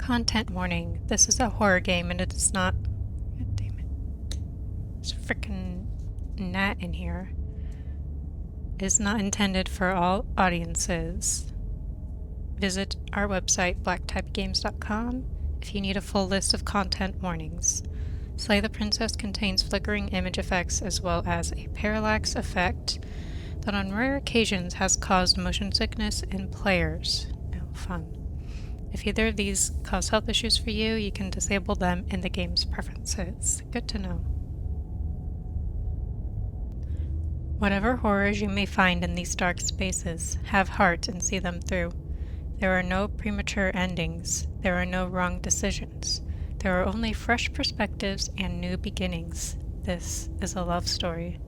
Content warning. This is a horror game and it is not... God damn it. There's a frickin' gnat in here. It is not intended for all audiences. Visit our website, blacktypegames.com, if you need a full list of content warnings. Slay the Princess contains flickering image effects as well as a parallax effect that on rare occasions has caused motion sickness in players. Oh, fun. If either of these cause health issues for you, you can disable them in the game's preferences. Good to know. Whatever horrors you may find in these dark spaces, have heart and see them through. There are no premature endings. There are no wrong decisions. There are only fresh perspectives and new beginnings. This is a love story.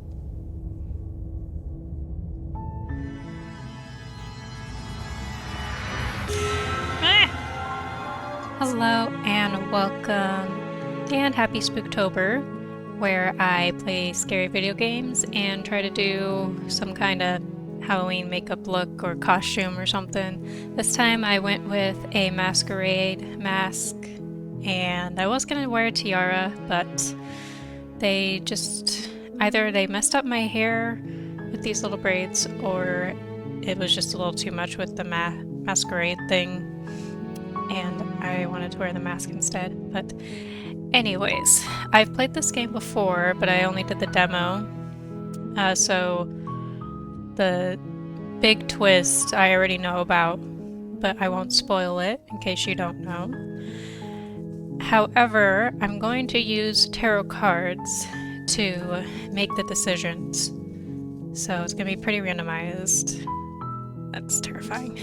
Hello and welcome and happy Spooktober, where I play scary video games and try to do some kind of Halloween makeup look or costume or something. This time I went with a masquerade mask, and I was gonna wear a tiara, but they just either they messed up my hair with these little braids, or it was just a little too much with the masquerade thing, and I wanted to wear the mask instead. But anyways, I've played this game before, but I only did the demo, so the big twist I already know about, but I won't spoil it in case you don't know. However, I'm going to use tarot cards to make the decisions, so it's going to be pretty randomized. That's terrifying.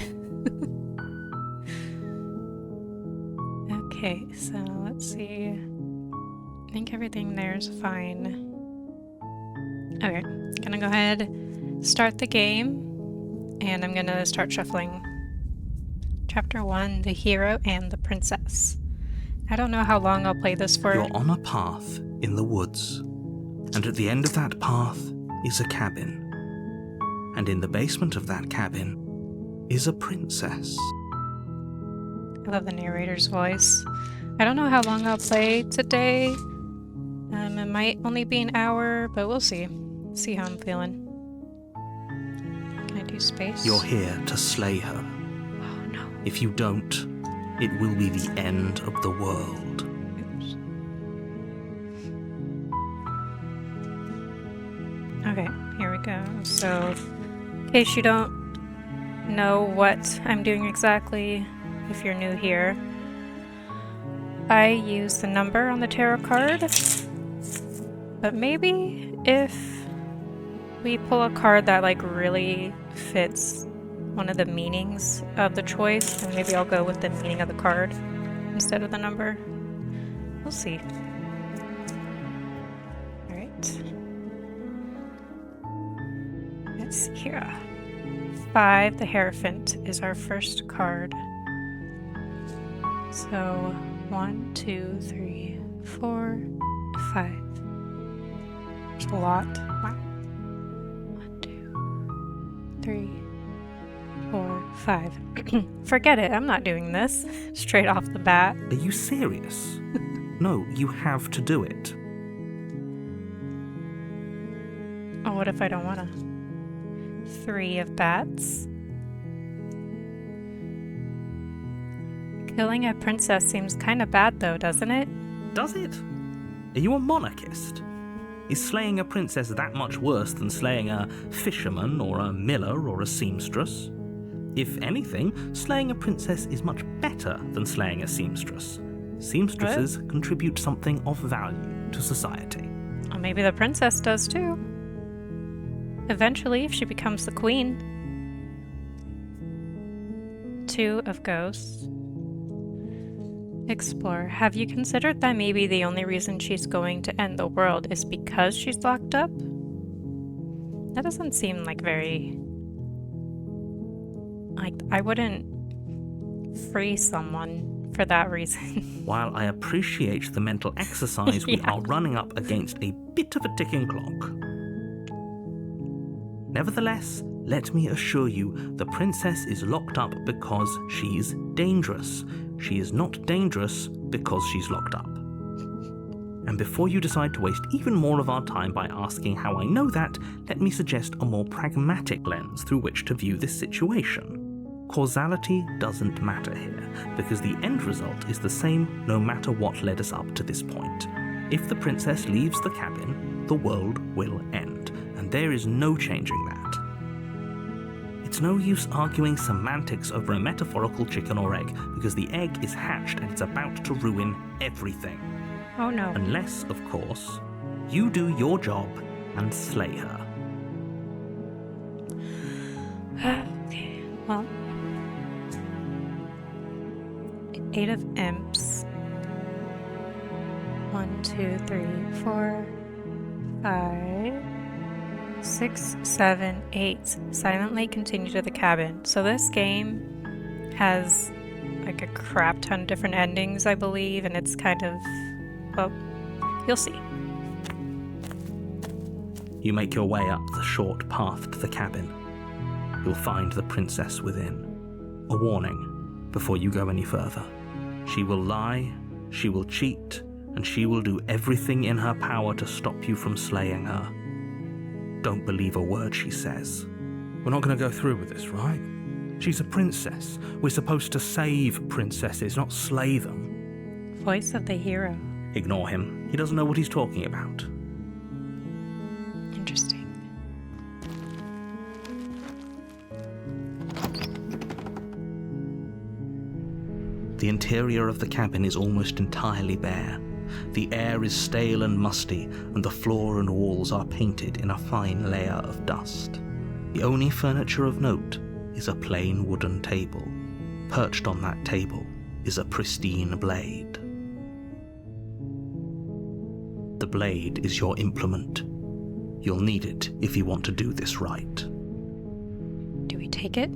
Okay, so let's see. I think everything there is fine. Okay, gonna go ahead, start the game, and I'm gonna start shuffling. Chapter 1, The Hero and the Princess. I don't know how long I'll play this for. You're on a path in the woods, and at the end of that path is a cabin. And in the basement of that cabin is a princess. I love the narrator's voice. I don't know how long I'll play today. It might only be an hour, but we'll see. See how I'm feeling. Can I do space? You're here to slay her. Oh no. If you don't, it will be the end of the world. Oops. Okay, here we go. So, in case you don't know what I'm doing exactly, if you're new here, I use the number on the tarot card, but maybe if we pull a card that like really fits one of the meanings of the choice, then maybe I'll go with the meaning of the card instead of the number. We'll see. Alright. Let's see here. 5, the Hierophant, is our first card. So 1, 2, 3, 4, 5. There's a lot. 1, 2, 3, 4, 5. Forget it, I'm not doing this. Straight off the bat. Are you serious? No, you have to do it. Oh, what if I don't wanna? 3 of bats. Killing a princess seems kind of bad though, doesn't it? Does it? Are you a monarchist? Is slaying a princess that much worse than slaying a fisherman or a miller or a seamstress? If anything, slaying a princess is much better than slaying a seamstress. Seamstresses contribute something of value to society. Well, maybe the princess does too. Eventually, if she becomes the queen. 2 of ghosts. Explore. Have you considered that maybe the only reason she's going to end the world is because she's locked up? That doesn't seem like very... Like, I wouldn't free someone for that reason. While I appreciate the mental exercise, we are running up against a bit of a ticking clock. Nevertheless, Let me assure you, the princess is locked up because she's dangerous. She is not dangerous because she's locked up. And before you decide to waste even more of our time by asking how I know that, let me suggest a more pragmatic lens through which to view this situation. Causality doesn't matter here, because the end result is the same no matter what led us up to this point. If the princess leaves the cabin, the world will end, and there is no changing that. It's no use arguing semantics over a metaphorical chicken or egg, because the egg is hatched and it's about to ruin everything. Oh no. Unless, of course, you do your job and slay her. Okay, well. 8 of imps. 1, 2, 3, 4, 5, 6, 7, 8. Silently continue to the cabin. So this game has like a crap ton of different endings, I believe, and it's kind of, well, you'll see. You make your way up the short path to the cabin. You'll find the princess within. A warning before you go any further. She will lie, she will cheat, and she will do everything in her power to stop you from slaying her. Don't believe a word she says. We're not going to go through with this, right? She's a princess. We're supposed to save princesses, not slay them. Voice of the hero. Ignore him. He doesn't know what he's talking about. Interesting. The interior of the cabin is almost entirely bare. The air is stale and musty, and the floor and walls are painted in a fine layer of dust. The only furniture of note is a plain wooden table. Perched on that table is a pristine blade. The blade is your implement. You'll need it if you want to do this right. Do we take it?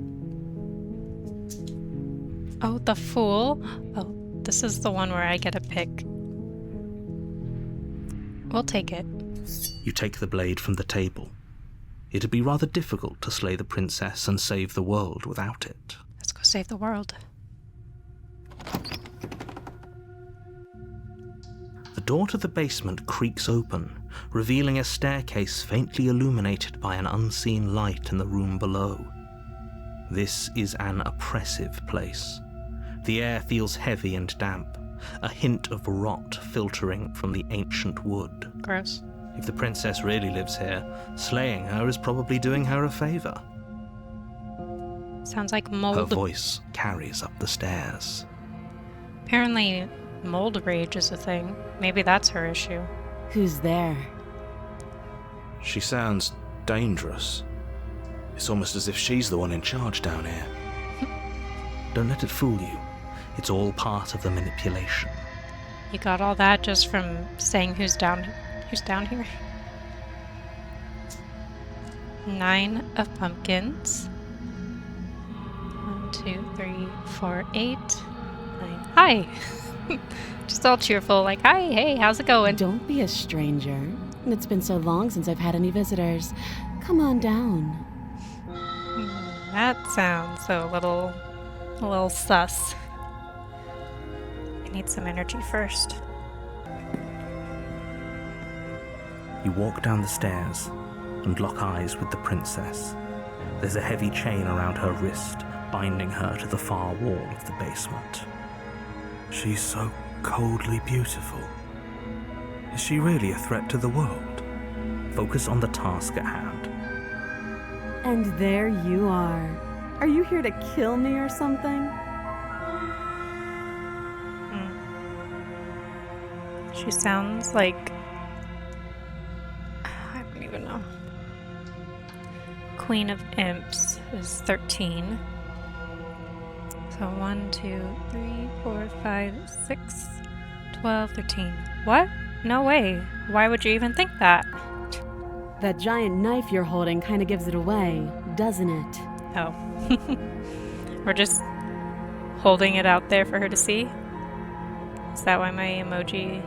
Oh, the fool. Oh, this is the one where I get a pick. We'll take it. You take the blade from the table. It'd be rather difficult to slay the princess and save the world without it. Let's go save the world. The door to the basement creaks open, revealing a staircase faintly illuminated by an unseen light in the room below. This is an oppressive place. The air feels heavy and damp, a hint of rot filtering from the ancient wood. Gross. If the princess really lives here, slaying her is probably doing her a favor. Sounds like mold. Her voice carries up the stairs. Apparently, mold rage is a thing. Maybe that's her issue. Who's there? She sounds dangerous. It's almost as if she's the one in charge down here. Don't let it fool you. It's all part of the manipulation. You got all that just from saying who's down here? 9 of pumpkins. 1, 2, 3, 4, 8, 9. Hi! Just all cheerful, like, hi, hey, how's it going? Don't be a stranger. It's been so long since I've had any visitors. Come on down. That sounds a little sus. I need some energy first. You walk down the stairs and lock eyes with the princess. There's a heavy chain around her wrist, binding her to the far wall of the basement. She's so coldly beautiful. Is she really a threat to the world? Focus on the task at hand. And there you are. Are you here to kill me or something? She sounds like... I don't even know. Queen of Imps is 13. So 1, 2, 3, 4, 5, 6, 12, 13. What? No way. Why would you even think that? That giant knife you're holding kind of gives it away, doesn't it? Oh. We're just holding it out there for her to see? Is that why my emoji...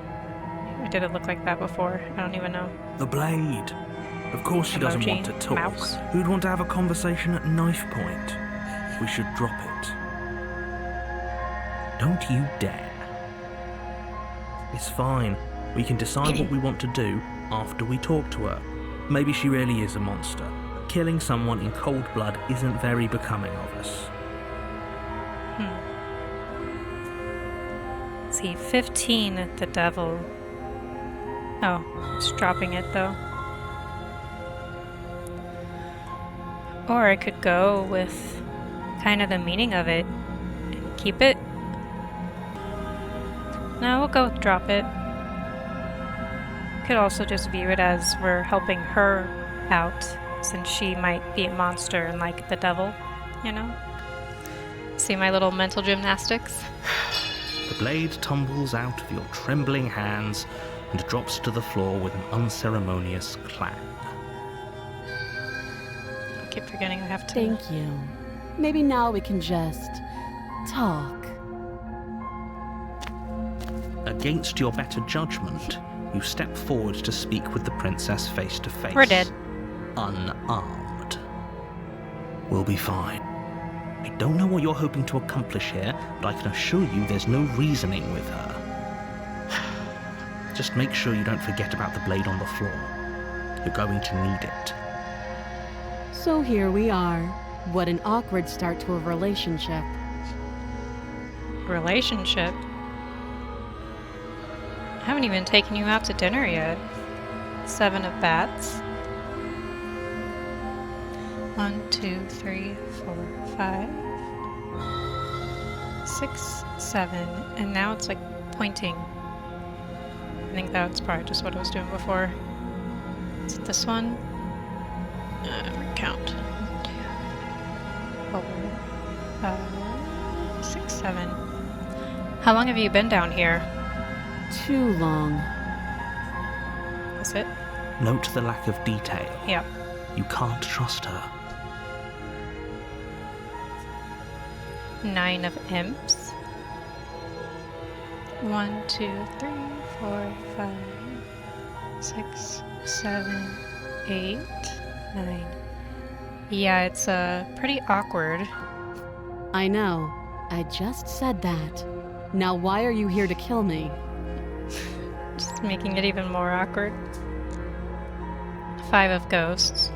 Did it look like that before? I don't even know. The blade! Of course she doesn't want to Emoji talk. mouse. Who'd want to have a conversation at knife point? We should drop it. Don't you dare. It's fine. We can decide what we want to do after we talk to her. Maybe she really is a monster. Killing someone in cold blood isn't very becoming of us. See, 15 at the devil. Oh, it's dropping it though. Or I could go with kind of the meaning of it and keep it. No, we'll go with drop it. Could also just view it as we're helping her out, since she might be a monster and like the devil, you know? See my little mental gymnastics? The blade tumbles out of your trembling hands and drops to the floor with an unceremonious clang. I keep forgetting I have to... Thank you. Maybe now we can just talk. Against your better judgment, you step forward to speak with the princess face to face. We're dead. Unarmed. We'll be fine. I don't know what you're hoping to accomplish here, but I can assure you there's no reasoning with her. Just make sure you don't forget about the blade on the floor. You're going to need it. So here we are. What an awkward start to a relationship. Relationship? I haven't even taken you out to dinner yet. 7 of bats. 1, 2, 3, 4, 5, 6, 7, and now it's like pointing. I think that's probably just what I was doing before. Is it this one? Count. 1, 2, 4, 5, 6, 7. How long have you been down here? Too long. Is it? Note the lack of detail. Yeah. You can't trust her. 9 of imps. 1, 2, 3, 4, 5, 6, 7, 8, 9. Yeah, it's pretty awkward. I know. I just said that. Now why are you here to kill me? Just making it even more awkward. 5 of ghosts.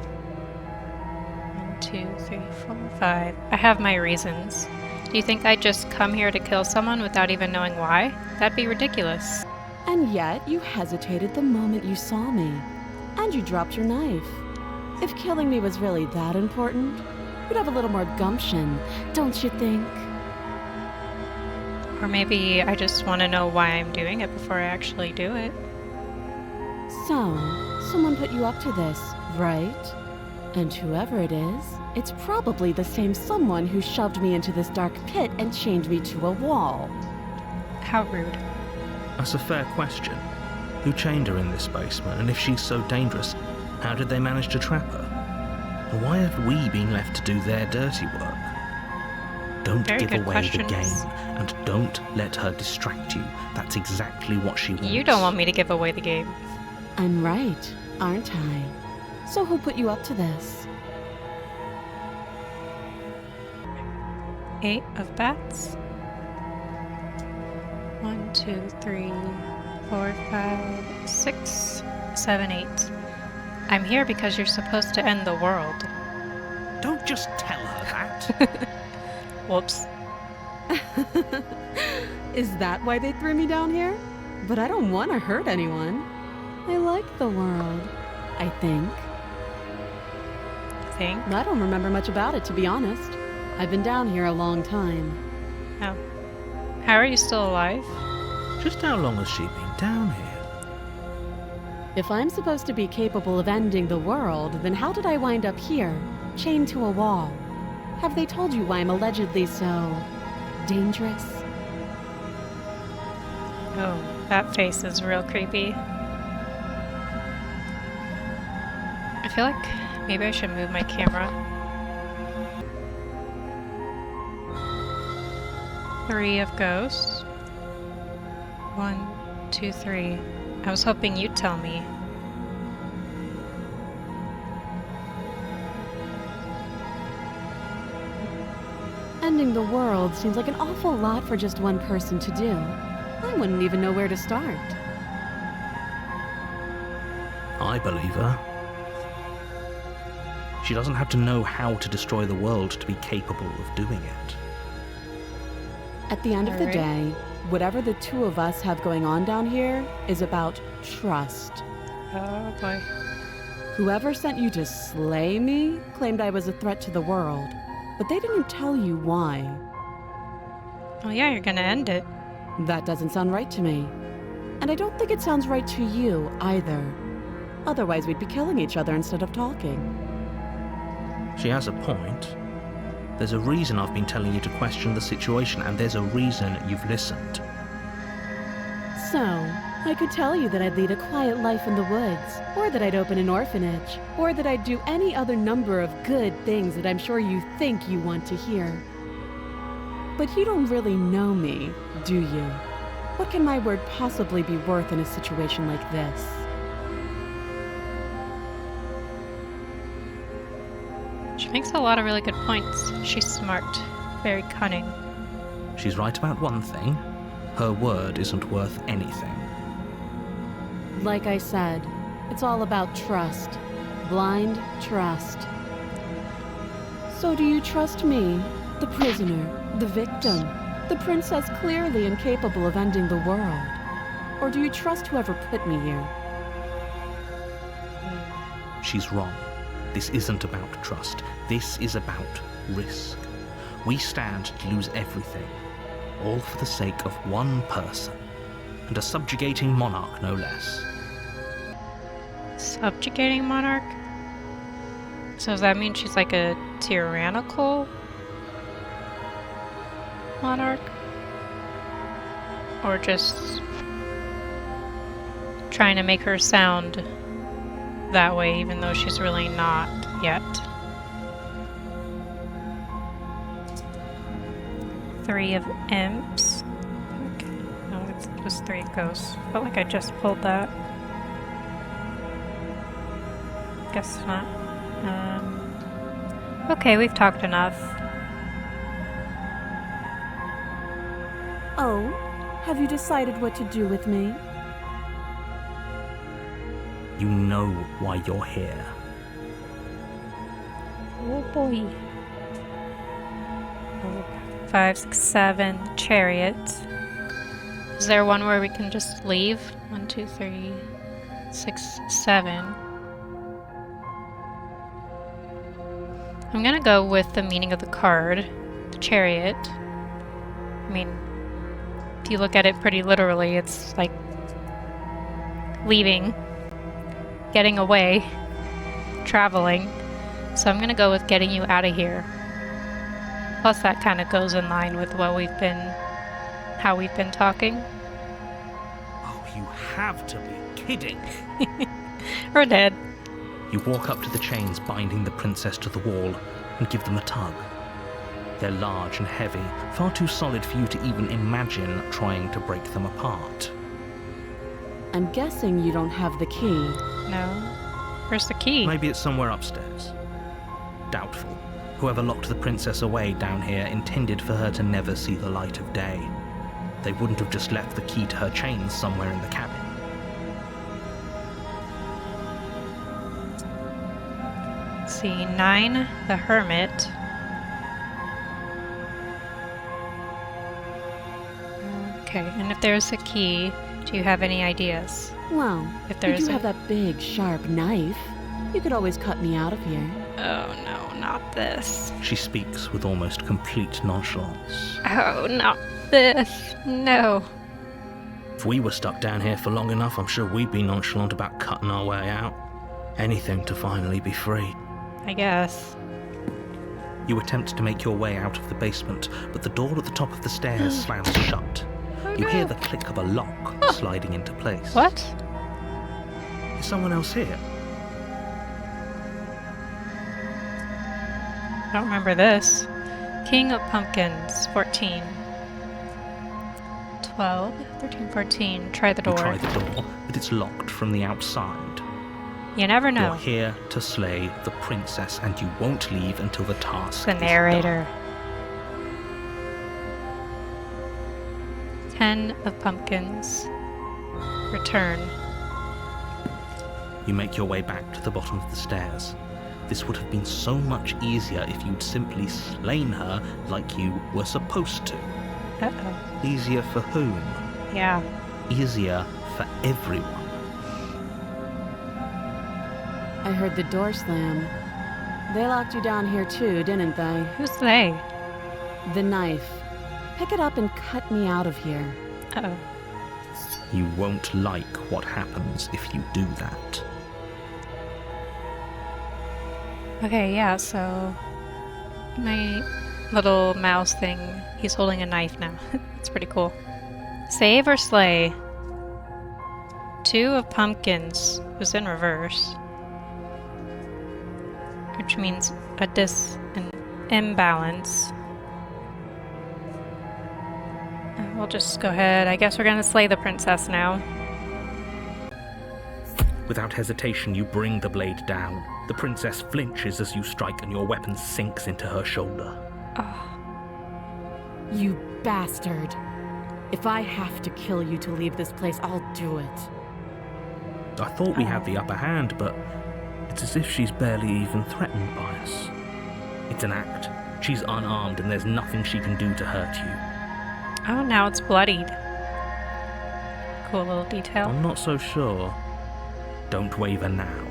1, 2, 3, 4, 5. I have my reasons. Do you think I'd just come here to kill someone without even knowing why? That'd be ridiculous. And yet you hesitated the moment you saw me. And you dropped your knife. If killing me was really that important, you'd have a little more gumption, don't you think? Or maybe I just want to know why I'm doing it before I actually do it. So, someone put you up to this, right? And whoever it is, it's probably the same someone who shoved me into this dark pit and chained me to a wall. How rude. That's a fair question. Who chained her in this basement, and if she's so dangerous, how did they manage to trap her? And why have we been left to do their dirty work? Don't Very give good away questions. the game, and don't let her distract you. That's exactly what she wants. You don't want me to give away the game. I'm right, aren't I? So who put you up to this? 8 of bats. 1, 2, 3, 4, 5, 6, 7, 8. I'm here because you're supposed to end the world. Don't just tell her that. Whoops. Is that why they threw me down here? But I don't want to hurt anyone. I like the world, I think. Think? I don't remember much about it, to be honest. I've been down here a long time. Oh. How are you still alive? Just how long has she been down here? If I'm supposed to be capable of ending the world, then how did I wind up here, chained to a wall? Have they told you why I'm allegedly so dangerous? Oh, that face is real creepy. I feel like maybe I should move my camera. 3 of ghosts. 1, 2, 3. I was hoping you'd tell me. Ending the world seems like an awful lot for just one person to do. I wouldn't even know where to start. I believe her. She doesn't have to know how to destroy the world to be capable of doing it. At the end of the Alright. day, whatever the two of us have going on down here is about trust. Oh boy. Whoever sent you to slay me claimed I was a threat to the world, but they didn't tell you why. Oh yeah, you're gonna end it. That doesn't sound right to me. And I don't think it sounds right to you either. Otherwise, we'd be killing each other instead of talking. She has a point. There's a reason I've been telling you to question the situation, and there's a reason you've listened. So, I could tell you that I'd lead a quiet life in the woods, or that I'd open an orphanage, or that I'd do any other number of good things that I'm sure you think you want to hear. But you don't really know me, do you? What can my word possibly be worth in a situation like this? She makes a lot of really good points. She's smart, very cunning. She's right about one thing. Her word isn't worth anything. Like I said, it's all about trust. Blind trust. So do you trust me, the prisoner, the victim, the princess clearly incapable of ending the world? Or do you trust whoever put me here? She's wrong. This isn't about trust. This is about risk. We stand to lose everything, all for the sake of one person, and a subjugating monarch, no less. Subjugating monarch? So does that mean she's like a tyrannical monarch? Or just trying to make her sound that way, even though she's really not yet? 3 of imps. Okay. No, it's just 3 ghosts. Felt like I just pulled that. Guess not. Okay, we've talked enough. Oh, have you decided what to do with me? You know why you're here. Oh boy. 5, 6, 7. Chariot. Is there one where we can just leave? 1, 2, 3, 6, 7. I'm gonna go with the meaning of the card, the Chariot. I mean, if you look at it pretty literally, it's like leaving, getting away, traveling. So I'm gonna go with getting you out of here. Plus that kind of goes in line with how we've been talking. Oh, you have to be kidding. Or dead. You walk up to the chains binding the princess to the wall and give them a tug. They're large and heavy, far too solid for you to even imagine trying to break them apart. I'm guessing you don't have the key. No. Where's the key? Maybe it's somewhere upstairs. Doubtful. Whoever locked the princess away down here intended for her to never see the light of day. They wouldn't have just left the key to her chains somewhere in the cabin. Let's see, 9, the Hermit. Okay, and if there's a key, do you have any ideas? Well, If there you is do a... have that big, sharp knife. You could always cut me out of here. Oh no, not this. She speaks with almost complete nonchalance. Oh, not this. No. If we were stuck down here for long enough, I'm sure we'd be nonchalant about cutting our way out. Anything to finally be free. I guess. You attempt to make your way out of the basement, but the door at the top of the stairs slams shut. Oh, You no. hear the click of a lock sliding into place. What? Is someone else here? I don't remember this. King of Pumpkins, 14. 12, 13, 14. Try the You door. try the door, but it's locked from the outside. You never You're know. here to slay the princess, and you won't leave until the task The is narrator. done. 10 of pumpkins. Return. You make your way back to the bottom of the stairs. This would have been so much easier if you'd simply slain her like you were supposed to. Uh-oh. Easier for whom? Yeah. Easier for everyone. I heard the door slam. They locked you down here too, didn't they? Who's they? The knife. Pick it up and cut me out of here. Uh-oh. You won't like what happens if you do that. Okay, yeah, so my little mouse thing, he's holding a knife now. It's pretty cool. Save or slay? 2 of pumpkins was in reverse, which means an imbalance. We'll just go ahead. I guess we're gonna slay the princess now. Without hesitation, you bring the blade down. The princess flinches as you strike and your weapon sinks into her shoulder. Oh, You bastard. If I have to kill you to leave this place, I'll do it. I thought we had the upper hand, but it's as if she's barely even threatened by us. It's an act. She's unarmed and there's nothing she can do to hurt you. oh, now it's bloodied. Cool little detail. I'm not so sure. Don't waver now.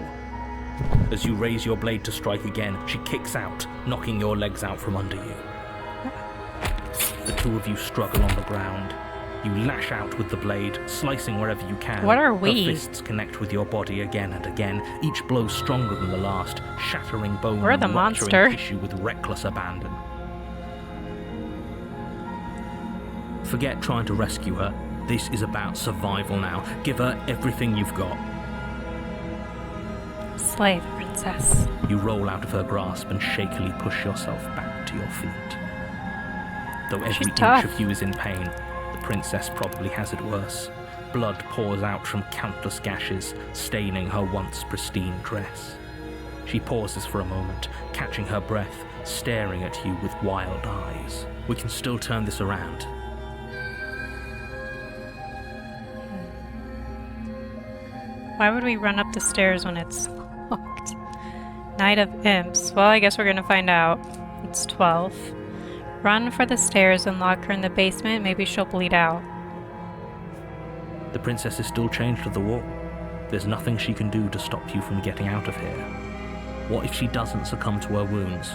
As you raise your blade to strike again, she kicks out, knocking your legs out from under you. The two of you struggle on the ground. You lash out with the blade, slicing wherever you can. What are we? Her fists connect with your body again and again, each blow stronger than the last, shattering bone We're the and rupturing monster. tissue with reckless abandon. Forget trying to rescue her. This is about survival now. Give her everything you've got. Slay the princess. You roll out of her grasp and shakily push yourself back to your feet. Though every She's inch tough. of you is in pain, the princess probably has it worse. Blood pours out from countless gashes, staining her once pristine dress. She pauses for a moment, catching her breath, staring at you with wild eyes. We can still turn this around. Why would we run up the stairs when it's locked? Knight of Imps. Well, I guess we're gonna find out. It's 12. Run for the stairs and lock her in the basement. Maybe she'll bleed out. The princess is still chained to the wall. There's nothing she can do to stop you from getting out of here. What if she doesn't succumb to her wounds?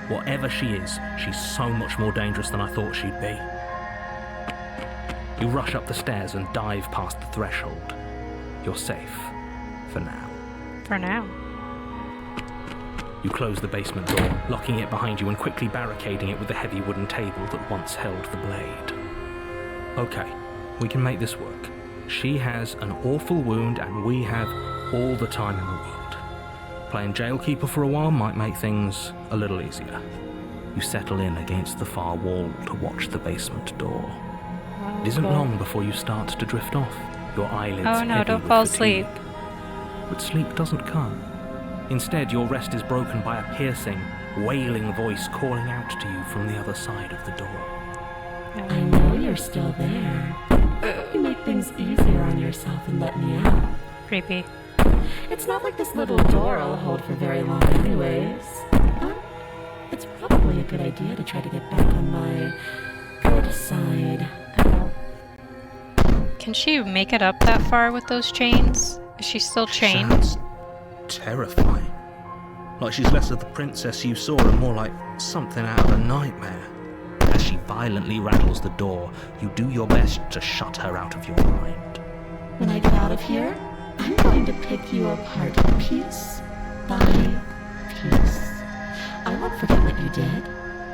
Whatever she is, she's so much more dangerous than I thought she'd be. You rush up the stairs and dive past the threshold. You're safe. For now. For now. You close the basement door, locking it behind you and quickly barricading it with the heavy wooden table that once held the blade. Okay, we can make this work. She has an awful wound and we have all the time in the world. Playing jailkeeper for a while might make things a little easier. You settle in against the far wall to watch the basement door. It isn't long before you start to drift off, your eyelids Oh no, heavy don't with fall fatigue. asleep. But sleep doesn't come. Instead, your rest is broken by a piercing, wailing voice calling out to you from the other side of the door. I know you're still there. Why don't you make things easier on yourself and let me out? Creepy. It's not like this little door will hold for very long anyways. But it's probably a good idea to try to get back on my good side. Can she make it up that far with those chains? Is she still chained? Sounds terrifying. Like she's less of the princess you saw and more like something out of a nightmare. As she violently rattles the door, you do your best to shut her out of your mind. When I get out of here, I'm going to pick you apart piece by piece. I won't forget what you did,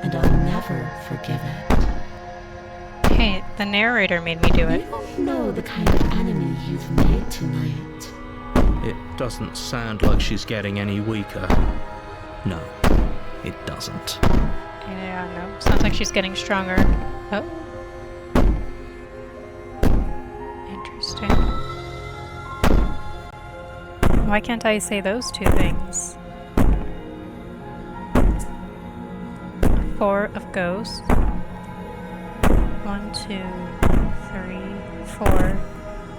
and I'll never forgive it. Hey, the narrator made me do You it. don't know the kind of enemy you've made tonight. It doesn't sound like she's getting any weaker. No, it doesn't. Yeah, no. Sounds like she's getting stronger. Oh. Interesting. Why can't I say those two things? 4 of ghosts. 1, 2, 3, 4.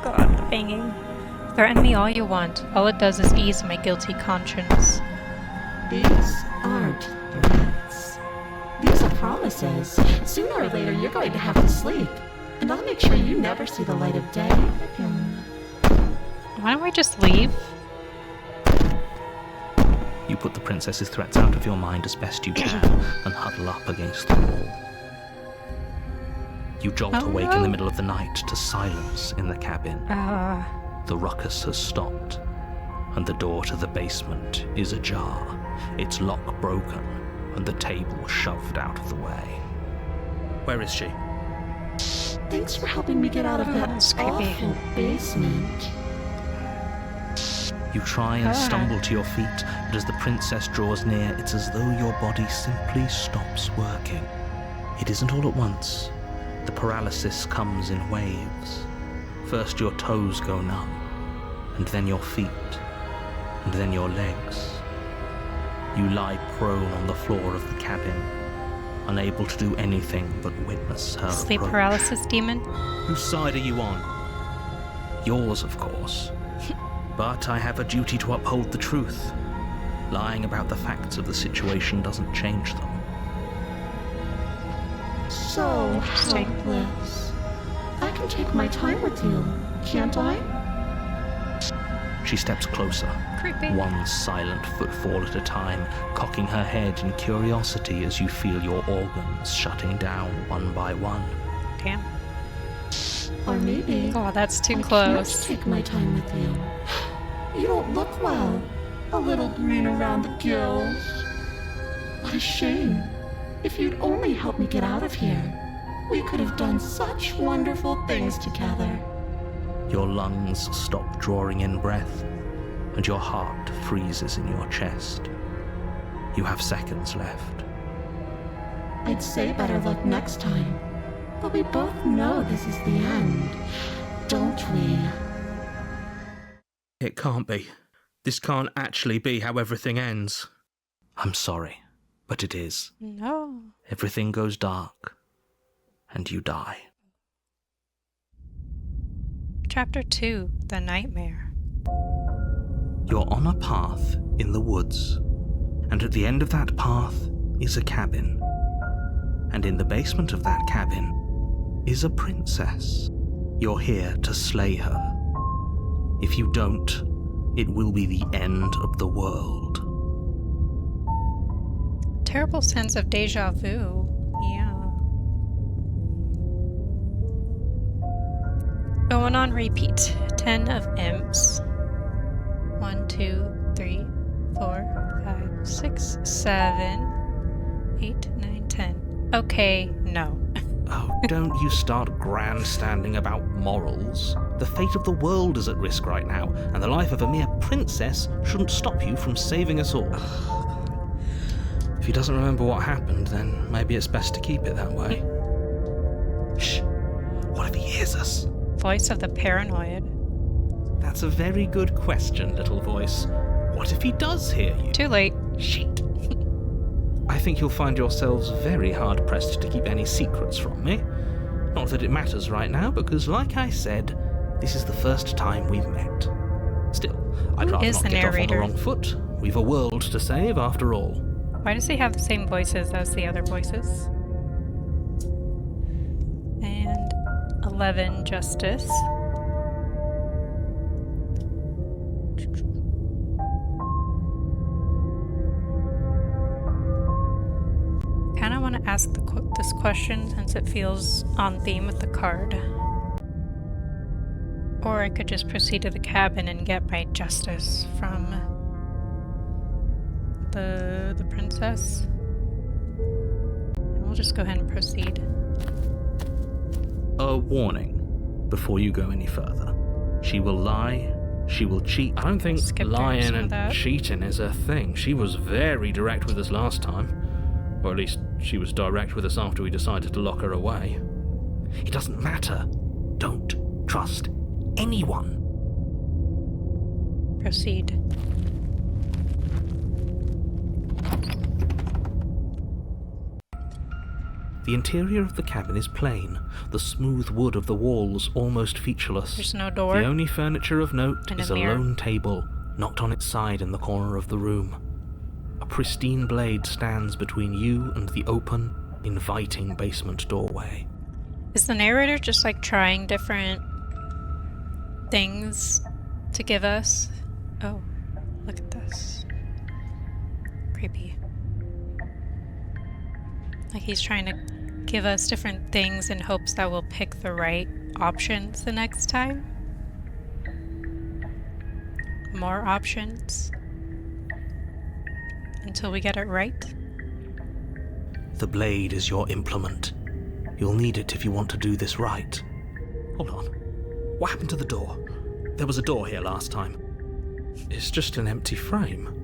God, the banging. Threaten me all you want. All it does is ease my guilty conscience. These aren't threats. These are promises. Sooner or later, you're going to have to sleep. And I'll make sure you never see the light of day again. Why don't we just leave? You put the princess's threats out of your mind as best you can and huddle up against the wall. You jolt awake in the middle of the night to silence in the cabin. The ruckus has stopped, and the door to the basement is ajar, its lock broken, and the table shoved out of the way. Where is she? Thanks for helping me get out of that That's creepy. awful basement. You try and stumble to your feet, but as the princess draws near, it's as though your body simply stops working. It isn't all at once. The paralysis comes in waves. First your toes go numb, and then your feet, and then your legs. You lie prone on the floor of the cabin, unable to do anything but witness her Sleep approach. paralysis demon? Whose side are you on? Yours, of course. But I have a duty to uphold the truth. Lying about the facts of the situation doesn't change them. So Interesting. helpless. I can take my time with you, can't I? She steps closer, Creepy. one silent footfall at a time, cocking her head in curiosity as you feel your organs shutting down one by one. Damn. Or maybe Oh, that's too I close. can't take my time with you. You don't look well. A little green around the gills. What a shame. If you'd only helped me get out of here, we could have done such wonderful things together. Your lungs stop drawing in breath, and your heart freezes in your chest. You have seconds left. I'd say better luck next time, but we both know this is the end, don't we? It can't be. This can't actually be how everything ends. I'm sorry, but it is. No. Everything goes dark, and you die. Chapter 2, The Nightmare. You're on a path in the woods, and at the end of that path is a cabin. And in the basement of that cabin is a princess. You're here to slay her. If you don't, it will be the end of the world. Terrible sense of deja vu. Yeah. Going on repeat. 10 of imps. 1, 2, 3, 4, 5, 6, 7, 8, 9, 10. Okay, no. Oh, don't you start grandstanding about morals. The fate of the world is at risk right now, and the life of a mere princess shouldn't stop you from saving us all. If he doesn't remember what happened, then maybe it's best to keep it that way. Shh. What if he hears us? Voice of the paranoid. That's a very good question, little voice. What if he does hear you? Too late. Shit. I think you'll find yourselves very hard-pressed to keep any secrets from me. Not that it matters right now, because like I said, this is the first time we've met. Still, I'd Who rather is not the get off on the narrator? wrong foot. We've a world to save, after all. Why does he have the same voices as the other voices? And 11, Justice. Kind of want to ask this question since it feels on theme with the card. Or I could just proceed to the cabin and get my justice from the princess. We'll just go ahead and proceed. A warning before you go any further. She will lie, she will cheat. I don't think Skip through lying some of and that. cheating is a thing. She was very direct with us last time. Or at least she was direct with us after we decided to lock her away. It doesn't matter. Don't trust anyone. Proceed. The interior of the cabin is plain, the smooth wood of the walls almost featureless. There's no door. The only furniture of note And a is a mirror. lone table, knocked on its side in the corner of the room. A pristine blade stands between you and the open, inviting basement doorway. Is the narrator just like trying different things to give us? Oh, look at this. Creepy. Like he's trying to give us different things in hopes that we'll pick the right options the next time. More options. Until we get it right. The blade is your implement. You'll need it if you want to do this right. Hold on. What happened to the door? There was a door here last time. It's just an empty frame.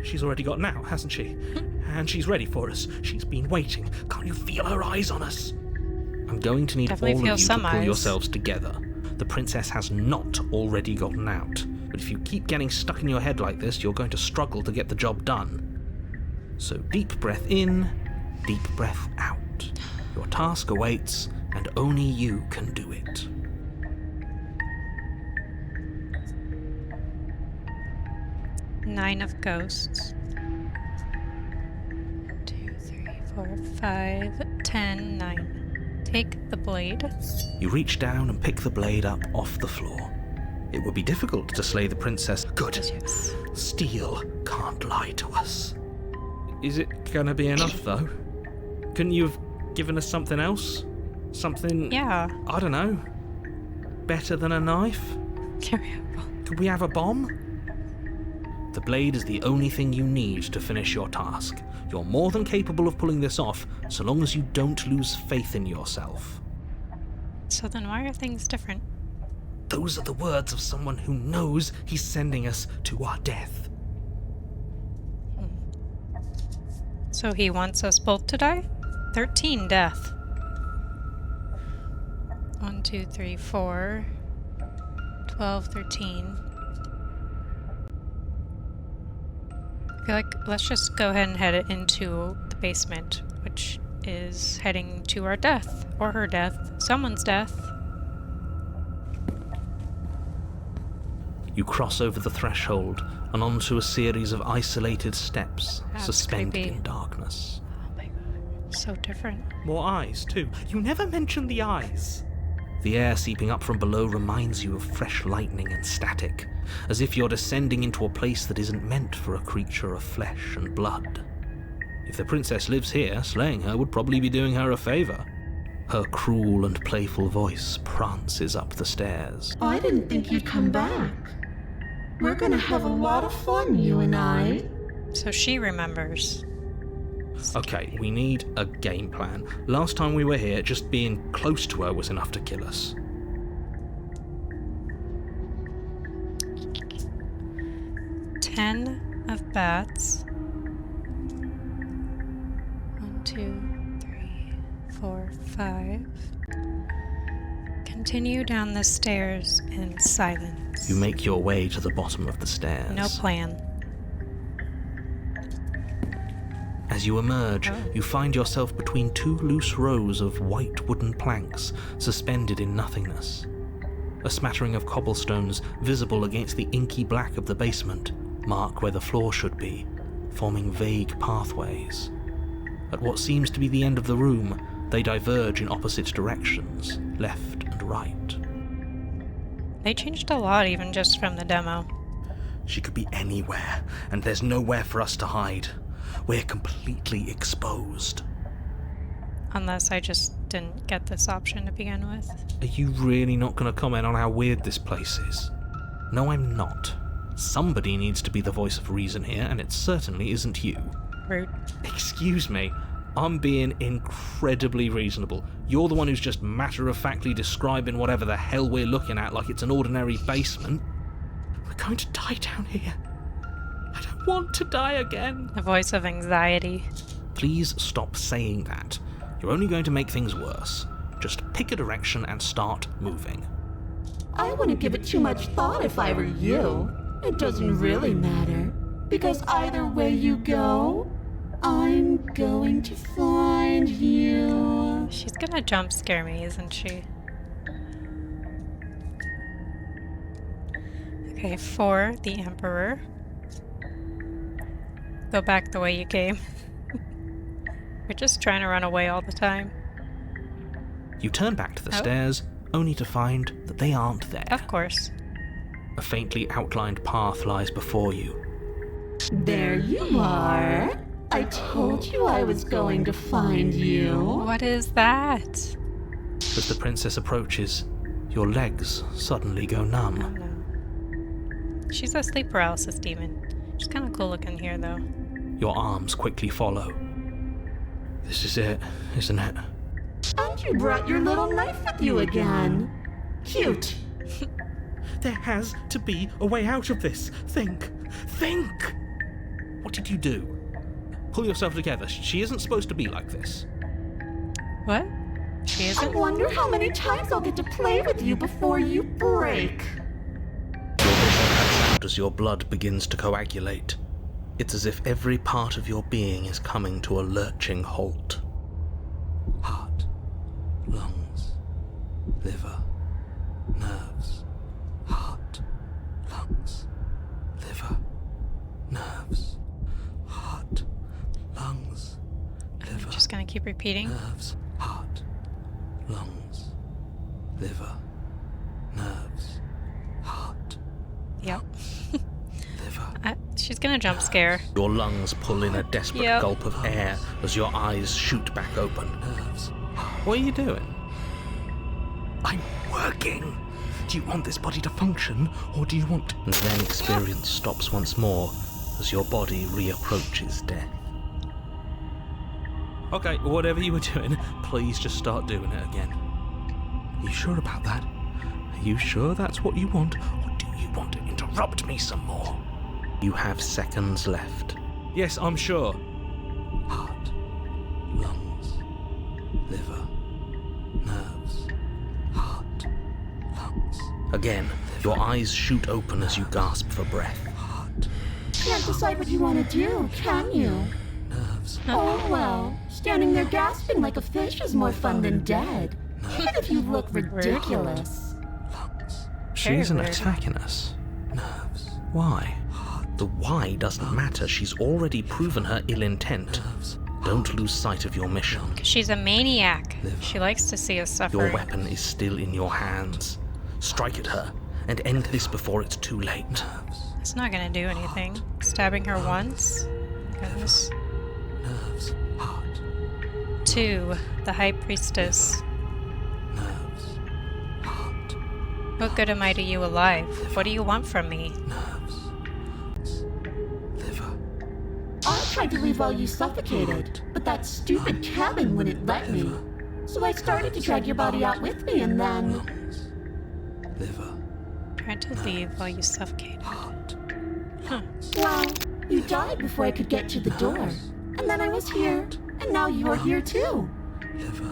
She's already gotten out, hasn't she? And she's ready for us. She's been waiting. Can't you feel her eyes on us? I'm going to need Definitely all feel of you to some pull eyes. yourselves together. The princess has not already gotten out. But if you keep getting stuck in your head like this, you're going to struggle to get the job done. So deep breath in, deep breath out. Your task awaits, and only you can do it. Nine of ghosts. 2, 3, 4, 5, 10, 9. Take the blade. You reach down and pick the blade up off the floor. It would be difficult to slay the princess. Good. Yes. Steel can't lie to us. Is it gonna be enough, though? Couldn't you have given us something else? Something... Yeah. I don't know. Better than a knife? Could we have a bomb? The blade is the only thing you need to finish your task. You're more than capable of pulling this off, so long as you don't lose faith in yourself. So then why are things different? Those are the words of someone who knows he's sending us to our death. So he wants us both to die? 13 death. 1, 2, 3, 4. 12, 13. I feel like let's just go ahead and head it into the basement, which is heading to our death. Or her death. Someone's death. You cross over the threshold and onto a series of isolated steps, That's suspended creepy. in darkness. Oh my god. So different. More eyes, too. You never mention the eyes. The air seeping up from below reminds you of fresh lightning and static, as if you're descending into a place that isn't meant for a creature of flesh and blood. If the princess lives here, slaying her would probably be doing her a favor. Her cruel and playful voice prances up the stairs. I didn't think you'd come back. We're gonna have a lot of fun, you and I. So she remembers. Okay, we need a game plan. Last time we were here, just being close to her was enough to kill us. Ten of bats. 1, 2, 3, 4, 5. Continue down the stairs in silence. You make your way to the bottom of the stairs. No plan. As you emerge, you find yourself between two loose rows of white wooden planks suspended in nothingness. A smattering of cobblestones visible against the inky black of the basement mark where the floor should be, forming vague pathways. At what seems to be the end of the room, they diverge in opposite directions, left and right. They changed a lot even just from the demo. She could be anywhere, and there's nowhere for us to hide. We're completely exposed. Unless I just didn't get this option to begin with. Are you really not going to comment on how weird this place is? No, I'm not. Somebody needs to be the voice of reason here, and it certainly isn't you. Rude. Excuse me, I'm being incredibly reasonable. You're the one who's just matter-of-factly describing whatever the hell we're looking at like it's an ordinary basement. We're going to die down here. I don't want to die again. The voice of anxiety. Please stop saying that. You're only going to make things worse. Just pick a direction and start moving. I wouldn't give it too much thought if I were you. It doesn't really matter, because either way you go, I'm going to find you. She's gonna jump scare me, isn't she? Okay, 4, the Emperor. Go back the way you came. We're just trying to run away all the time. You turn back to the Oh. stairs, only to find that they aren't there. Of course. A faintly outlined path lies before you. There you are. I told you I was going to find you. What is that? As the princess approaches, your legs suddenly go Oh numb. no. She's a sleep paralysis demon. She's kind of cool looking here, though. Your arms quickly follow. This is it, isn't it? And you brought your little knife with you again. Cute. There has to be a way out of this. Think! What did you do? Pull yourself together. She isn't supposed to be like this. What? She I isn't? wonder how many times I'll get to play with you before you break. Your vision sound as your blood begins to coagulate. It's as if every part of your being is coming to a lurching halt. Heart, lungs, liver, nerves. Heart, lungs, liver, nerves. Heart, lungs, liver, Just gonna keep repeating. nerves. Heart, lungs, liver, nerves. Heart, Yep. liver. She's gonna jump scare. Your lungs pull in a desperate Yep. gulp of air as your eyes shoot back open. What are you doing? I'm working. Do you want this body to function, or do you want... And then experience stops once more as your body reapproaches death. Okay, whatever you were doing, please just start doing it again. You sure about that? Are you sure that's what you want, or do you want to interrupt me some more? You have seconds left. Yes, I'm sure. Heart, lungs, liver, nerves, heart, lungs. Again, your eyes shoot open as you gasp for breath. Heart, Can't decide what you want to do, can you? nerves, Oh well, standing there gasping like a fish is more fun than dead. Even if you look ridiculous. lungs. Very She isn't weird. attacking us. Nerves. Why? The why doesn't matter. She's already proven her ill intent. Don't lose sight of your mission. She's a maniac. She likes to see us suffer. Your weapon is still in your hands. Strike at her and end this before it's too late. It's not gonna do anything. Stabbing her once. Goodness. Nerves, heart, 2, the High Priestess. nerves, heart, What good am I to you alive? What do you want from me? nerves, liver. I tried to leave while you suffocated, but that stupid cabin wouldn't let me. So I started to drag your body out with me and then... Lungs, liver, Tried to leave while you suffocated. heart, Huh. Well, you died before I could get to the door. And then I was here, and now you're here too. liver,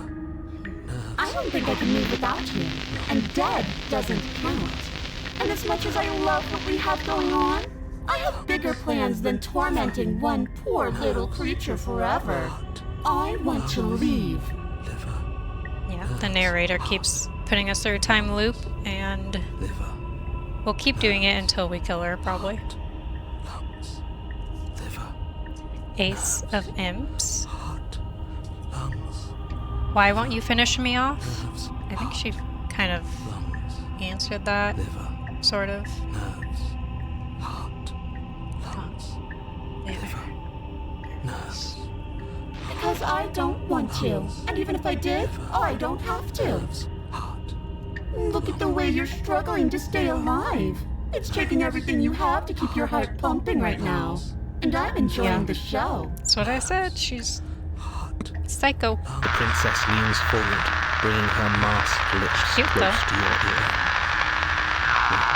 nerves. I don't think I can move without you. And dead doesn't count. And as much as I love what we have going on, I have bigger plans than tormenting one poor little creature forever. I want to leave. Liver, Yeah, the narrator keeps putting us through a time loop, and liver, we'll keep doing it until we kill her, probably. lungs, liver, Ace of Imps. heart, lungs, Why won't you finish me off? nerves, I think she kind of lungs, answered that, liver, sort of. nerves, heart, lungs, liver, nerves, Because I don't want to. And even if I did, I don't have to. nerves, heart. Look at the way you're struggling to stay alive. It's taking everything you have to keep your heart pumping right now. And I'm enjoying Yeah. the show. That's what I said. She's psycho. The princess leans forward, bringing her masked lips Cute, close though. to your ear.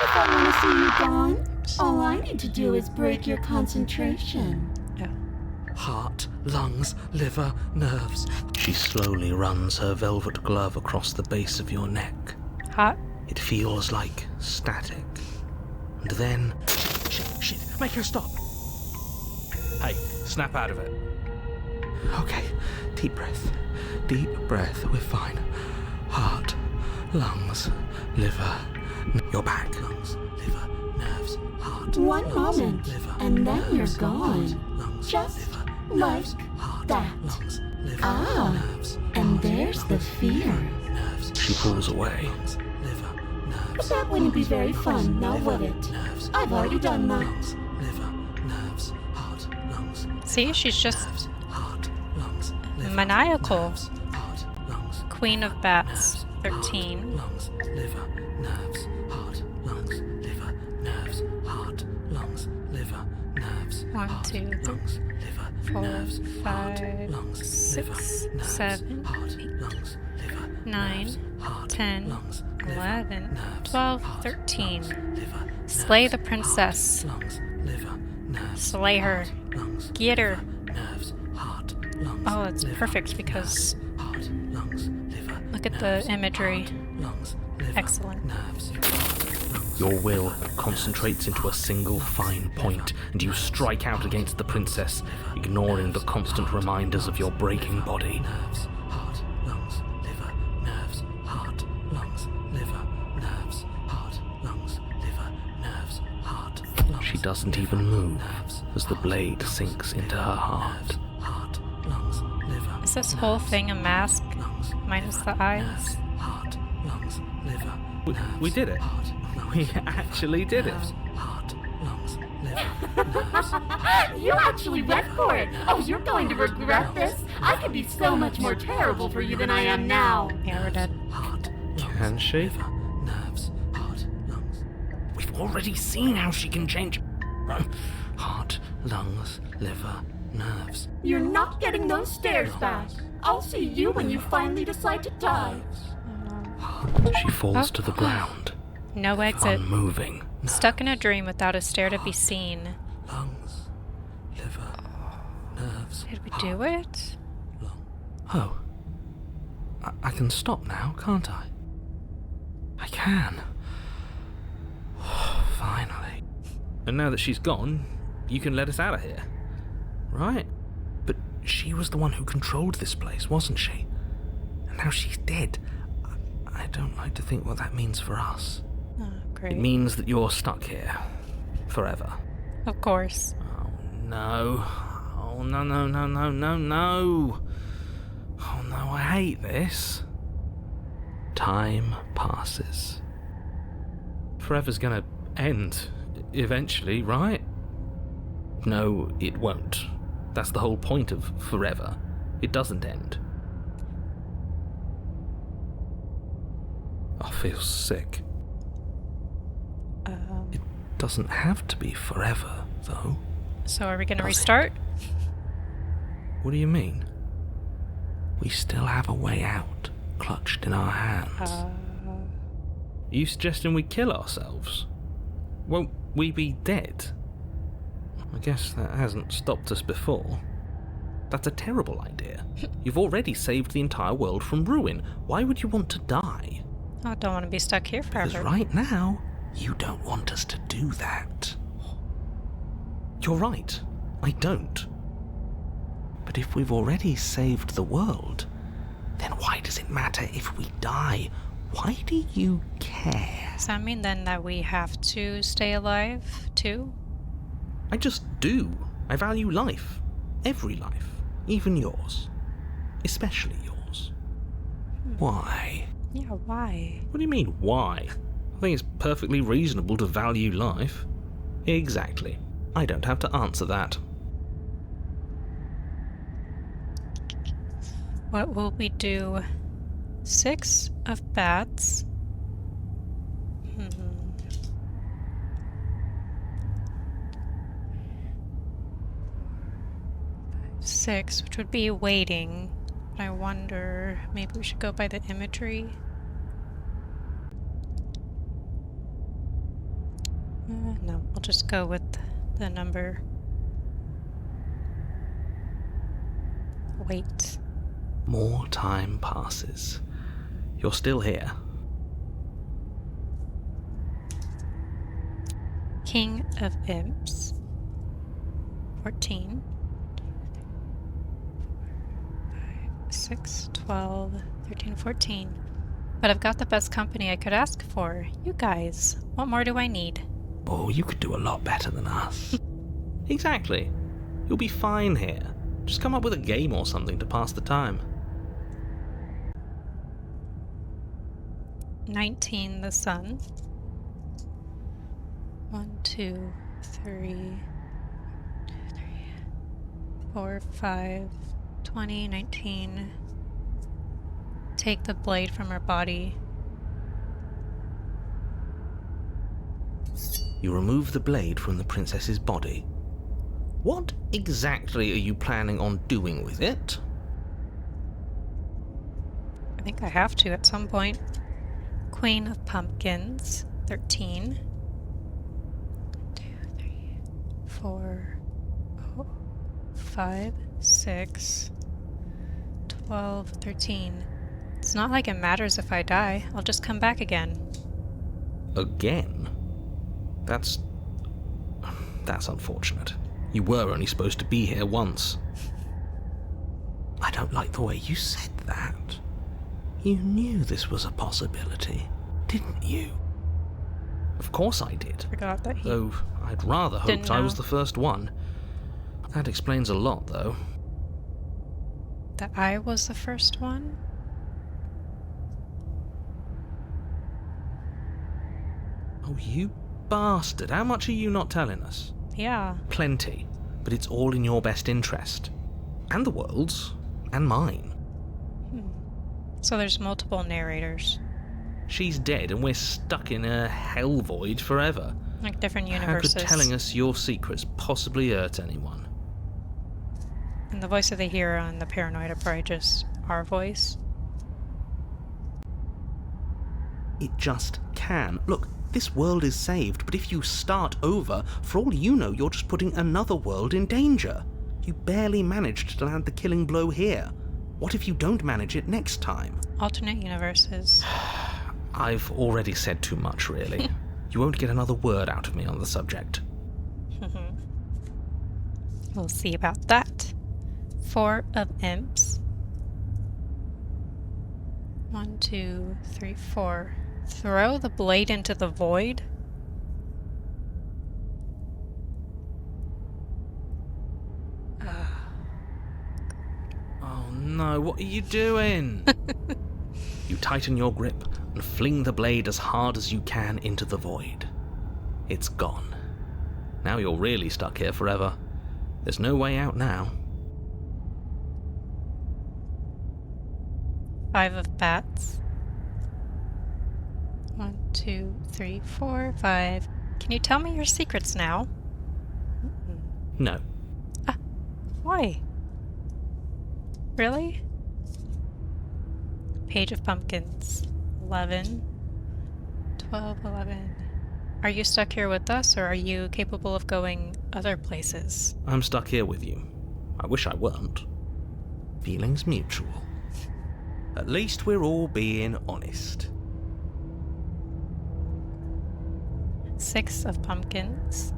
If I want to see you gone, all I need to do is break your concentration. Yeah. Heart, lungs, liver, nerves. She slowly runs her velvet glove across the base of your neck. Hot. It feels like static. And then... Shit, make her stop. Hey, snap out of it. Okay, deep breath. Deep breath, we're fine. Heart, lungs, liver, your back. Lungs, liver, nerves, heart. One lungs, moment, liver, and then you're nerves, gone. heart, lungs, Just liver, like nerves, heart, that. lungs, liver, Ah, nerves, and heart, there's the lungs, fear. liver, nerves, She pulls away. lungs, liver, nerves, But that wouldn't be very fun, now liver, would it? nerves, I've already done that. lungs, liver, nerves, heart, lungs, See, she's just nerves, heart, lungs, liver, maniacal. nerves, heart, lungs, Queen of Bats, 13. lungs, liver, nerves, heart, lungs, liver, nerves, heart, lungs, liver, nerves, 1, heart, 2, lungs, liver, 4, nerves, heart, 5, lungs, 6, liver, nerves, 7, heart, 8, lungs, liver, 9, nerves, heart, 10, lungs, liver, 11, nerves, 12, heart, 13. lungs, liver, Slay nerves, the princess. heart, lungs, liver, nerves, Slay her. heart, lungs, Get her. liver, nerves, heart, lungs, Oh, it's liver, perfect because nerves, heart, lungs, liver, look at nerves, the imagery. heart, lungs, liver, Excellent. nerves, Your will concentrates into a single fine point, and you strike out against the princess, ignoring the constant reminders of your breaking body. nerves, heart, lungs, liver, nerves, heart, lungs, liver, nerves, heart, lungs, liver, nerves, heart, lungs. She doesn't even move as the blade sinks into her heart. Heart, lungs, liver. Is this whole thing a mask? Lungs, Minus liver, the eyes? nerves, heart, lungs, liver. We did it. Heart, lungs, We actually did it. nerves, heart, lungs, liver, nerves. You actually went for it! Oh, you're going to regret this! I could be so much more terrible for you than I am now! Yeah, we're dead. Heart, lungs, Can she? liver, nerves, heart, lungs. We've already seen how she can change. Heart, lungs, liver, nerves. You're not getting those stairs back. I'll see you when you finally decide to die. She falls to the ground, No exit. unmoving. Stuck in a dream without a stair to be seen. Lungs, liver, nerves. Did we do it? Oh. I can stop now, can't I? I can. Finally. And now that she's gone, you can let us out of here. Right? But she was the one who controlled this place, wasn't she? And now she's dead. I don't like to think what that means for us. Oh, great. It means that you're stuck here. Forever. Of course. Oh no. Oh no, no, no, no, no, no. Oh no, I hate this. Time passes. Forever's gonna end eventually, right? No, it won't. That's the whole point of forever. It doesn't end. I feel sick. It doesn't have to be forever, though. So are we gonna Does it? restart? What do you mean? We still have a way out, clutched in our hands. Are you suggesting we kill ourselves? Won't we be dead? I guess that hasn't stopped us before. That's a terrible idea. You've already saved the entire world from ruin. Why would you want to die? Oh, I don't want to be stuck here Because forever. right now, you don't want us to do that. You're right. I don't. But if we've already saved the world, then why does it matter if we die? Why do you care? Does that mean then that we have to stay alive too? I just do. I value life. Every life. Even yours. Especially yours. Why? Yeah, why? What do you mean, why? I think it's perfectly reasonable to value life. Exactly. I don't have to answer that. What will we do? 6 of bats. 6, which would be waiting. But I wonder, maybe we should go by the imagery. No, we'll just go with the number. Wait. More time passes. You're still here. King of Imps. 14. 6, 12, 13, 14. But I've got the best company I could ask for. You guys. What more do I need? Oh, you could do a lot better than us. Exactly. You'll be fine here. Just come up with a game or something to pass the time. 19, the sun. 1, 2, 3, 4, 5, 20, 19. Take the blade from her body. You remove the blade from the princess's body. What exactly are you planning on doing with it? I think I have to at some point. Queen of Pumpkins, 13. 2, 3, 4, 5, 6, 12, 13. It's not like it matters if I die. I'll just come back again. Again? That's unfortunate. You were only supposed to be here once. I don't like the way you said that. You knew this was a possibility, didn't you? Of course I did. Forgot that he Though I'd rather didn't hoped I was know. the first one. That explains a lot, though. that I was the first one. Oh, you bastard. How much are you not telling us? Yeah. Plenty. But it's all in your best interest. And the world's. And mine. So there's multiple narrators, She's dead and we're stuck in a hell void forever. like different How universes. could telling us your secrets possibly hurt anyone? And the voice of the hero and the paranoid are probably just our voice. It just can. Look, this world is saved, but if you start over, for all you know, you're just putting another world in danger. You barely managed to land the killing blow here. What if you don't manage it next time? Alternate universes. I've already said too much, really. You won't get another word out of me on the subject. We'll see about that. 4 of imps. 1, 2, 3, 4. Throw the blade into the void? Oh no, what are you doing? You tighten your grip and fling the blade as hard as you can into the void. It's gone. Now you're really stuck here forever. There's no way out now. 5 of bats. 1, 2, 3, 4, 5. Can you tell me your secrets now? No. Why? Really? Page of Pumpkins. 11. 12, 11. Are you stuck here with us, or are you capable of going other places? I'm stuck here with you. I wish I weren't. Feelings mutual. At least we're all being honest. 6 of Pumpkins.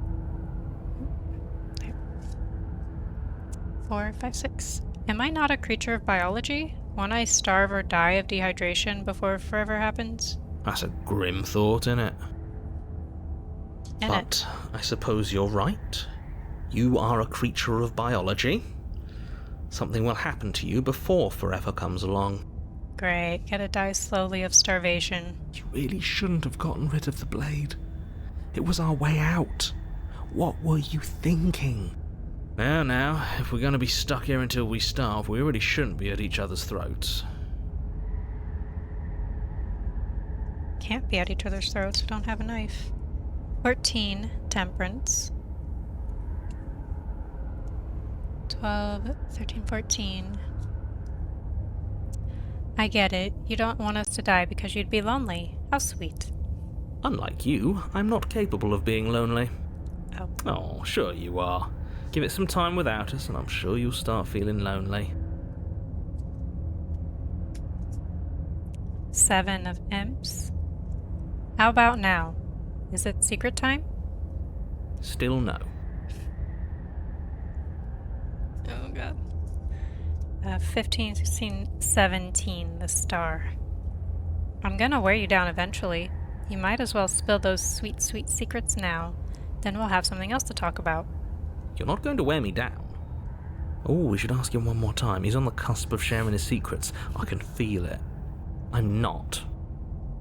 4, 5, 6. Am I not a creature of biology? Won't I starve or die of dehydration before it forever happens? That's a grim thought, innit? But I suppose you're right. You are a creature of biology. Something will happen to you before forever comes along. Great. Gotta die slowly of starvation. You really shouldn't have gotten rid of the blade. It was our way out. What were you thinking? Now, if we're going to be stuck here until we starve, we really shouldn't be at each other's throats. Can't be at each other's throats. We don't have a knife. 14, temperance. 12, 13, 14. I get it. You don't want us to die because you'd be lonely. How sweet. Unlike you, I'm not capable of being lonely. Oh. Oh, sure you are. Give it some time without us, and I'm sure you'll start feeling lonely. 7 of imps. How about now? Is it secret time? Still no. Oh god. 15, 16, 17, the star. I'm gonna wear you down eventually. You might as well spill those sweet, sweet secrets now. Then we'll have something else to talk about. You're not going to wear me down. Oh, we should ask him one more time. He's on the cusp of sharing his secrets. I can feel it. I'm not.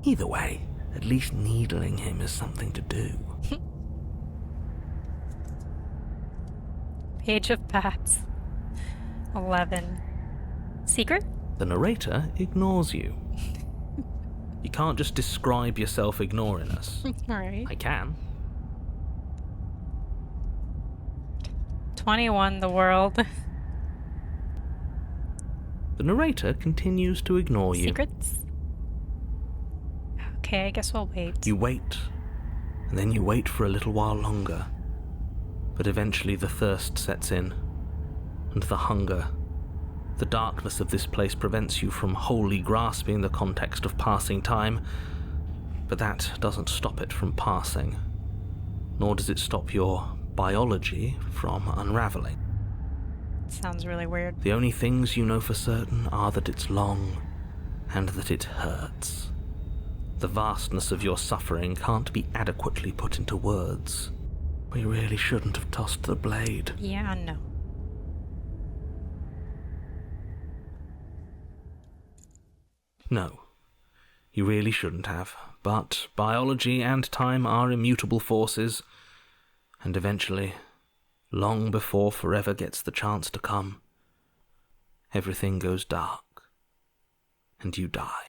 Either way, at least needling him is something to do. Page of Bats. 11. Secret? The narrator ignores you. You can't just describe yourself ignoring us. Alright. I can. 21, the world. The narrator continues to ignore you. Secrets? Okay, I guess we'll wait. You wait, and then you wait for a little while longer. But eventually the thirst sets in, and the hunger. The darkness of this place prevents you from wholly grasping the context of passing time, but that doesn't stop it from passing, nor does it stop your biology from unraveling. Sounds really weird. The only things you know for certain are that it's long, and that it hurts. The vastness of your suffering can't be adequately put into words. We really shouldn't have tossed the blade. Yeah, no. No, you really shouldn't have. But biology and time are immutable forces, and eventually, long before forever gets the chance to come, everything goes dark, and you die.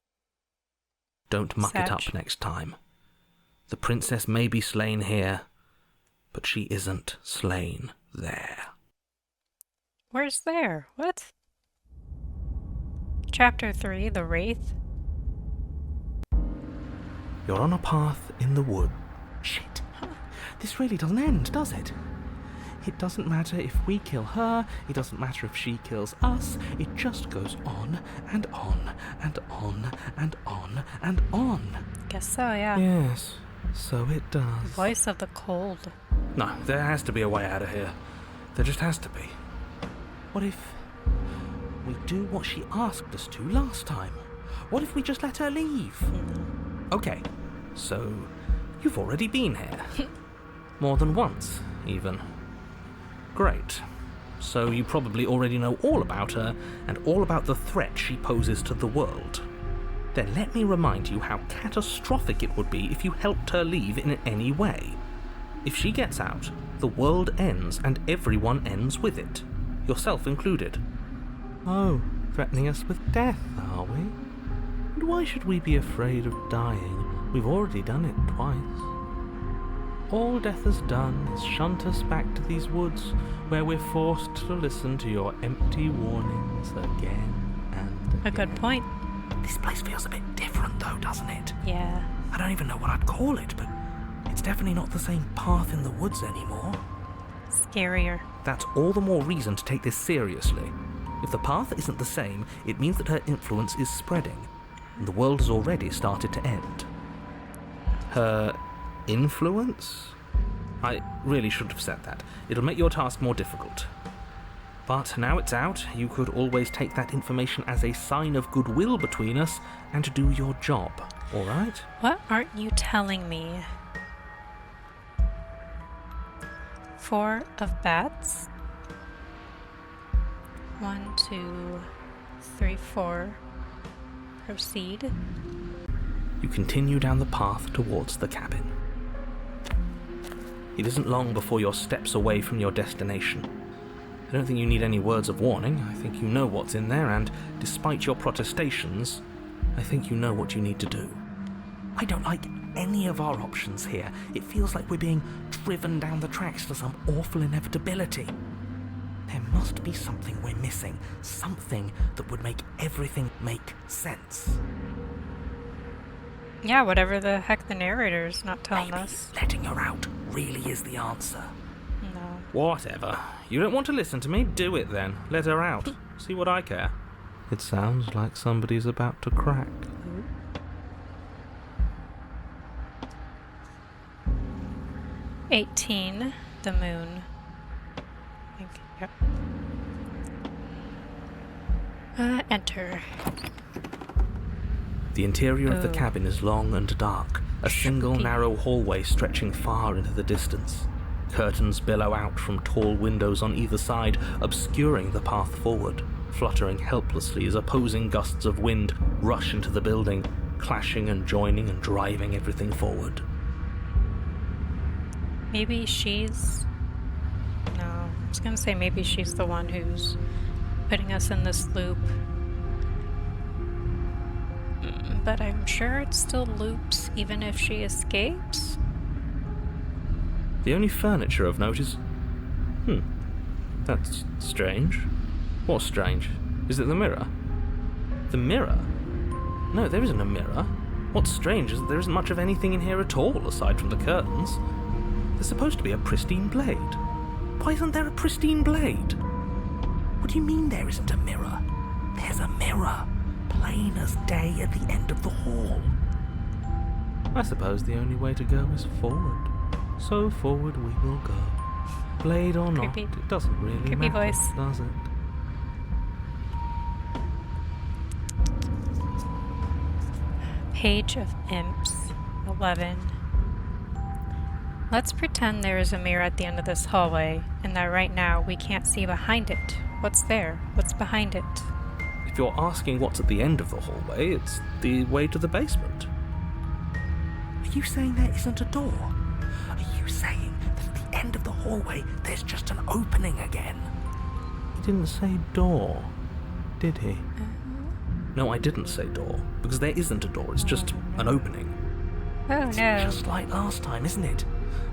Don't muck it up next time. The princess may be slain here, but she isn't slain there. Where's there? What? Chapter 3, The Wraith. You're on a path in the wood. Shit. This really doesn't end, does it? It doesn't matter if we kill her, it doesn't matter if she kills us, it just goes on and on and on and on and on. Guess so, yeah. Yes, so it does. Voice of the cold. No, there has to be a way out of here. There just has to be. What if we do what she asked us to last time? What if we just let her leave? Okay, so you've already been here. More than once, even. Great. So you probably already know all about her and all about the threat she poses to the world. Then let me remind you how catastrophic it would be if you helped her leave in any way. If she gets out, the world ends and everyone ends with it, yourself included. Oh, threatening us with death, are we? And why should we be afraid of dying? We've already done it twice. All death has done is shunt us back to these woods, where we're forced to listen to your empty warnings again and again. A good point. This place feels a bit different though, doesn't it? Yeah. I don't even know what I'd call it, but it's definitely not the same path in the woods anymore. Scarier. That's all the more reason to take this seriously. If the path isn't the same, it means that her influence is spreading, and the world has already started to end. Her influence? I really shouldn't have said that. It'll make your task more difficult. But now it's out, you could always take that information as a sign of goodwill between us and do your job, alright? What aren't you telling me? 4 of bats. 1, 2, 3, 4. Proceed. You continue down the path towards the cabin. It isn't long before you're steps away from your destination. I don't think you need any words of warning. I think you know what's in there, and despite your protestations, I think you know what you need to do. I don't like any of our options here. It feels like we're being driven down the tracks to some awful inevitability. There must be something we're missing, something that would make everything make sense. Yeah, whatever the heck the narrator's not telling Maybe us. letting her out really is the answer. No. Whatever. You don't want to listen to me? Do it then. Let her out. See what I care. It sounds like somebody's about to crack. 18, the moon. I think, yep. Enter. The interior of the Oh. cabin is long and dark, a single Spooky. narrow hallway stretching far into the distance. Curtains billow out from tall windows on either side, obscuring the path forward, fluttering helplessly as opposing gusts of wind rush into the building, clashing and joining and driving everything forward. Maybe she's... No, I was gonna say maybe she's the one who's putting us in this loop. But I'm sure it still loops even if she escapes. The only furniture of note is... That's strange. What's strange? Is it the mirror? The mirror? No, there isn't a mirror. What's strange is that there isn't much of anything in here at all, aside from the curtains. There's supposed to be a pristine blade. Why isn't there a pristine blade? What do you mean there isn't a mirror? There's a mirror, plain as day at the end of the hall. I suppose the only way to go is forward. So forward we will go. Blade or not, Creepy. it doesn't really Creepy matter, voice. does it? Page of Imps, 11. Let's pretend there is a mirror at the end of this hallway, and that right now we can't see behind it. What's there? What's behind it? If you're asking what's at the end of the hallway, it's the way to the basement. Are you saying there isn't a door? Are you saying that at the end of the hallway there's just an opening again? He didn't say door, did he? No, I didn't say door, because there isn't a door, it's just an opening. Oh It's no. just like last time, isn't it?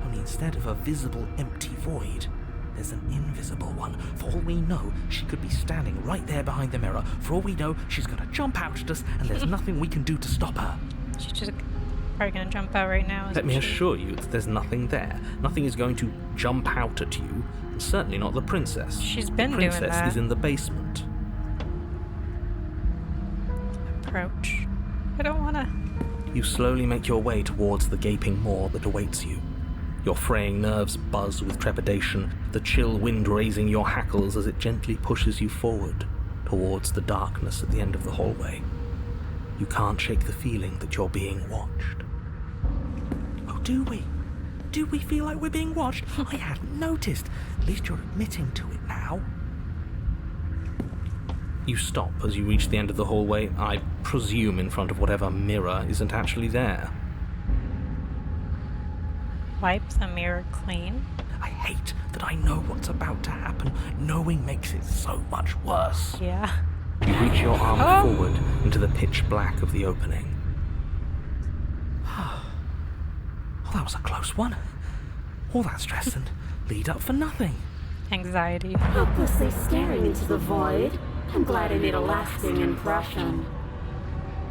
Only instead of a visible empty void, there's an invisible one. For all we know, she could be standing right there behind the mirror. For all we know, she's going to jump out at us, and there's nothing we can do to stop her. She's just probably gonna jump out right now. Let isn't me she? assure you that there's nothing there. Nothing is going to jump out at you, and certainly not the princess. She's been the doing princess that. is in the basement. Approach. I don't wanna. You slowly make your way towards the gaping maw that awaits you. Your fraying nerves buzz with trepidation, the chill wind raising your hackles as it gently pushes you forward, towards the darkness at the end of the hallway. You can't shake the feeling that you're being watched. Oh, do we? Do we feel like we're being watched? I hadn't noticed. At least you're admitting to it now. You stop as you reach the end of the hallway, I presume in front of whatever mirror isn't actually there. Wipe the mirror clean. I hate that I know what's about to happen. Knowing makes it so much worse. Yeah. You reach your arm Oh. forward into the pitch black of the opening. Oh, that was a close one. All that stress and lead up for nothing. Anxiety. Helplessly staring into the void. I'm glad I made a lasting impression.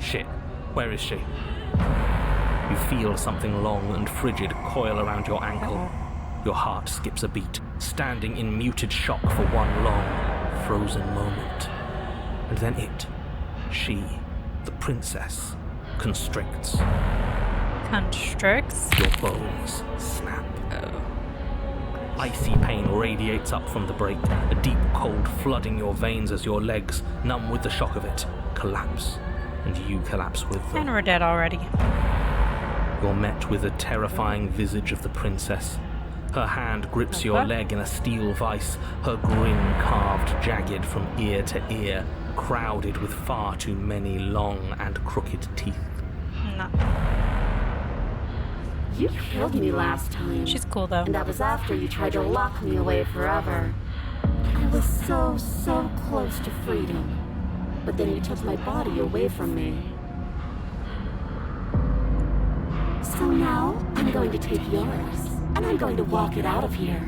Shit, where is she? You feel something long and frigid coil around your ankle. Your heart skips a beat, standing in muted shock for one long, frozen moment. And then she, the princess, constricts. Constricts. Your bones snap. Icy pain radiates up from the break, a deep cold flooding your veins as your legs, numb with the shock of it, collapse. And you collapse with them. And we're dead already. You're met with the terrifying visage of the princess. Her hand grips your leg in a steel vice, her grin carved jagged from ear to ear, crowded with far too many long and crooked teeth. No. You killed me last time. She's cool though. And that was after you tried to lock me away forever. I was so close to freedom. But then you took my body away from me. So now, I'm going to take yours. And I'm going to walk it out of here.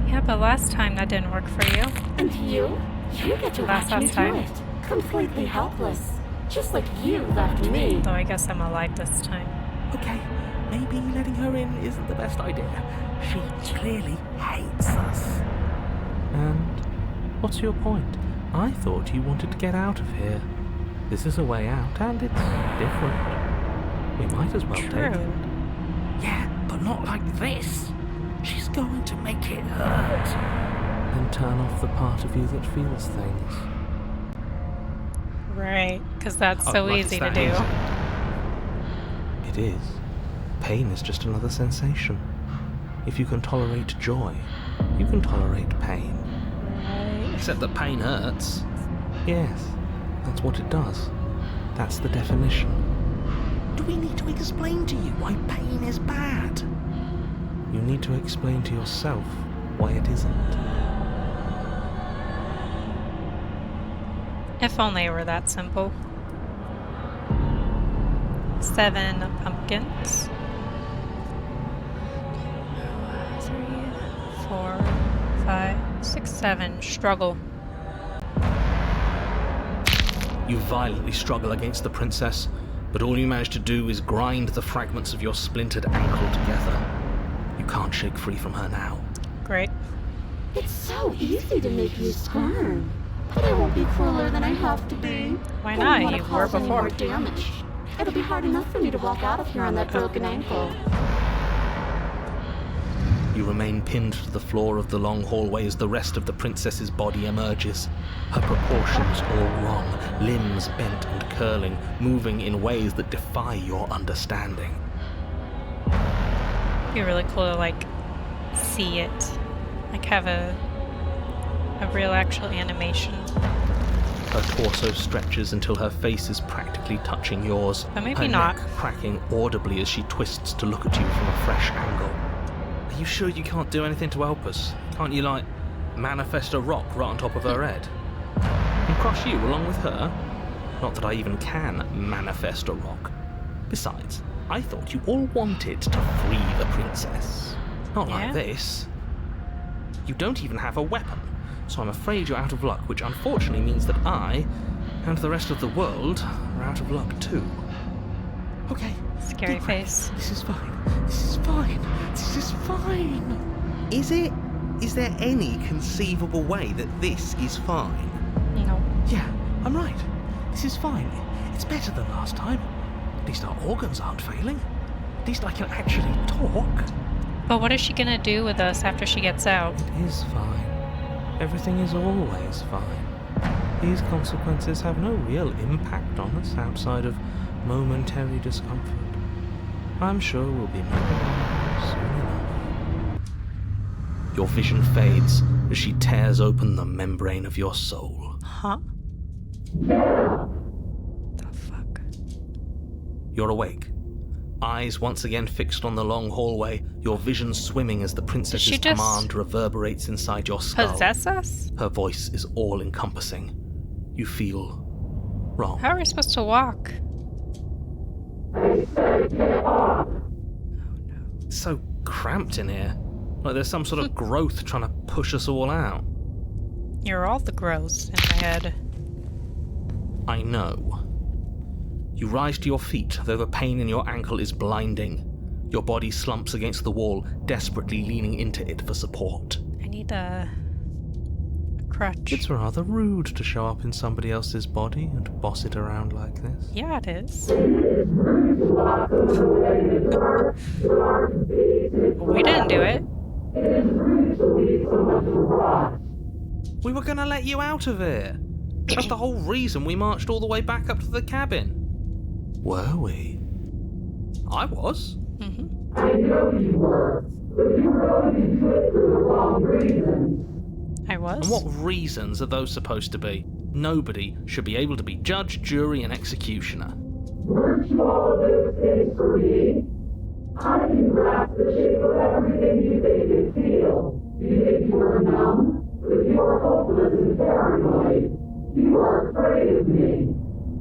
Yeah, but last time that didn't work for you. And you get to Last watch me do time. it. Completely helpless. Just like you left me. Though I guess I'm alive this time. Okay, maybe letting her in isn't the best idea. She clearly hates us. And what's your point? I thought you wanted to get out of here. This is a way out, and it's different. We might as well take it. True. Yeah, but not like this. She's going to make it hurt. and turn off the part of you that feels things. Right, because that's Oh, so like easy it's to that do. easy. It is. Pain is just another sensation. If you can tolerate joy, you can tolerate pain. Right. Except that pain hurts. Yes, that's what it does. That's the definition. Do we need to explain to you why pain is bad? You need to explain to yourself why it isn't. If only it were that simple. 7 pumpkins. 3, 4, 5, 6, 7. Struggle. You violently struggle against the princess, but all you manage to do is grind the fragments of your splintered ankle together. You can't shake free from her now. Great. It's so easy to make you squirm. But I won't be crueler than I have to be. Why I don't not? wanna You were cause any before. more damage. It'll be hard enough for me to walk out of here on that broken ankle. You remain pinned to the floor of the long hallway as the rest of the princess's body emerges. Her proportions all wrong, limbs bent and curling, moving in ways that defy your understanding. It'd be really cool to, like, see it. Like, have a real actual animation. Her torso stretches until her face is practically touching yours. But maybe her not. neck cracking audibly as she twists to look at you from a fresh angle. Are you sure you can't do anything to help us? Can't you, like, manifest a rock right on top of her head? And crush you along with her? Not that I even can manifest a rock. Besides, I thought you all wanted to free the princess. Not Yeah. like this. You don't even have a weapon, so I'm afraid you're out of luck, which unfortunately means that I, and the rest of the world, are out of luck too. Okay. Scary deep breath. face. This is fine. This is fine. This is fine. Is it? Is there any conceivable way that this is fine? No. Yeah, I'm right. This is fine. It's better than last time. At least our organs aren't failing. At least I can actually talk. But what is she gonna do with us after she gets out? It is fine. Everything is always fine. These consequences have no real impact on us outside of momentary discomfort. I'm sure we'll be moving on soon enough. Your vision fades as she tears open the membrane of your soul. Huh? The fuck? You're awake. Eyes once again fixed on the long hallway, your vision swimming as the princess's she just command reverberates inside your skull. Possess us? Her voice is all-encompassing. You feel wrong. How are we supposed to walk? It's so cramped in here. Like there's some sort of growth trying to push us all out. You're all the gross in my head. I know. You rise to your feet, though the pain in your ankle is blinding. Your body slumps against the wall, desperately leaning into it for support. I need a crutch. It's rather rude to show up in somebody else's body and boss it around like this. Yeah, it is. We didn't do it. We were gonna let you out of here. That's the whole reason we marched all the way back up to the cabin. Were we? I was. Mm-hmm. I know you were, but you were only into it for the wrong reasons. I was. And what reasons are those supposed to be? Nobody should be able to be judge, jury, and executioner. Weren't you all of those things for me? I can grasp the shape of everything you think and feel. You think you were numb, but you are hopeless and paranoid. You are afraid of me.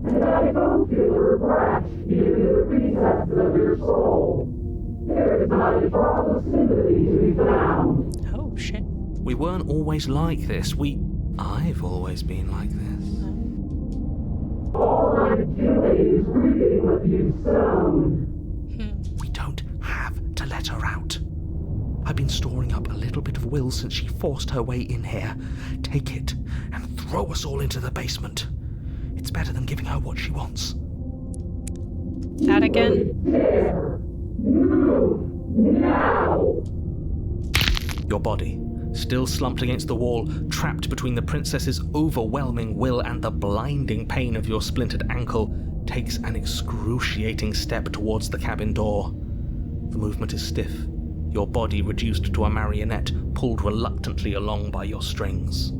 And I don't feel regret, even to the recesses of your soul. There is not a drop of sympathy to be found. Oh, shit. We weren't always like this. I've always been like this. All I'm doing is reaping what you've sown. We don't have to let her out. I've been storing up a little bit of will since she forced her way in here. Take it and throw us all into the basement. It's better than giving her what she wants. That again? There. Move. Now. Your body, Still slumped against the wall, trapped between the princess's overwhelming will and the blinding pain of your splintered ankle, takes an excruciating step towards the cabin door. The movement is stiff, your body reduced to a marionette, pulled reluctantly along by your strings.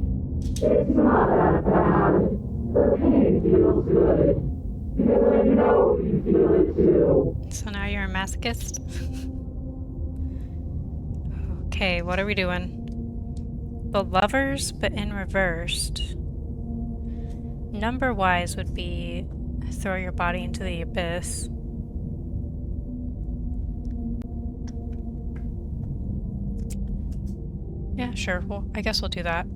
It's not that bad. The pain feels good. Because I know you feel it too. So now you're a masochist? Okay, what are we doing? The lovers, but in reversed. Number-wise would be throw your body into the abyss. Yeah, sure. Well, I guess we'll do that.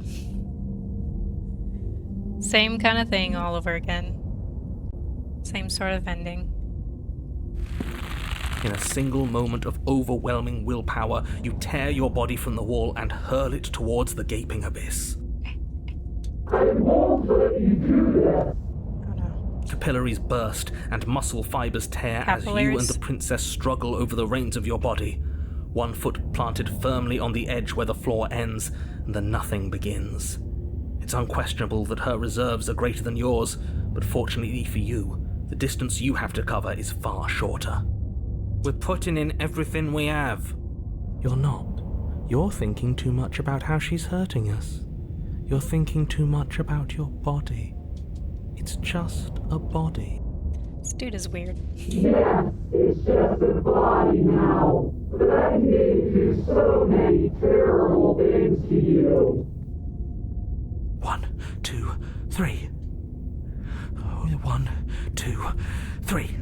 Same kind of thing all over again. Same sort of ending. In a single moment of overwhelming willpower, you tear your body from the wall and hurl it towards the gaping abyss. I won't let you do that. Oh no. Capillaries burst and muscle fibers tear as you and Capillaries? the princess struggle over the reins of your body. One foot planted firmly on the edge where the floor ends, and the nothing begins. It's unquestionable that her reserves are greater than yours, but fortunately for you, the distance you have to cover is far shorter. We're putting in everything we have. You're not. You're thinking too much about how she's hurting us. You're thinking too much about your body. It's just a body. This dude is weird. Yes, it's just a body now. But I can do so many terrible things to you. 1, 2, 3. 1, 2, 3.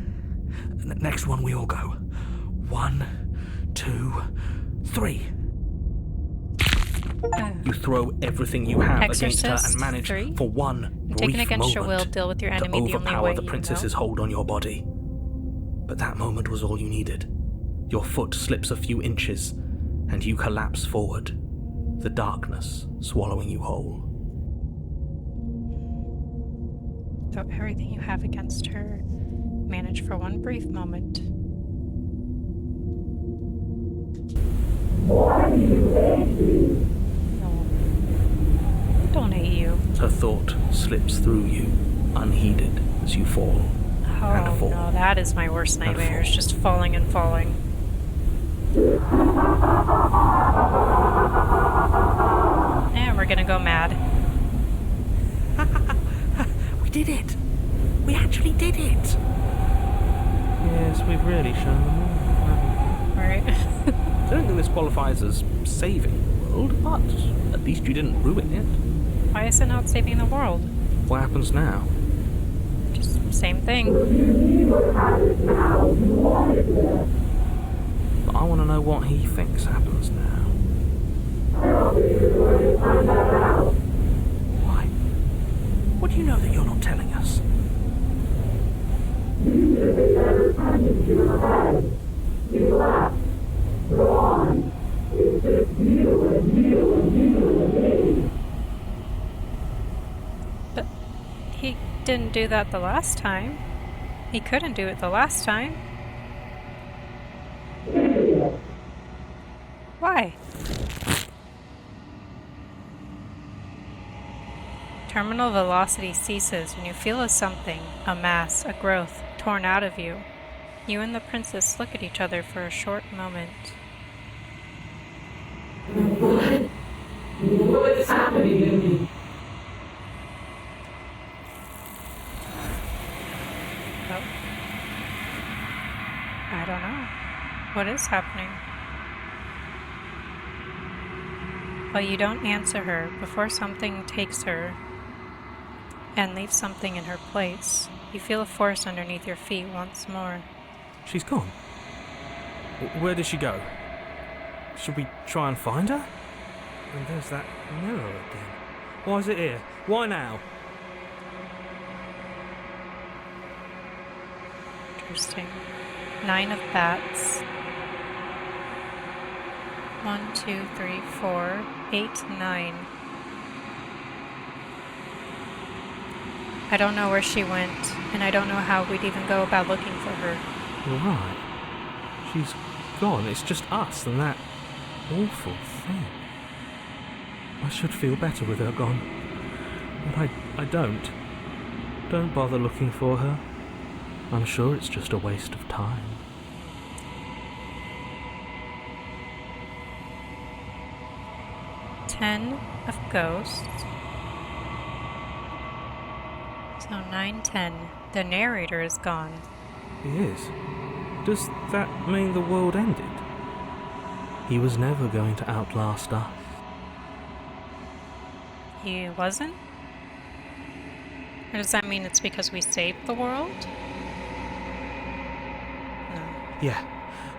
Next one we all go. 1, 2, 3. You throw everything you have against her Exorcist and manage 3? for one Taken brief against your moment will, deal with your to enemy the only overpower way the you princess's know. hold on your body. But that moment was all you needed. Your foot slips a few inches, and you collapse forward, the darkness swallowing you whole. Throw everything you have against her. Manage for one brief moment. Why do you hate me? Don't hate you. Her thought slips through you, unheeded, as you fall and Oh fall. no, that is my worst And nightmare. It's fall. just falling and falling. And we're gonna go mad. We did it! We actually did it! Yes, we've really shown them all, haven't Right? we? I don't think this qualifies as saving the world, but at least you didn't ruin it. Why is it not saving the world? What happens now? Just same thing. But I want to know what he thinks happens now. Why? What do you know that you're not telling us? You laugh. Go on. It's just you and you and you and me. But he didn't do that the last time. He couldn't do it the last time. Idiot. Why? Terminal velocity ceases when you feel a something, a mass, a growth, torn out of you. You and the princess look at each other for a short moment. What's happening to me? Oh. I don't know. What is happening? Well, you don't answer her before something takes her and leaves something in her place. You feel a force underneath your feet once more. She's gone. Where did she go? Should we try and find her? And there's that mirror again. Why is it here? Why now? Interesting. 9 of bats. 1, 2, 3, 4, 8, 9. I don't know where she went, and I don't know how we'd even go about looking for her. You're right. She's gone. It's just us and that awful thing. I should feel better with her gone. But I don't. Don't bother looking for her. I'm sure it's just a waste of time. Ten of ghosts. So 9, 10. The narrator is gone. He is. Does that mean the world ended? He was never going to outlast us. He wasn't? Or does that mean it's because we saved the world? No. Yeah,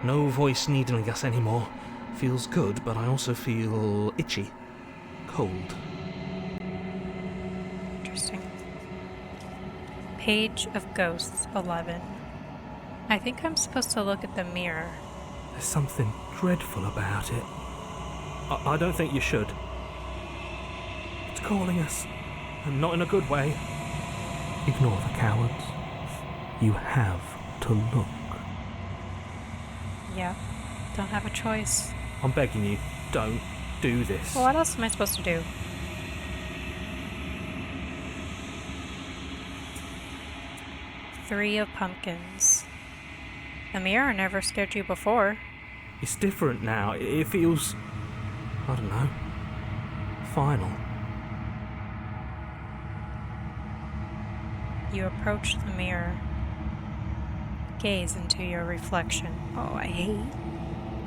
no voice needling us anymore. Feels good, but I also feel itchy. Cold. Interesting. Page of Ghosts 11. I think I'm supposed to look at the mirror. There's something dreadful about it. I don't think you should. It's calling us, and not in a good way. Ignore the cowards. You have to look. Yeah, don't have a choice. I'm begging you, don't do this. Well, what else am I supposed to do? Three of Pumpkins. The mirror never scared you before. It's different now. It feels, I don't know, final. You approach the mirror. Gaze into your reflection. Oh, I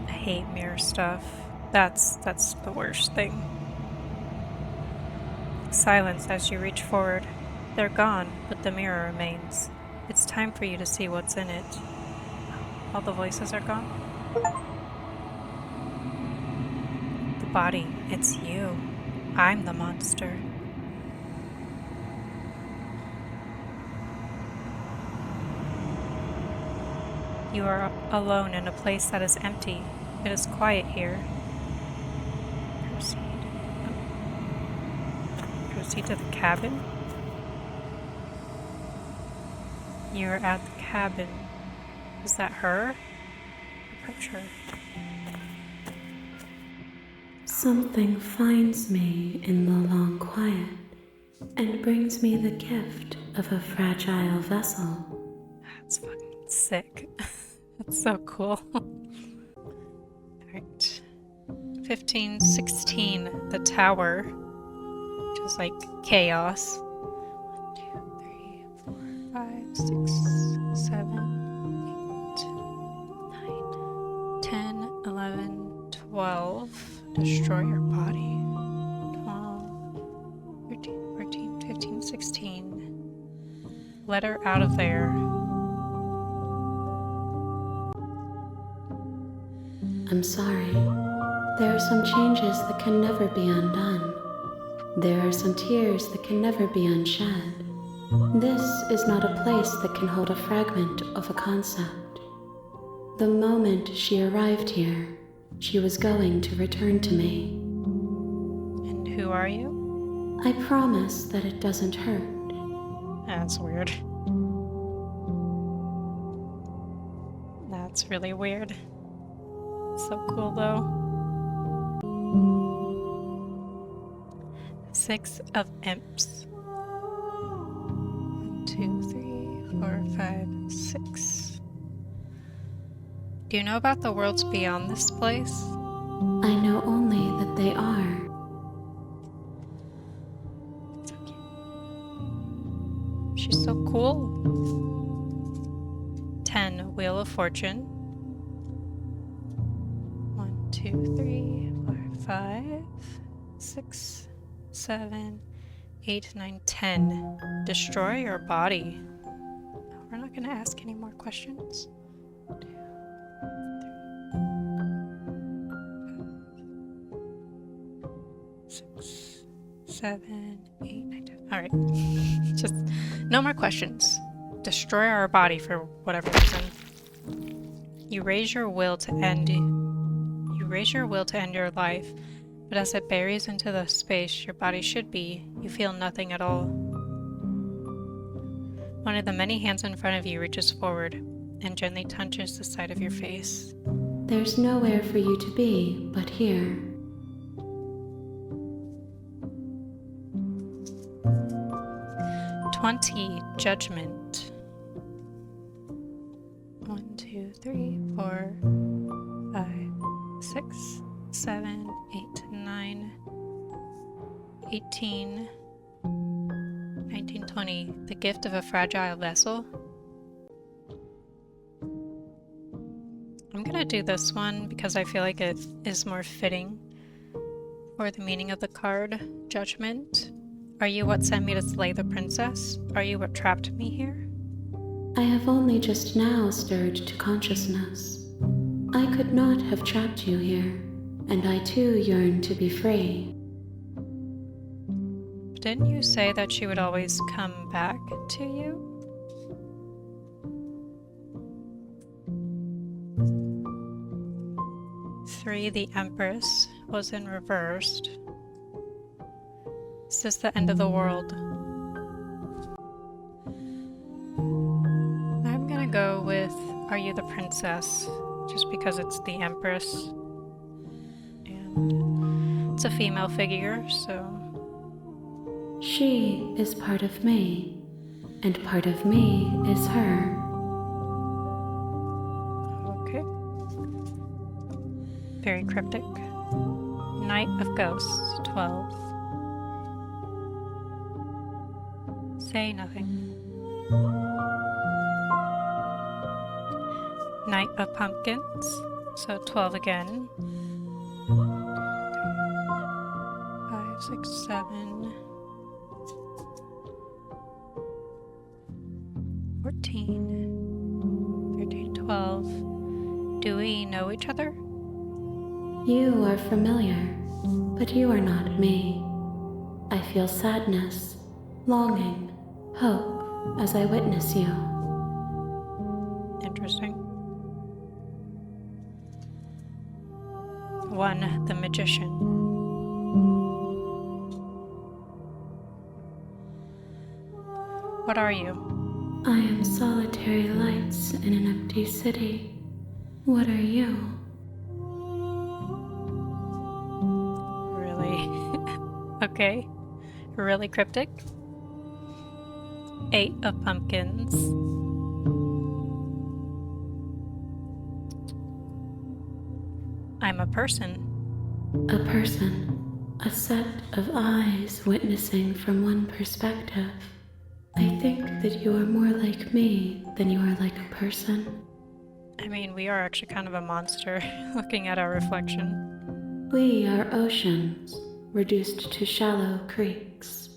hate mirror stuff. That's the worst thing. Silence as you reach forward. They're gone, but the mirror remains. It's time for you to see what's in it. All the voices are gone. The body, it's you. I'm the monster. You are alone in a place that is empty. It is quiet here. Proceed to the cabin. You're at the cabin. Is that her? Approach her. Something finds me in the long quiet and brings me the gift of a fragile vessel. That's fucking sick. That's so cool. Alright. 15, 16. The tower. Which is like chaos. 1, 2, 3, 4, 5, 6, 7, 8, 9, 10, 11, 12. Destroy your body. 12, 13, 14, 15, 16. Let her out of there. I'm sorry. There are some changes that can never be undone. There are some tears that can never be unshed. This is not a place that can hold a fragment of a concept. The moment she arrived here, she was going to return to me. And who are you? I promise that it doesn't hurt. That's weird. That's really weird. So cool though. 6 of Imps. 1, 2, 3, 4, 5, 6. Do you know about the worlds beyond this place? I know only that they are. It's so cute. She's so cool. 10, Wheel of Fortune. 1, 2, 3, 4, 5, 6, 7, 8, 9, 10. Destroy your body. No, we're not going to ask any more questions. 2, 3, 6, 7, 8, 9, 10. Alright. Just no more questions. Destroy our body for whatever reason. You raise your will to end your life, but as it buries into the space your body should be, you feel nothing at all. One of the many hands in front of you reaches forward and gently touches the side of your face. There's nowhere for you to be but here. 20, Judgment. 1, 2, 3, 4, 5, 6, 7, 8, 9, 18, 19, 20. The Gift of a Fragile Vessel. I'm gonna do this one because I feel like it is more fitting for the meaning of the card. Judgment. Are you what sent me to slay the princess? Are you what trapped me here? I have only just now stirred to consciousness. I could not have trapped you here, and I too yearn to be free. Didn't you say that she would always come back to you? Three, the Empress was in reversed. Is this the end of the world? I'm gonna go with Are You the Princess? Just because it's the Empress. And it's a female figure, so... She is part of me, and part of me is her. Okay. Very cryptic. Knight of Ghosts, 12. Say nothing. Knight of Pumpkins, so 12 again. 5, 6, 7. 14, 13, 12. Do we know each other? You are familiar, but you are not me. I feel sadness, longing, hope as I witness you. Interesting. 1, the Magician. What are you? I am solitary lights in an empty city. What are you? Really? Okay. Really cryptic. 8 of Pumpkins. I'm a person. A person, a set of eyes witnessing from one perspective. I think that you are more like me than you are like a person. I mean, we are actually kind of a monster looking at our reflection. We are oceans, reduced to shallow creeks.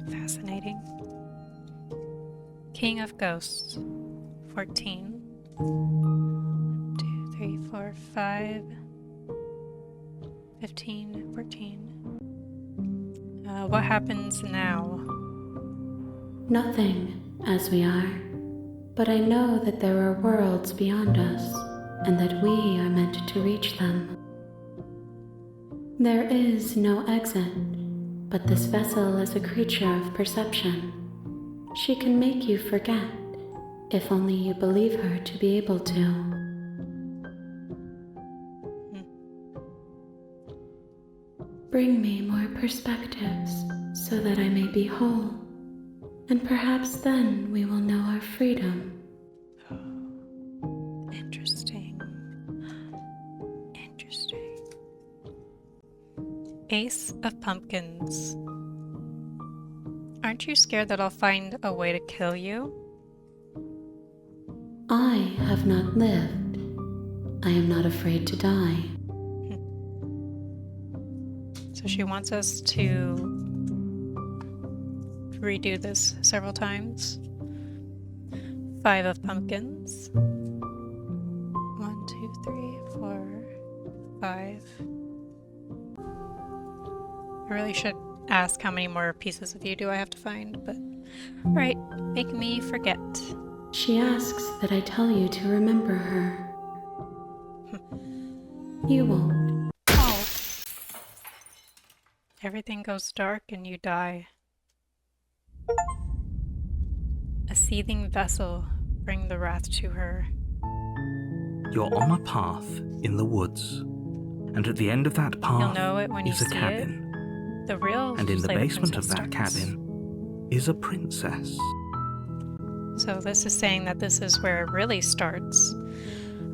Fascinating. King of Ghosts, 14. 2, 3, 4, 5. 15, 14. What happens now? Nothing, as we are. But I know that there are worlds beyond us, and that we are meant to reach them. There is no exit, but this vessel is a creature of perception. She can make you forget, if only you believe her to be able to. Bring me more perspectives, so that I may be whole, and perhaps then we will know our freedom. Interesting. Interesting. Ace of Pumpkins. Aren't you scared that I'll find a way to kill you? I have not lived. I am not afraid to die. So she wants us to redo this several times. 5 of Pumpkins. 1, 2, 3, 4, 5. I really should ask how many more pieces of you do I have to find, but alright, make me forget. She asks that I tell you to remember her. You won't. Oh. Everything goes dark and you die. A seething vessel, bring the wrath to her. You're on a path in the woods, and at the end of that path You'll know it when you is a see cabin. the real And in the Slay basement of Princess that starts. cabin is a princess. So this is saying that this is where it really starts.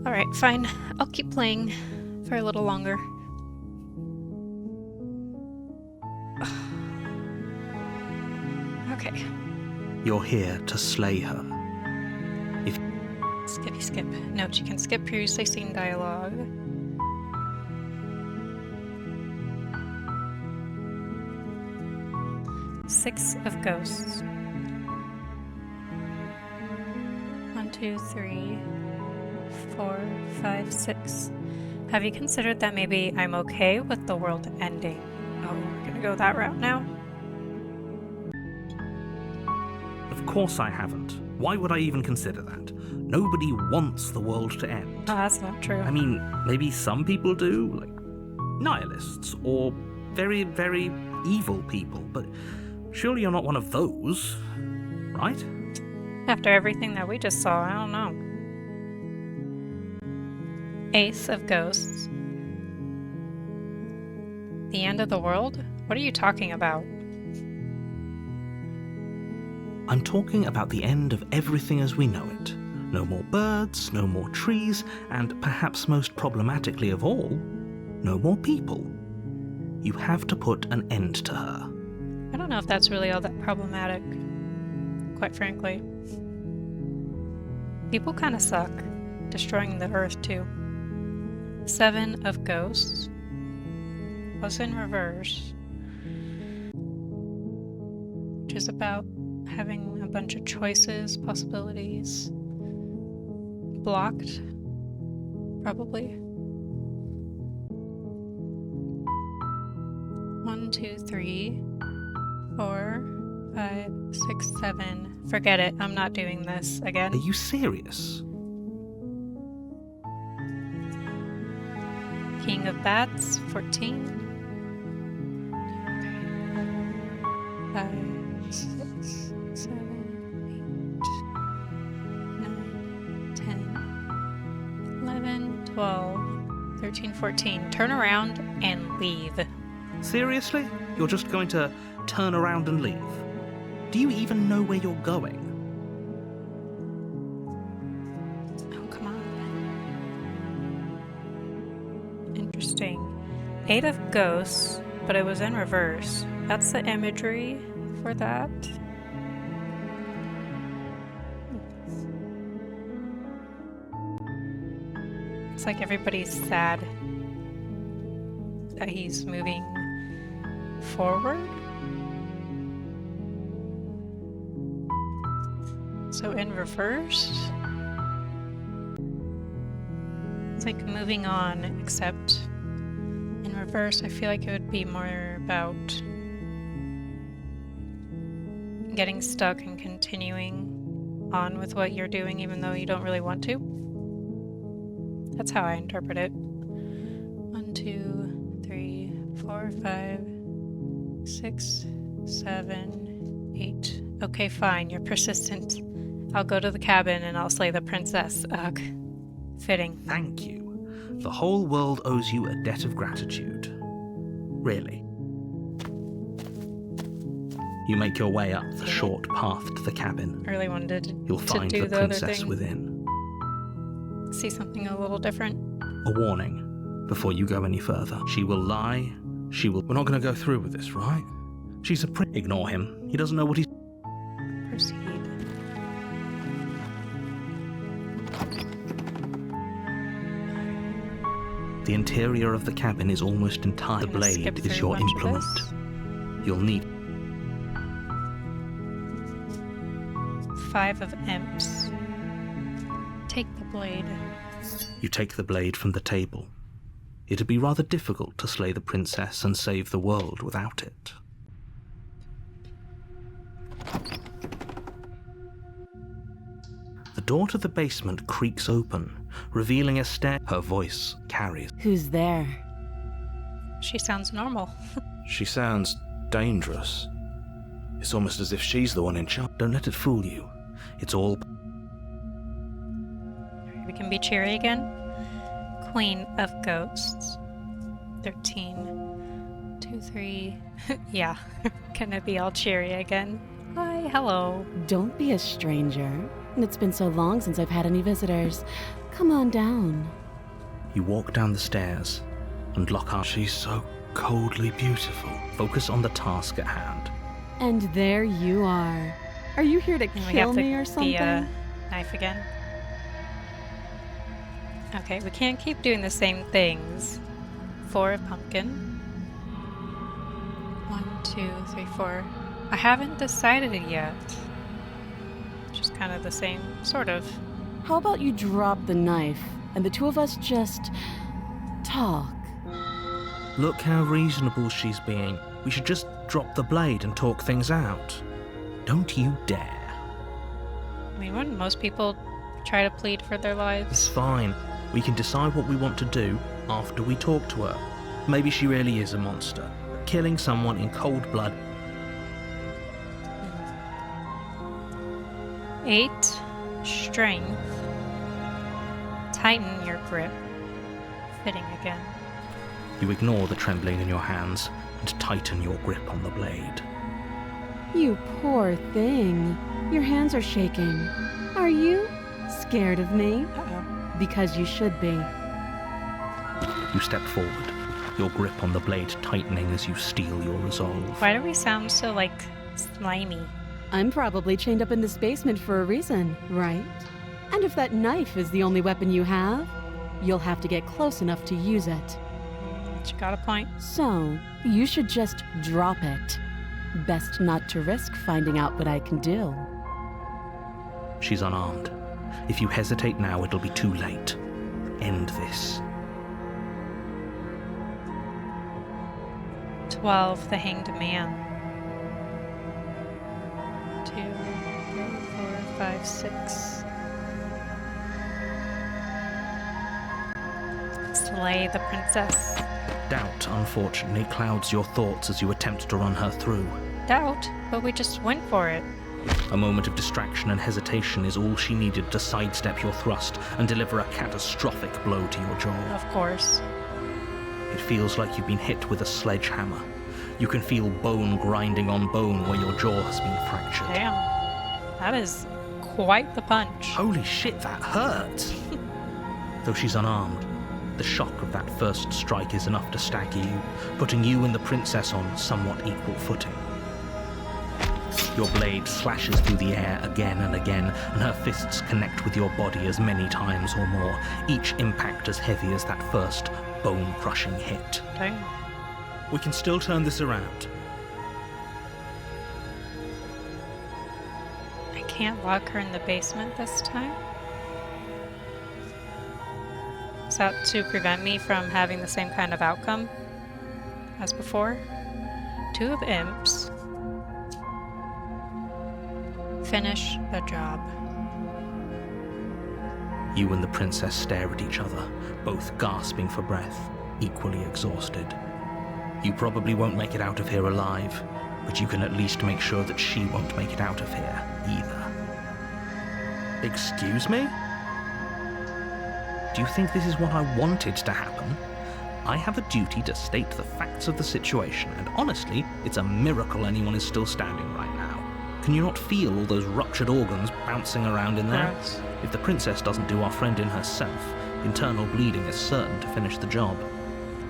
Alright, fine. I'll keep playing for a little longer. Okay. You're here to slay her. Skippy skip. Note, you can skip previously seen dialogue. Six of ghosts. 1, 2, 3, 4, 5, 6. Have you considered that maybe I'm okay with the world ending? Oh, we're gonna go that route now? Of course I haven't. Why would I even consider that? Nobody wants the world to end. Oh, that's not true. I mean, maybe some people do, like nihilists or very, very evil people, but surely you're not one of those, right? After everything that we just saw, I don't know. Ace of ghosts. The end of the world? What are you talking about? I'm talking about the end of everything as we know it. No more birds, no more trees, and perhaps most problematically of all, no more people. You have to put an end to her. I don't know if that's really all that problematic, quite frankly. People kind of suck, destroying the earth too. 7 of ghosts was in reverse, which is about having a bunch of choices, possibilities. Blocked, probably. 1, 2, 3, 4, 5, 6, 7. Forget it, I'm not doing this again. Are you serious? King of Bats, 14. 5, 6, 7, 8, 9, 10, 11, 12, 13, 14. Turn around and leave. Seriously? You're just going to turn around and leave? Do you even know where you're going? Oh, come on. Interesting. 8 of ghosts, but it was in reverse. That's the imagery for that. It's like everybody's sad that he's moving forward. So in reverse, it's like moving on, except in reverse, I feel like it would be more about getting stuck and continuing on with what you're doing even though you don't really want to. That's how I interpret it. 1, 2, 3, 4, 5, 6, 7, 8. Okay, fine, you're persistent. I'll go to the cabin and I'll slay the princess. Ugh. Fitting. Thank you. The whole world owes you a debt of gratitude. Really. You make your way up the short path to the cabin. I really wanted You'll to find do the the other princess thing. within. See something a little different. A warning before you go any further. She will lie. She will... We're not going to go through with this, right? She's a prince. Ignore him. He doesn't know what he's... Proceed. The interior of the cabin is almost entire. The I'm gonna skip blade is through a your bunch of implement. this. You'll need... 5 of imps. Take the blade. You take the blade from the table. It'd be rather difficult to slay the princess and save the world without it. The door to the basement creaks open, revealing a stair. Her voice carries. Who's there? She sounds normal. She sounds dangerous. It's almost as if she's the one in charge. Don't let it fool you. It's all... We can be cheery again. Queen of Ghosts. 13. 2, 2, 3. Yeah, gonna be all cheery again. Hi, hello. Don't be a stranger. It's been so long since I've had any visitors. Come on down. You walk down the stairs and lock arms. She's so coldly beautiful. Focus on the task at hand. And there you are. Are you here to And we kill have me or something? the knife again. Okay, we can't keep doing the same things. 4 of pumpkin. 1, 2, 3, 4. I haven't decided it yet. Just kind of the same, sort of. How about you drop the knife and the two of us just talk? Look how reasonable she's being. We should just drop the blade and talk things out. Don't you dare. I mean, wouldn't most people try to plead for their It's lives? fine. We can decide what we want to do after we talk to her. Maybe she really is a monster. Killing someone in cold blood. 8, strength. Tighten your grip. Fitting again. You ignore the trembling in your hands and tighten your grip on the blade. You poor thing. Your hands are shaking. Are you scared of me? Uh-oh. Because you should be. You step forward, your grip on the blade tightening as you steel your resolve. Why do we sound so, like, slimy? I'm probably chained up in this basement for a reason, right? And if that knife is the only weapon you have, you'll have to get close enough to use it. She got a point. So, you should just drop it. Best not to risk finding out what I can do. She's unarmed. If you hesitate now, it'll be too late. End this. 12, the hanged man. 2, 3, 4, 5, 6. Slay the princess. Doubt, unfortunately, clouds your thoughts as you attempt to run her through. Doubt, but we just went for it. A moment of distraction and hesitation is all she needed to sidestep your thrust and deliver a catastrophic blow to your jaw. Of course. It feels like you've been hit with a sledgehammer. You can feel bone grinding on bone where your jaw has been fractured. Damn. That is quite the punch. Holy shit, that hurts! Though she's unarmed, the shock of that first strike is enough to stagger you, putting you and the princess on somewhat equal footing. Your blade slashes through the air again and again, and her fists connect with your body as many times or more, each impact as heavy as that first bone-crushing hit. Damn. We can still turn this around. I can't lock her in the basement this time. Is that to prevent me from having the same kind of outcome as before? 2 of imps. Finish the job. You and the princess stare at each other, both gasping for breath, equally exhausted. You probably won't make it out of here alive, but you can at least make sure that she won't make it out of here either. Excuse me? Do you think this is what I wanted to happen? I have a duty to state the facts of the situation, and honestly, it's a miracle anyone is still standing right now. Can you not feel all those ruptured organs bouncing around in there? Gross. If the princess doesn't do our friend in herself, internal bleeding is certain to finish the job.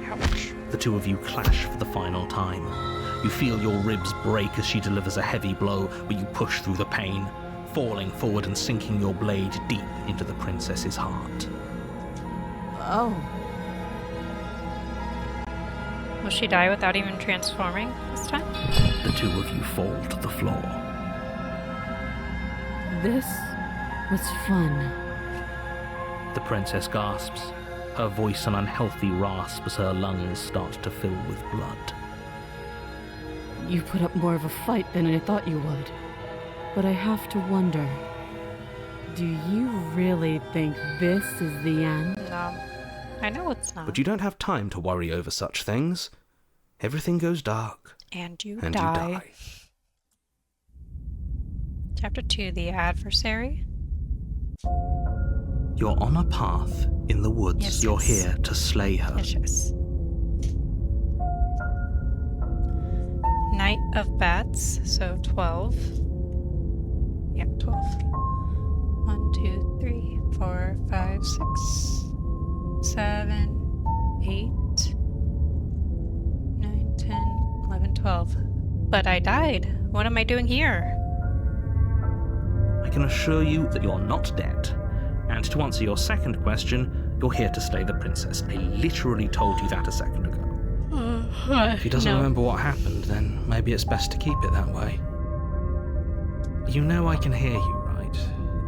Ouch. The two of you clash for the final time. You feel your ribs break as she delivers a heavy blow, but you push through the pain, falling forward and sinking your blade deep into the princess's heart. Oh, Will she die without even transforming this time? The two of you fall to the floor. this was fun. The princess gasps, her voice an unhealthy rasp as her lungs start to fill with blood. You put up more of a fight than I thought you would. But I have to wonder, do you really think this is the end? No. I know it's not. But you don't have time to worry over such things. Everything goes dark, And you and die. you die. Chapter 2, The Adversary. You're on a path in the woods. Yes, You're yes. here to slay her. Yes, yes. of bats, so 12. Yeah, 12. 1, 2, 3, 4, 5, 6, 7, 8, 9, 10, 11, 12. But I died. What am I doing here? I can assure you that you're not dead. And to answer your second question, you're here to slay the princess. I literally told you that a second ago. If he doesn't remember what happened, then maybe it's best to keep it that way. You know I can hear you, right?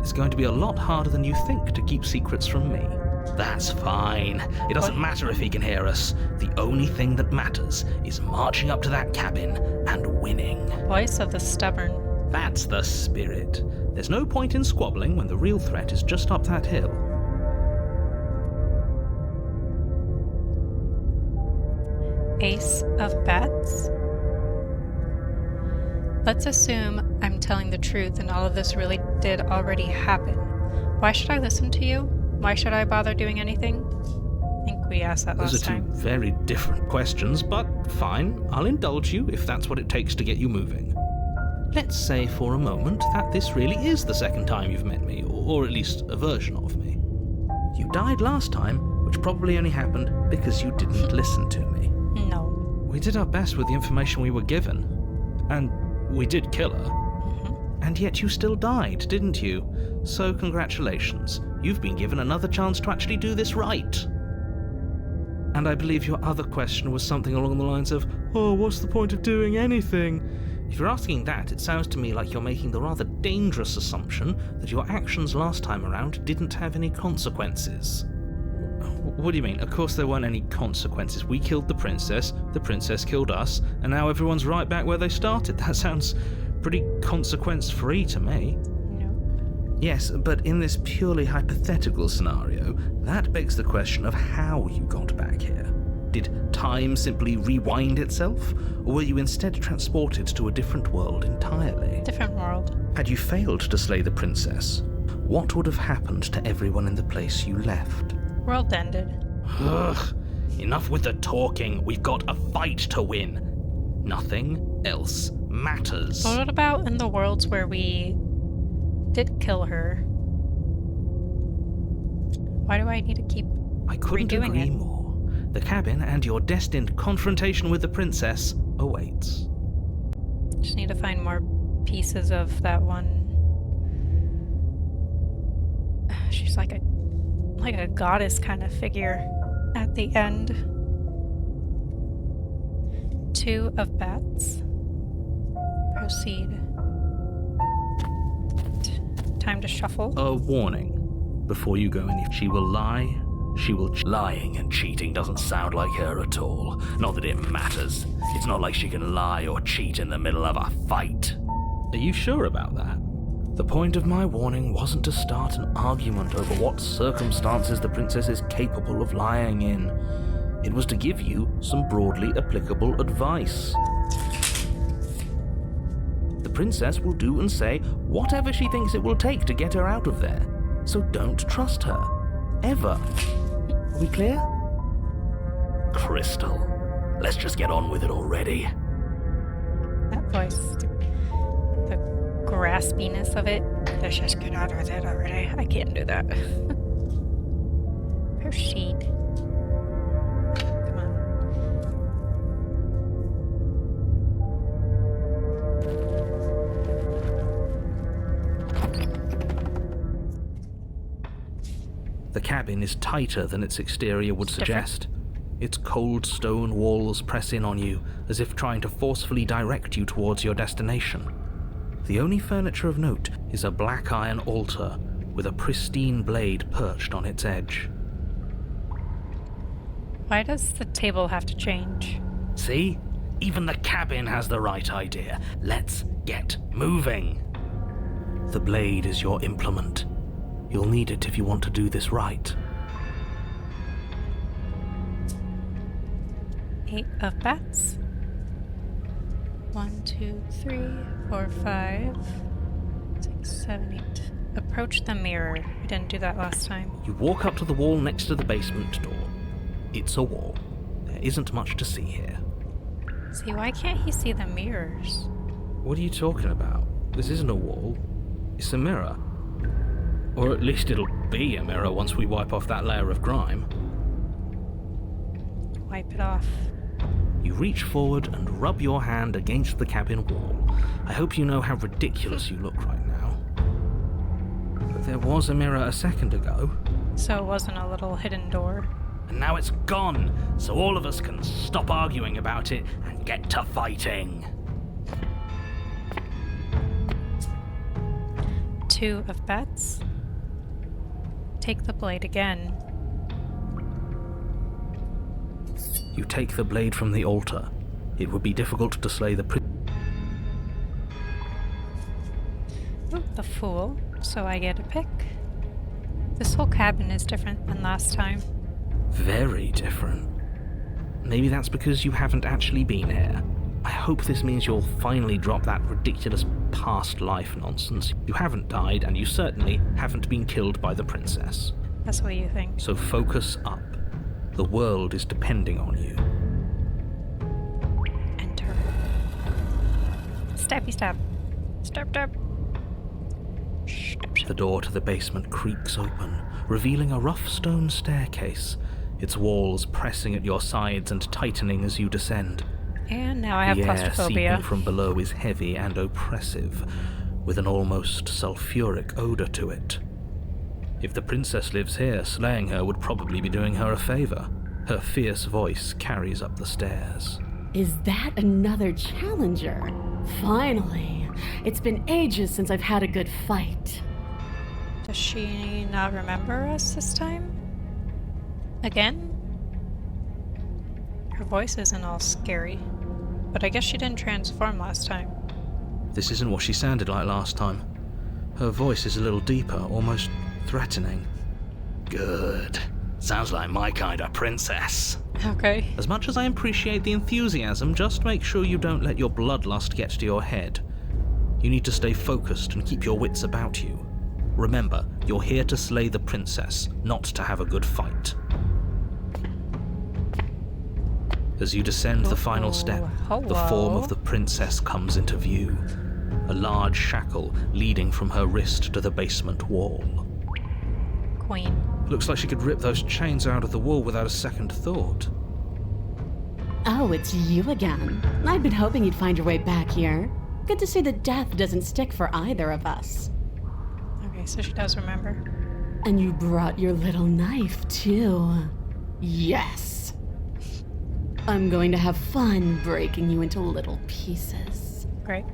It's going to be a lot harder than you think to keep secrets from me. That's fine. It doesn't matter if he can hear us. The only thing that matters is marching up to that cabin and winning. Voice of the stubborn. That's the spirit. There's no point in squabbling when the real threat is just up that hill. Ace of bats. Let's assume I'm telling the truth and all of this really did already happen. Why should I listen to you? Why should I bother doing anything? I think we asked that last time. Those are two very different questions, but fine. I'll indulge you if that's what it takes to get you moving. Let's say for a moment that this really is the second time you've met me, or at least a version of me. You died last time, which probably only happened because you didn't listen to me. No. We did our best with the information we were given. And we did kill her. And yet you still died, didn't you? So congratulations. You've been given another chance to actually do this right. And I believe your other question was something along the lines of, oh, what's the point of doing anything? If you're asking that, it sounds to me like you're making the rather dangerous assumption that your actions last time around didn't have any consequences. What do you mean? Of course there weren't any consequences. We killed the princess killed us, and now everyone's right back where they started. That sounds pretty consequence-free to me. No. Yes, but in this purely hypothetical scenario, that begs the question of how you got back here. Did time simply rewind itself, or were you instead transported to a different world entirely? Different world. Had you failed to slay the princess, what would have happened to everyone in the place you left? World ended. Ugh, enough with the talking. We've got a fight to win. Nothing else matters. But what about in the worlds where we did kill her? Why do I need to keep I couldn't redoing agree it? more. The cabin and your destined confrontation with the princess awaits. Just need to find more pieces of that one. She's like a goddess kind of figure at the end. 2 of bats. Proceed. Time to shuffle. A warning. Before you go any, she will lie. She will lying and cheating doesn't sound like her at all. Not that it matters. It's not like she can lie or cheat in the middle of a fight. Are you sure about that? The point of my warning wasn't to start an argument over what circumstances the princess is capable of lying in. It was to give you some broadly applicable advice. The princess will do and say whatever she thinks it will take to get her out of there. So don't trust her. Ever. Are we clear? Crystal, let's just get on with it already. That voice. The graspiness of it. Let's just get on with it already. I can't do that. Proceed. Come on. The cabin is tighter than its exterior would suggest. Its cold stone walls press in on you, as if trying to forcefully direct you towards your destination. The only furniture of note is a black iron altar with a pristine blade perched on its edge. Why does the table have to change? See? Even the cabin has the right idea. Let's get moving. The blade is your implement. You'll need it if you want to do this right. 8 of bats. 1, 2, 3, 4, 5, 6, 7, 8. Approach the mirror. We didn't do that last time. You walk up to the wall next to the basement door. It's a wall. There isn't much to see here. See, why can't he see the mirrors? What are you talking about? This isn't a wall. It's a mirror. Or at least it'll be a mirror once we wipe off that layer of grime. Wipe it off. You reach forward and rub your hand against the cabin wall. I hope you know how ridiculous you look right now. But there was a mirror a second ago. So it wasn't a little hidden door. And now it's gone, so all of us can stop arguing about it and get to fighting. 2 of bets. Take the blade again. You take the blade from the altar. It would be difficult to slay the Ooh, the fool. So I get a pick. This whole cabin is different than last time. Very different. Maybe that's because you haven't actually been here. I hope this means you'll finally drop that ridiculous past life nonsense. You haven't died, and you certainly haven't been killed by the princess. That's what you think. So focus up. The world is depending on you. Enter. Stabby stab. Stab stab. The door to the basement creaks open, revealing a rough stone staircase, its walls pressing at your sides and tightening as you descend. And now I have the air claustrophobia. seeping from below is heavy and oppressive, with an almost sulfuric odor to it. If the princess lives here, slaying her would probably be doing her a favor. Her fierce voice carries up the stairs. Is that another challenger? Finally! It's been ages since I've had a good fight. Does she not remember us this time? Again? Her voice isn't all scary, but I guess she didn't transform last time. This isn't what she sounded like last time. Her voice is a little deeper, almost threatening. Good. Sounds like my kind of princess. Okay. As much as I appreciate the enthusiasm, just make sure you don't let your bloodlust get to your head. You need to stay focused and keep your wits about you. Remember, you're here to slay the princess, not to have a good fight. As you descend the final step, the form of the princess comes into view. A large shackle leading from her wrist to the basement wall. Queen. Looks like she could rip those chains out of the wall without a second thought. Oh, it's you again. I've been hoping you'd find your way back here. Good to see that death doesn't stick for either of us. Okay, so she does remember. And you brought your little knife, too. Yes! I'm going to have fun breaking you into little pieces. Great.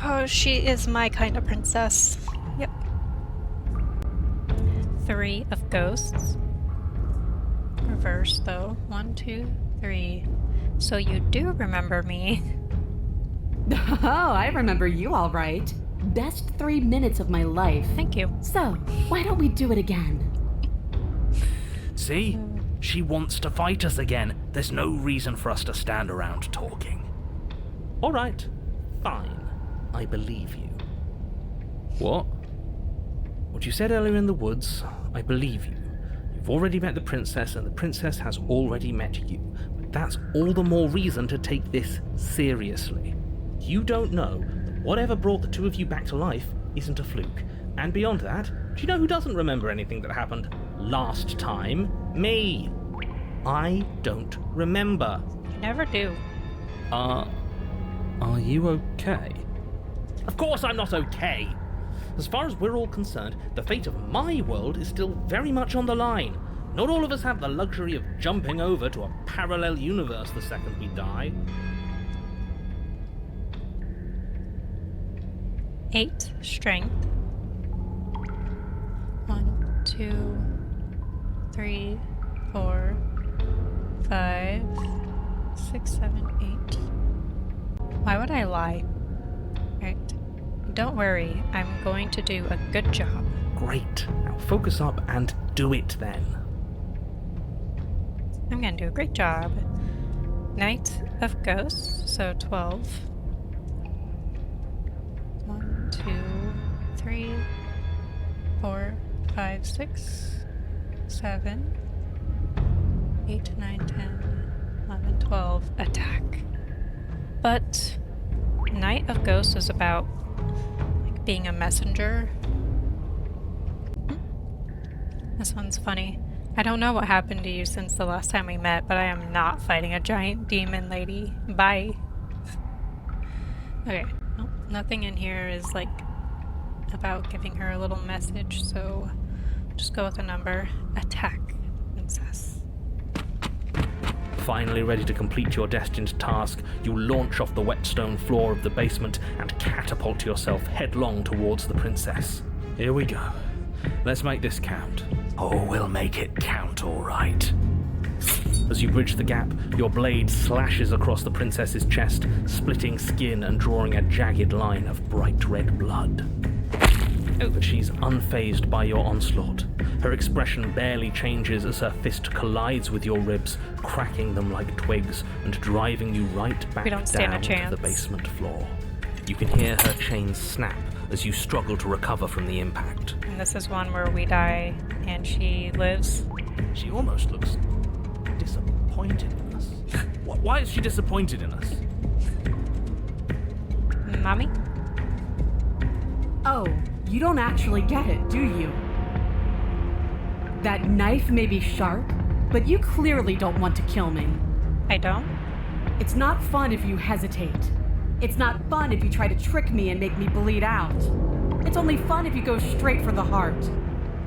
Oh, she is my kind of princess. Yep. 3 of ghosts. Reverse, though. 1, 2, 3. So you do remember me. Oh, I remember you all right. Best 3 minutes of my life. Thank you. So, why don't we do it again? See? She wants to fight us again. There's no reason for us to stand around talking. All right. Fine. I believe you. What? What you said earlier in the woods, I believe you. You've already met the princess, and the princess has already met you. But that's all the more reason to take this seriously. You don't know that whatever brought the 2 of you back to life isn't a fluke. And beyond that, do you know who doesn't remember anything that happened last time? Me. I don't remember. You never do. Are you okay? Of course I'm not okay! As far as we're all concerned, the fate of my world is still very much on the line. Not all of us have the luxury of jumping over to a parallel universe the second we die. 8 strength. 1, 2, 3, 4, 5, 6, 7, 8. Why would I lie? Right. Don't worry, I'm going to do a good job. Great. Now focus up and do it then. I'm gonna do a great job. Knight of Ghosts, so 12. 1, 2, 3, 4, 5, 6, 7, 8, 9, 10, 11, 12. Attack. But Knight of Ghosts is about like, being a messenger. This one's funny. I don't know what happened to you since the last time we met, but I am not fighting a giant demon lady. Bye. Okay. Nope, nothing in here is like about giving her a little message, so just go with a number. Attack, princess. Finally ready to complete your destined task, you launch off the whetstone floor of the basement and catapult yourself headlong towards the princess. Here we go. Let's make this count. Oh, we'll make it count, all right. As you bridge the gap, your blade slashes across the princess's chest, splitting skin and drawing a jagged line of bright red blood. Oh, but she's unfazed by your onslaught. Her expression barely changes as her fist collides with your ribs, cracking them like twigs and driving you right back down to the basement floor. You can hear her chains snap as you struggle to recover from the impact. And this is one where we die and she lives. She almost looks disappointed in us. Why is she disappointed in us? Mommy? Oh, you don't actually get it, do you? That knife may be sharp, but you clearly don't want to kill me. I don't? It's not fun if you hesitate. It's not fun if you try to trick me and make me bleed out. It's only fun if you go straight for the heart.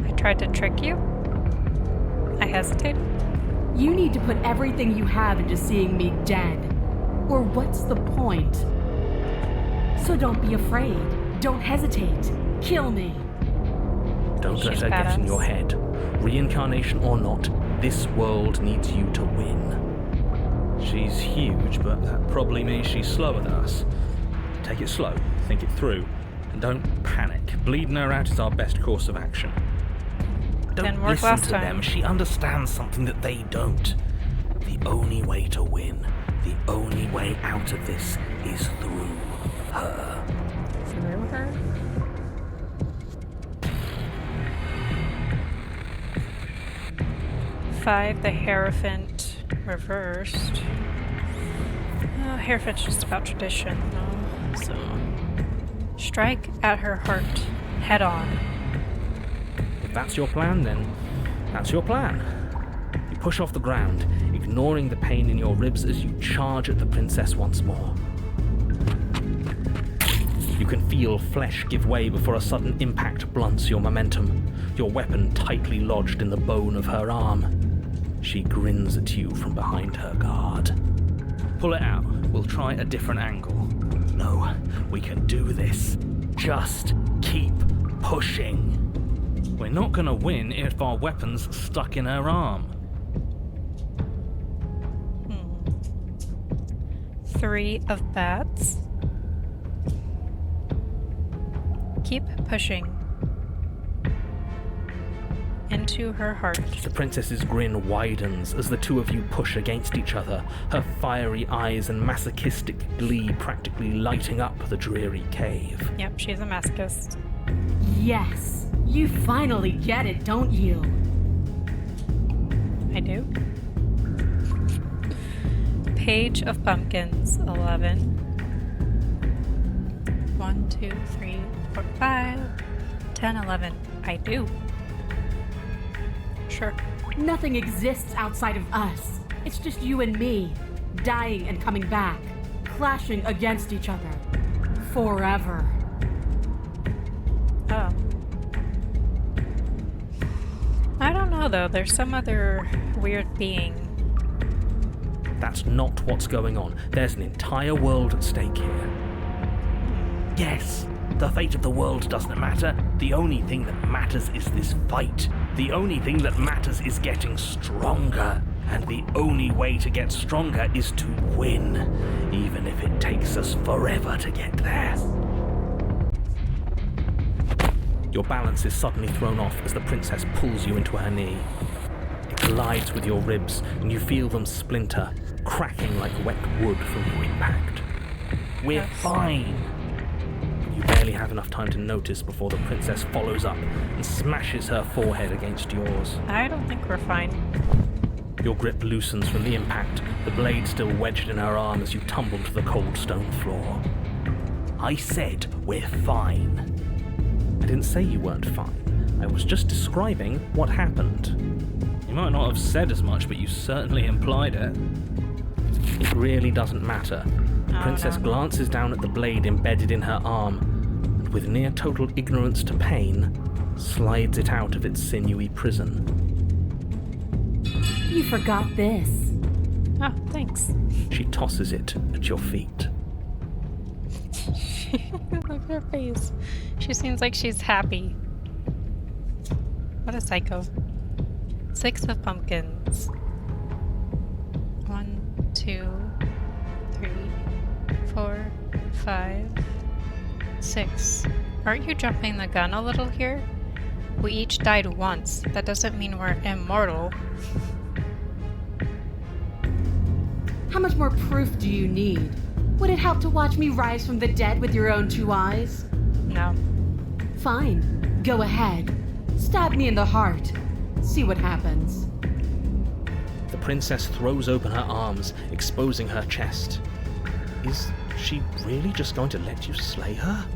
I tried to trick you? I hesitated? You need to put everything you have into seeing me dead. Or what's the point? So don't be afraid. Don't hesitate. Kill me. Don't let her get in your head. Reincarnation or not, this world needs you to win. She's huge, but that probably means she's slower than us. Take it slow, think it through, and don't panic. Bleeding her out is our best course of action. Don't listen to them. She understands something that they don't. The only way to win, the only way out of this is through her. Through her? Five, the Hierophant reversed. Hierophant's just about tradition, though. So, strike at her heart, head on. If that's your plan, then that's your plan. You push off the ground, ignoring the pain in your ribs as you charge at the princess once more. You can feel flesh give way before a sudden impact blunts your momentum, your weapon tightly lodged in the bone of her arm. She grins at you from behind her guard. Pull it out. We'll try a different angle. No, we can do this. Just keep pushing. We're not gonna win if our weapon's stuck in her arm. 3 of bats. Keep pushing. Into her heart. The princess's grin widens as the two of you push against each other, her fiery eyes and masochistic glee practically lighting up the dreary cave. Yep, she's a masochist. Yes, you finally get it, don't you? I do. Page of Pumpkins, 11. 1, 2, 3, 4, 5, 10, 11. I do. Sure. Nothing exists outside of us. It's just you and me, dying and coming back, clashing against each other. Forever. Oh. I don't know though, there's some other weird being. That's not what's going on. There's an entire world at stake here. Yes, the fate of the world doesn't matter. The only thing that matters is this fight. The only thing that matters is getting stronger. And the only way to get stronger is to win, even if it takes us forever to get there. Your balance is suddenly thrown off as the princess pulls you into her knee. It collides with your ribs, and you feel them splinter, cracking like wet wood from the impact. We're fine. You barely have enough time to notice before the princess follows up and smashes her forehead against yours. I don't think we're fine. Your grip loosens from the impact, the blade still wedged in her arm as you tumble to the cold stone floor. I said we're fine. I didn't say you weren't fine. I was just describing what happened. You might not have said as much, but you certainly implied it. It really doesn't matter. The princess glances down at the blade embedded in her arm, and with near total ignorance to pain, slides it out of its sinewy prison. You forgot this. Oh, thanks. She tosses it at your feet. Look at her face. She seems like she's happy. What a psycho. 6 of pumpkins. 1, 2, 3, 4, 5, 6. Aren't you jumping the gun a little here? We each died once. That doesn't mean we're immortal. How much more proof do you need? Would it help to watch me rise from the dead with your own 2 eyes? No. Fine. Go ahead. Stab me in the heart. See what happens. The princess throws open her arms, exposing her chest. Is she really just going to let you slay her?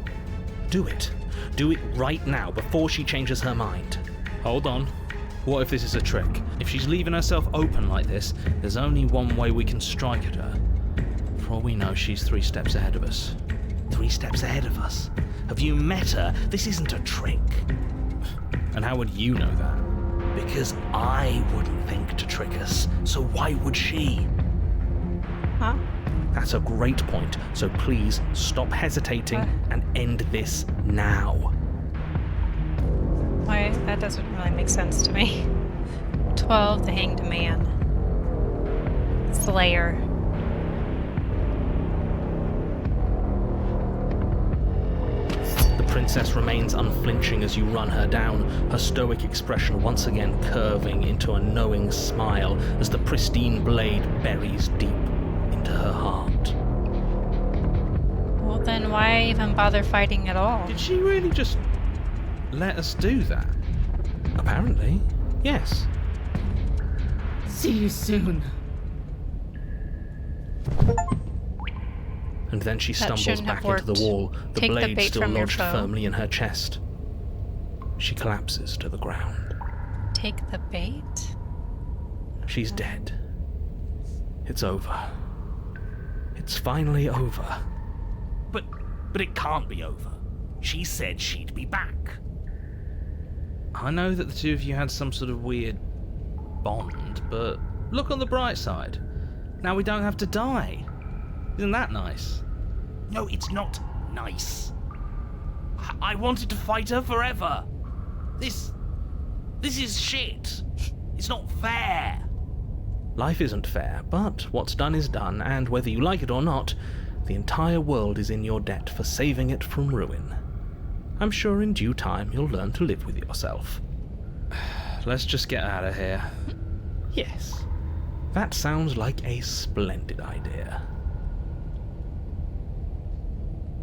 Do it. Do it right now, before she changes her mind. Hold on. What if this is a trick? If she's leaving herself open like this, there's only one way we can strike at her. For all we know, she's 3 steps ahead of us. 3 steps ahead of us? Have you met her? This isn't a trick. And how would you know that? Because I wouldn't think to trick us, so why would she? Huh? That's a great point, so please stop hesitating and end this now. Why? That doesn't really make sense to me. 12, the Hanged Man. Slayer. The princess remains unflinching as you run her down, her stoic expression once again curving into a knowing smile as the pristine blade buries deep into her heart. Well, then why even bother fighting at all? Did she really just let us do that? Apparently, yes. See you soon. And then she That stumbles shouldn't have back into the worked. wall, the Take the blade bait still from your lodged bow. firmly in her chest. She collapses to the ground. Take the bait? She's dead. It's over. It's finally over. But it can't be over. She said she'd be back. I know that the 2 of you had some sort of weird bond, but look on the bright side. Now we don't have to die. Isn't that nice? No, it's not nice. I wanted to fight her forever. This is shit. It's not fair. Life isn't fair, but what's done is done, and whether you like it or not, the entire world is in your debt for saving it from ruin. I'm sure in due time you'll learn to live with yourself. Let's just get out of here. Yes, that sounds like a splendid idea.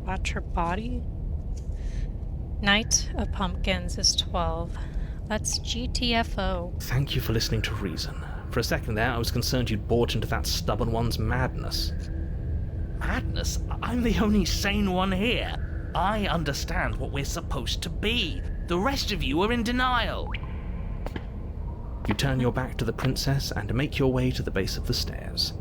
Watch her body? Knight of Pumpkins is 12. Let's GTFO. Thank you for listening to reason. For a second there, I was concerned you'd bought into that stubborn one's madness. Madness? I'm the only sane one here. I understand what we're supposed to be. The rest of you are in denial. You turn your back to the princess and make your way to the base of the stairs.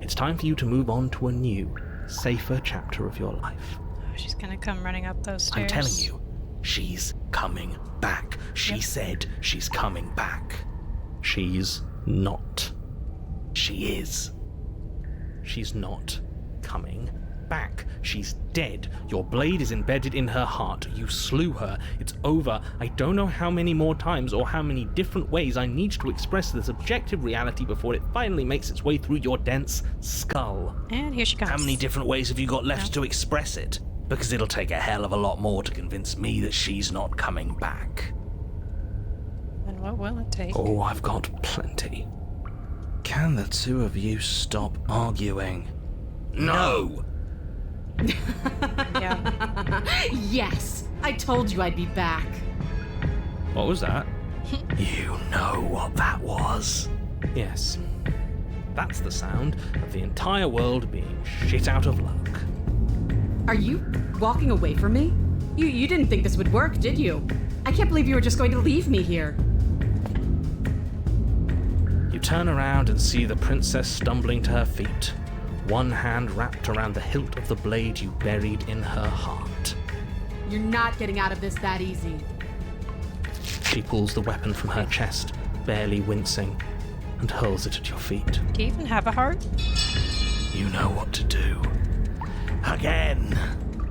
It's time for you to move on to a new, safer chapter of your life. Oh, she's gonna come running up those stairs. I'm telling you, she's coming back. She said she's coming back. She's not. She is. She's not coming back. She's dead. Your blade is embedded in her heart. You slew her. It's over. I don't know how many more times or how many different ways I need to express this objective reality before it finally makes its way through your dense skull. And here she comes. How many different ways have you got left to express it? Because it'll take a hell of a lot more to convince me that she's not coming back. And what will it take? Oh, I've got plenty. Can the 2 of you stop arguing? No! Yeah. Yes! I told you I'd be back. What was that? You know what that was. Yes. That's the sound of the entire world being shit out of luck. Are you walking away from me? You didn't think this would work, did you? I can't believe you were just going to leave me here. You turn around and see the princess stumbling to her feet, one hand wrapped around the hilt of the blade you buried in her heart. You're not getting out of this that easy. She pulls the weapon from her chest, barely wincing, and hurls it at your feet. Do you even have a heart? You know what to do. Again!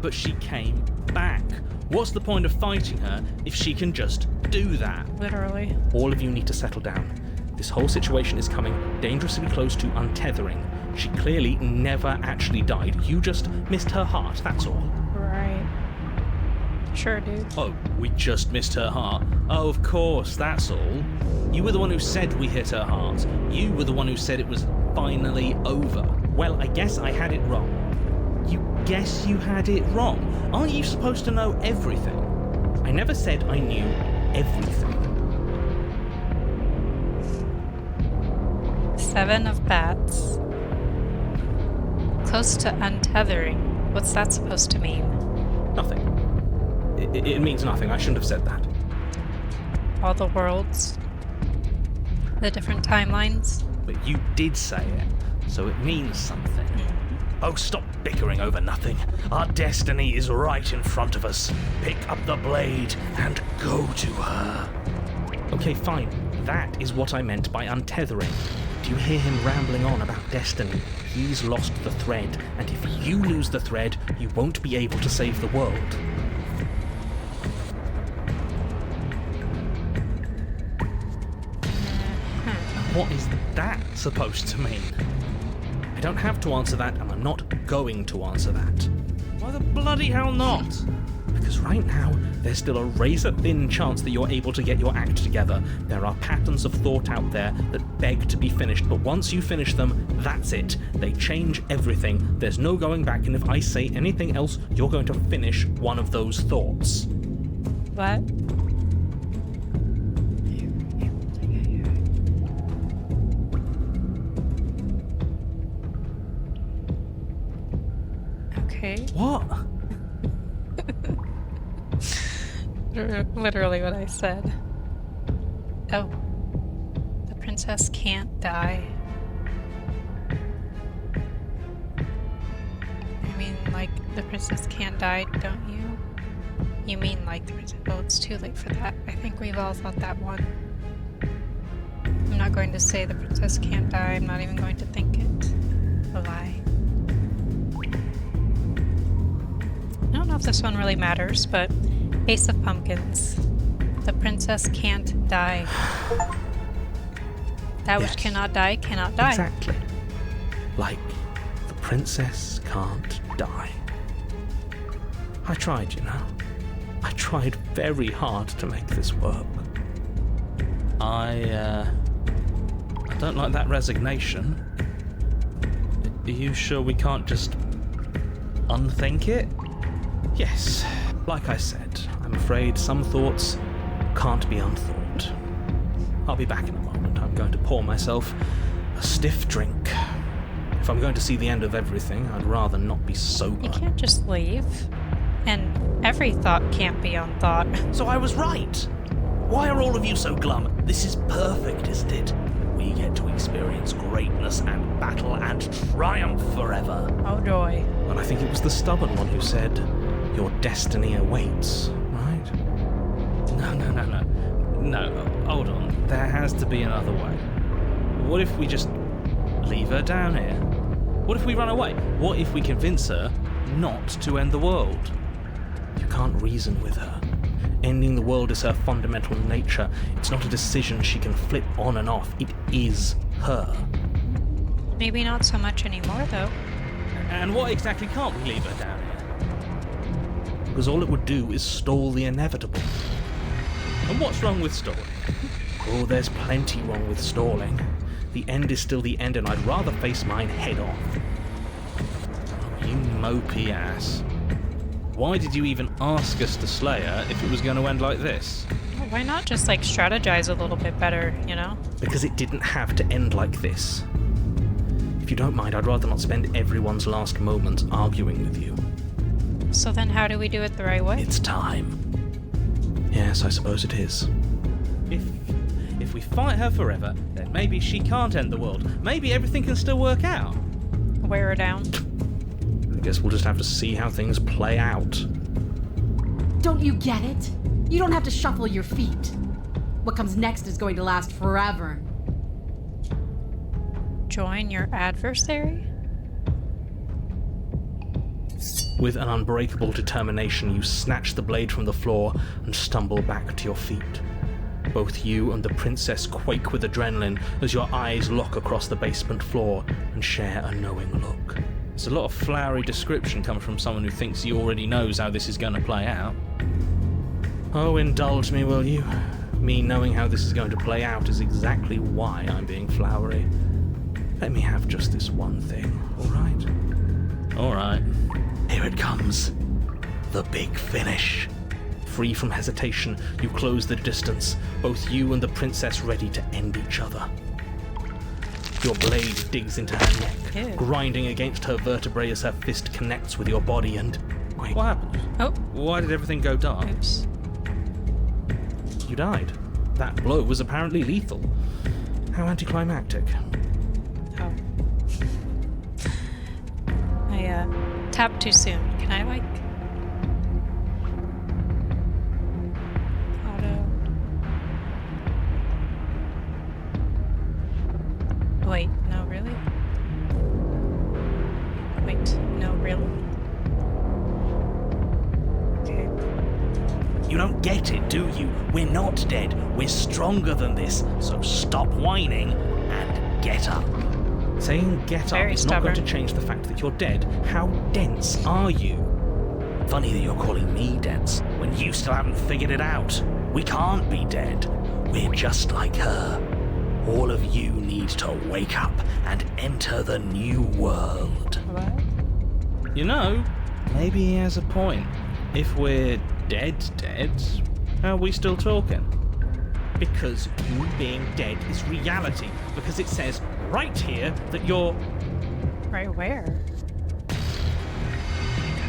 But she came back. What's the point of fighting her if she can just do that? Literally. All of you need to settle down. This whole situation is coming dangerously close to untethering. She clearly never actually died. You just missed her heart, that's all. Right. Sure, dude. Oh, we just missed her heart. Oh, of course, that's all. You were the one who said we hit her heart. You were the one who said it was finally over. Well, I guess I had it wrong. You guess you had it wrong? Aren't you supposed to know everything? I never said I knew everything. 7 of bats. Close to untethering. What's that supposed to mean? Nothing. It means nothing. I shouldn't have said that. All the worlds? The different timelines? But you did say it, so it means something. Oh, stop bickering over nothing. Our destiny is right in front of us. Pick up the blade and go to her. Okay, fine. That is what I meant by untethering. Do you hear him rambling on about destiny? He's lost the thread, and if you lose the thread, you won't be able to save the world. What is that supposed to mean? I don't have to answer that, and I'm not going to answer that. Why the bloody hell not? Because right now, there's still a razor-thin chance that you're able to get your act together. There are patterns of thought out there that beg to be finished, but once you finish them, that's it. They change everything. There's no going back, and if I say anything else, you're going to finish one of those thoughts. What? Okay. What? Literally what I said. Oh. The princess can't die. I mean, like, the princess can't die, don't you? You mean, like, the princess... Oh, it's too late for that. I think we've all thought that one. I'm not going to say the princess can't die. I'm not even going to think it. A lie. I don't know if this one really matters, but Ace of Pumpkins. The princess can't die. That which cannot die, cannot die. Exactly. Like, the princess can't die. I tried, you know. I tried very hard to make this work. I don't like that resignation. Are you sure we can't just unthink it? Yes, like I said, I'm afraid some thoughts can't be unthought. I'll be back in a moment. I'm going to pour myself a stiff drink. If I'm going to see the end of everything, I'd rather not be sober. You can't just leave. And every thought can't be unthought. So I was right. Why are all of you so glum? This is perfect, isn't it? We get to experience greatness and battle and triumph forever. Oh joy. But I think it was the stubborn one who said, your destiny awaits, right? No, hold on. There has to be another way. What if we just leave her down here? What if we run away? What if we convince her not to end the world? You can't reason with her. Ending the world is her fundamental nature. It's not a decision she can flip on and off. It is her. Maybe not so much anymore, though. And what exactly can't we leave her down here? Because all it would do is stall the inevitable. And what's wrong with stalling? Oh, there's plenty wrong with stalling. The end is still the end, and I'd rather face mine head on. Oh, you mopey ass. Why did you even ask us to slay her if it was going to end like this? Why not just, like, strategize a little bit better, you know? Because it didn't have to end like this. If you don't mind, I'd rather not spend everyone's last moments arguing with you. So then how do we do it the right way? It's time. Yes, I suppose it is. If we fight her forever, then maybe she can't end the world. Maybe everything can still work out. Wear her down. I guess we'll just have to see how things play out. Don't you get it? You don't have to shuffle your feet. What comes next is going to last forever. Join your adversary? With an unbreakable determination, you snatch the blade from the floor and stumble back to your feet. Both you and the princess quake with adrenaline as your eyes lock across the basement floor and share a knowing look. There's a lot of flowery description coming from someone who thinks he already knows how this is going to play out. Oh, indulge me, will you? Me knowing how this is going to play out is exactly why I'm being flowery. Let me have just this one thing, alright? Alright. Here it comes. The big finish. Free from hesitation, you close the distance, both you and the princess ready to end each other. Your blade digs into her neck, Ew. grinding against her vertebrae as her fist connects with your body and... Wait, What happened? Oh, Why did everything go dark? oops. you died. That blow was apparently lethal. How anticlimactic. Oh. I, tapped too soon. Can I, like... Wait, no, really? Wait, no, really? Okay. You don't get it, do you? We're not dead. We're stronger than this. So stop whining and get up. Saying get Very up is not going to stubborn. change the fact that you're dead. How dense are you? Funny that you're calling me dense when you still haven't figured it out. We can't be dead. We're just like her. All of you need to wake up and enter the new world. What? You know, maybe he has a point. If we're dead, how are we still talking? Because you being dead is reality. Because it says right here that you're... Right where?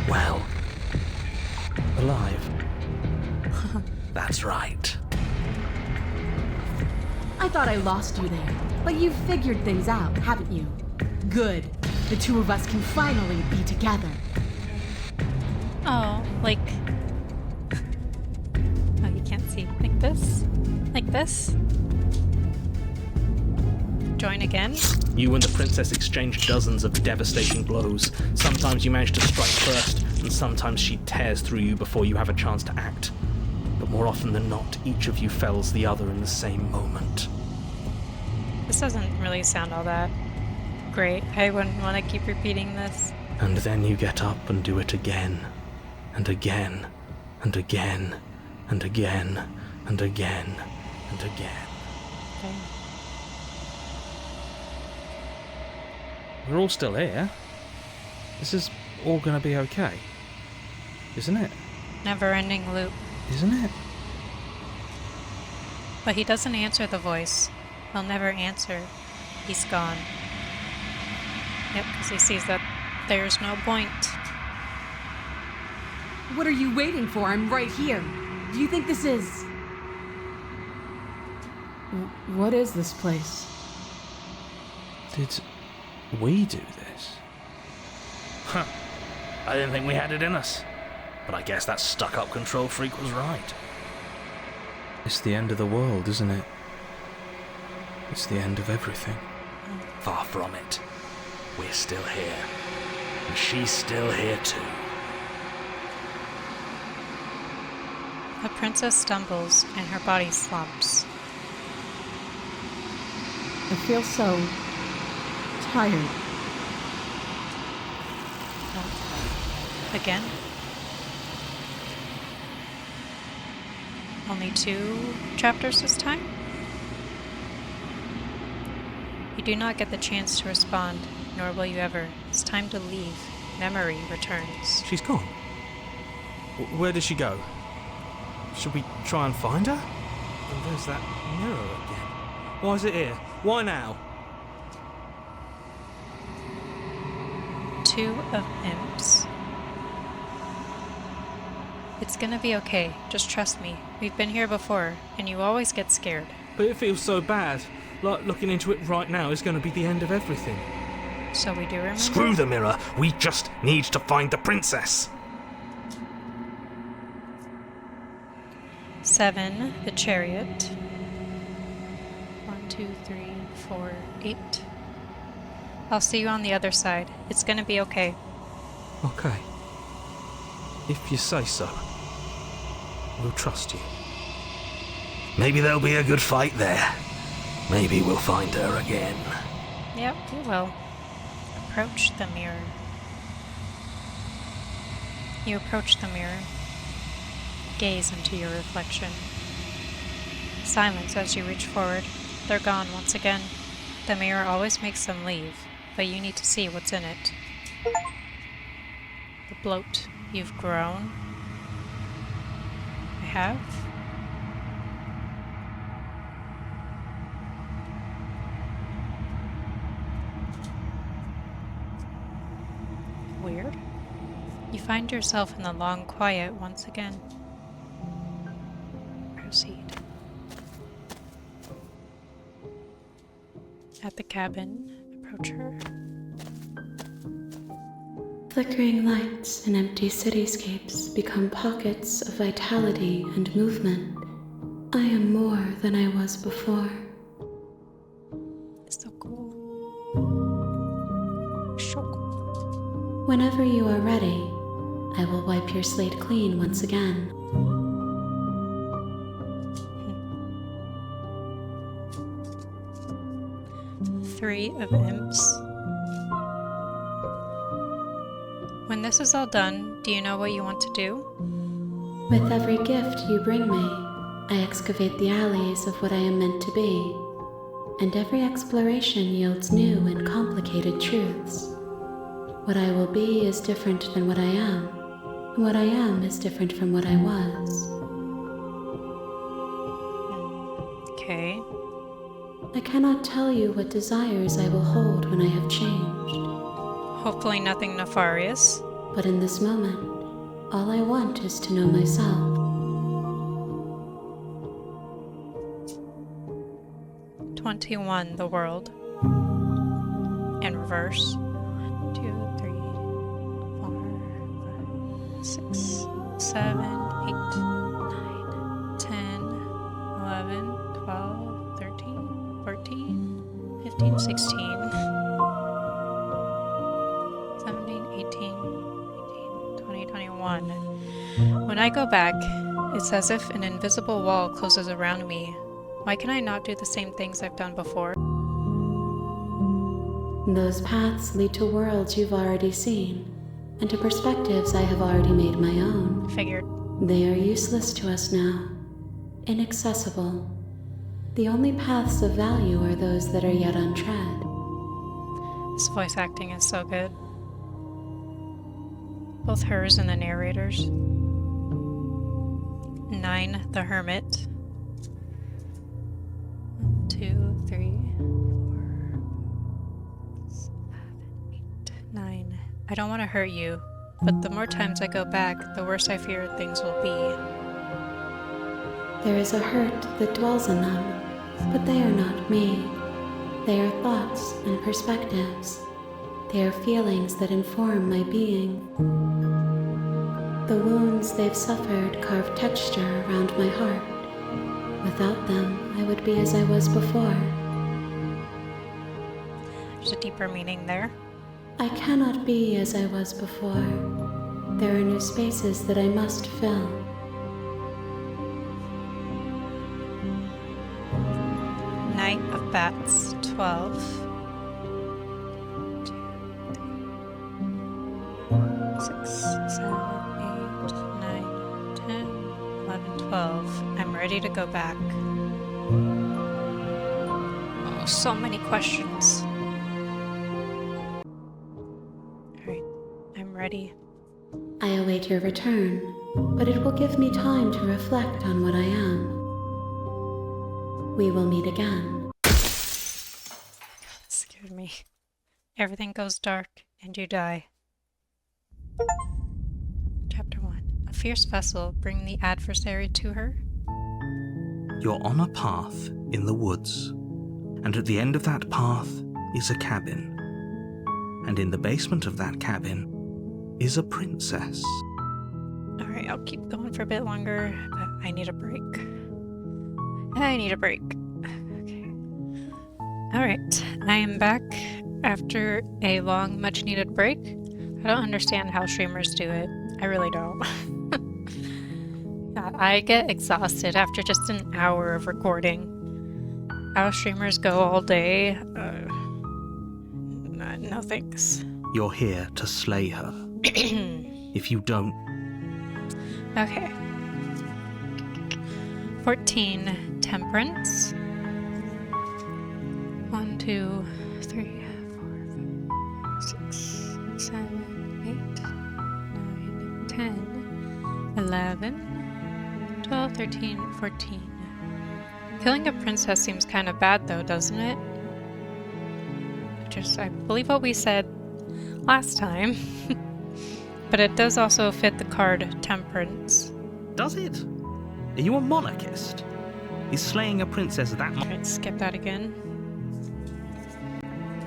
Well, alive. that's right. I thought I lost you there, but you've figured things out, haven't you? Good. The two of us can finally be together. Oh, like... Oh, you can't see. Like this? Like this? Join again? You and the princess exchange dozens of devastating blows. Sometimes you manage to strike first, and sometimes she tears through you before you have a chance to act. But more often than not, each of you fells the other in the same moment. This doesn't really sound all that great. I wouldn't want to keep repeating this. And then you get up and do it again, and again, and again, and again, and again, and again. Okay. We're all still here. This is all going to be okay. Isn't it? Never-ending loop. Isn't it? But he doesn't answer the voice. He'll never answer. He's gone. Yep, because he sees that there's no point. What are you waiting for? I'm right here. Do you think this is... What is this place? Did we do this? Huh. I didn't think we had it in us. But I guess that stuck-up control freak was right. It's the end of the world, isn't it? It's the end of everything. Far from it. We're still here. And she's still here too. The princess stumbles and her body slumps. I feel so tired. Again? Only 2 chapters this time? You do not get the chance to respond, nor will you ever. It's time to leave. Memory returns. She's gone. Where did she go? Should we try and find her? And there's that mirror again. Why is it here? Why now? 2 of imps. It's gonna be okay. Just trust me. We've been here before, and you always get scared. But it feels so bad. Like looking into it right now is going to be the end of everything. So we do remember? Screw the mirror. We just need to find the princess. 7, the chariot. 1, 2, 3, 4, 8. I'll see you on the other side. It's gonna be okay. Okay. If you say so. We'll trust you. Maybe there'll be a good fight there. Maybe we'll find her again. Yep, you will. Approach the mirror. You approach the mirror. Gaze into your reflection. Silence as you reach forward. They're gone once again. The mirror always makes them leave, but you need to see what's in it. The bloat. You've grown. I have. Weird. You find yourself in the long quiet once again. Proceed. At the cabin, approach her. Flickering lights and empty cityscapes become pockets of vitality and movement. I am more than I was before. It's so cool. So cool. Whenever you are ready, I will wipe your slate clean once again. Three of imps. When this is all done, do you know what you want to do? With every gift you bring me, I excavate the alleys of what I am meant to be, and every exploration yields new and complicated truths. What I will be is different than what I am, and what I am is different from what I was. Okay. I cannot tell you what desires I will hold when I have changed. Hopefully nothing nefarious. But in this moment, all I want is to know myself. 21, the world. In reverse. 2, 3, 4, 5, 6, 7, 8, 9, 10, 11, 12, 13, 14, 15, 16. 21. When I go back, it's as if an invisible wall closes around me. Why can I not do the same things I've done before? Those paths lead to worlds you've already seen, and to perspectives I have already made my own. Figured. They are useless to us now. Inaccessible. The only paths of value are those that are yet untread. This voice acting is so good. Both hers and the narrator's. 9, the hermit. 1, 2, 3, 4, 7, 8, 9. I don't want to hurt you, but the more times I go back, the worse I fear things will be. There is a hurt that dwells in them, but they are not me. They are thoughts and perspectives. They are feelings that inform my being. The wounds they've suffered carve texture around my heart. Without them, I would be as I was before. There's a deeper meaning there. I cannot be as I was before. There are new spaces that I must fill. Knight of Bats, 12. 6, 7, 8, 9, 10, 11, 12. I'm ready to go back. Oh, so many questions. Alright, I'm ready. I await your return, but it will give me time to reflect on what I am. We will meet again. That scared me. Everything goes dark, and you die. Chapter 1. A fierce vessel, bring the adversary to her. You're on a path in the woods, and at the end of that path is a cabin. And in the basement of that cabin is a princess. Alright, I'll keep going for a bit longer, but I need a break. I need a break. Okay. Alright, I am back after a long, much-needed break. I don't understand how streamers do it. I really don't. I get exhausted after just an hour of recording. How streamers go all day? No thanks. You're here to slay her. If you don't... Okay. 14 temperance. 1, 2, 3, 4, 5, 6, 7, 8, 9, 10, 11, 12, 13, 14. Killing a princess seems kind of bad though, doesn't it? I believe what we said last time. But it does also fit the card Temperance. Does it? Are you a monarchist? Is slaying a princess that much? Alright, skip that again.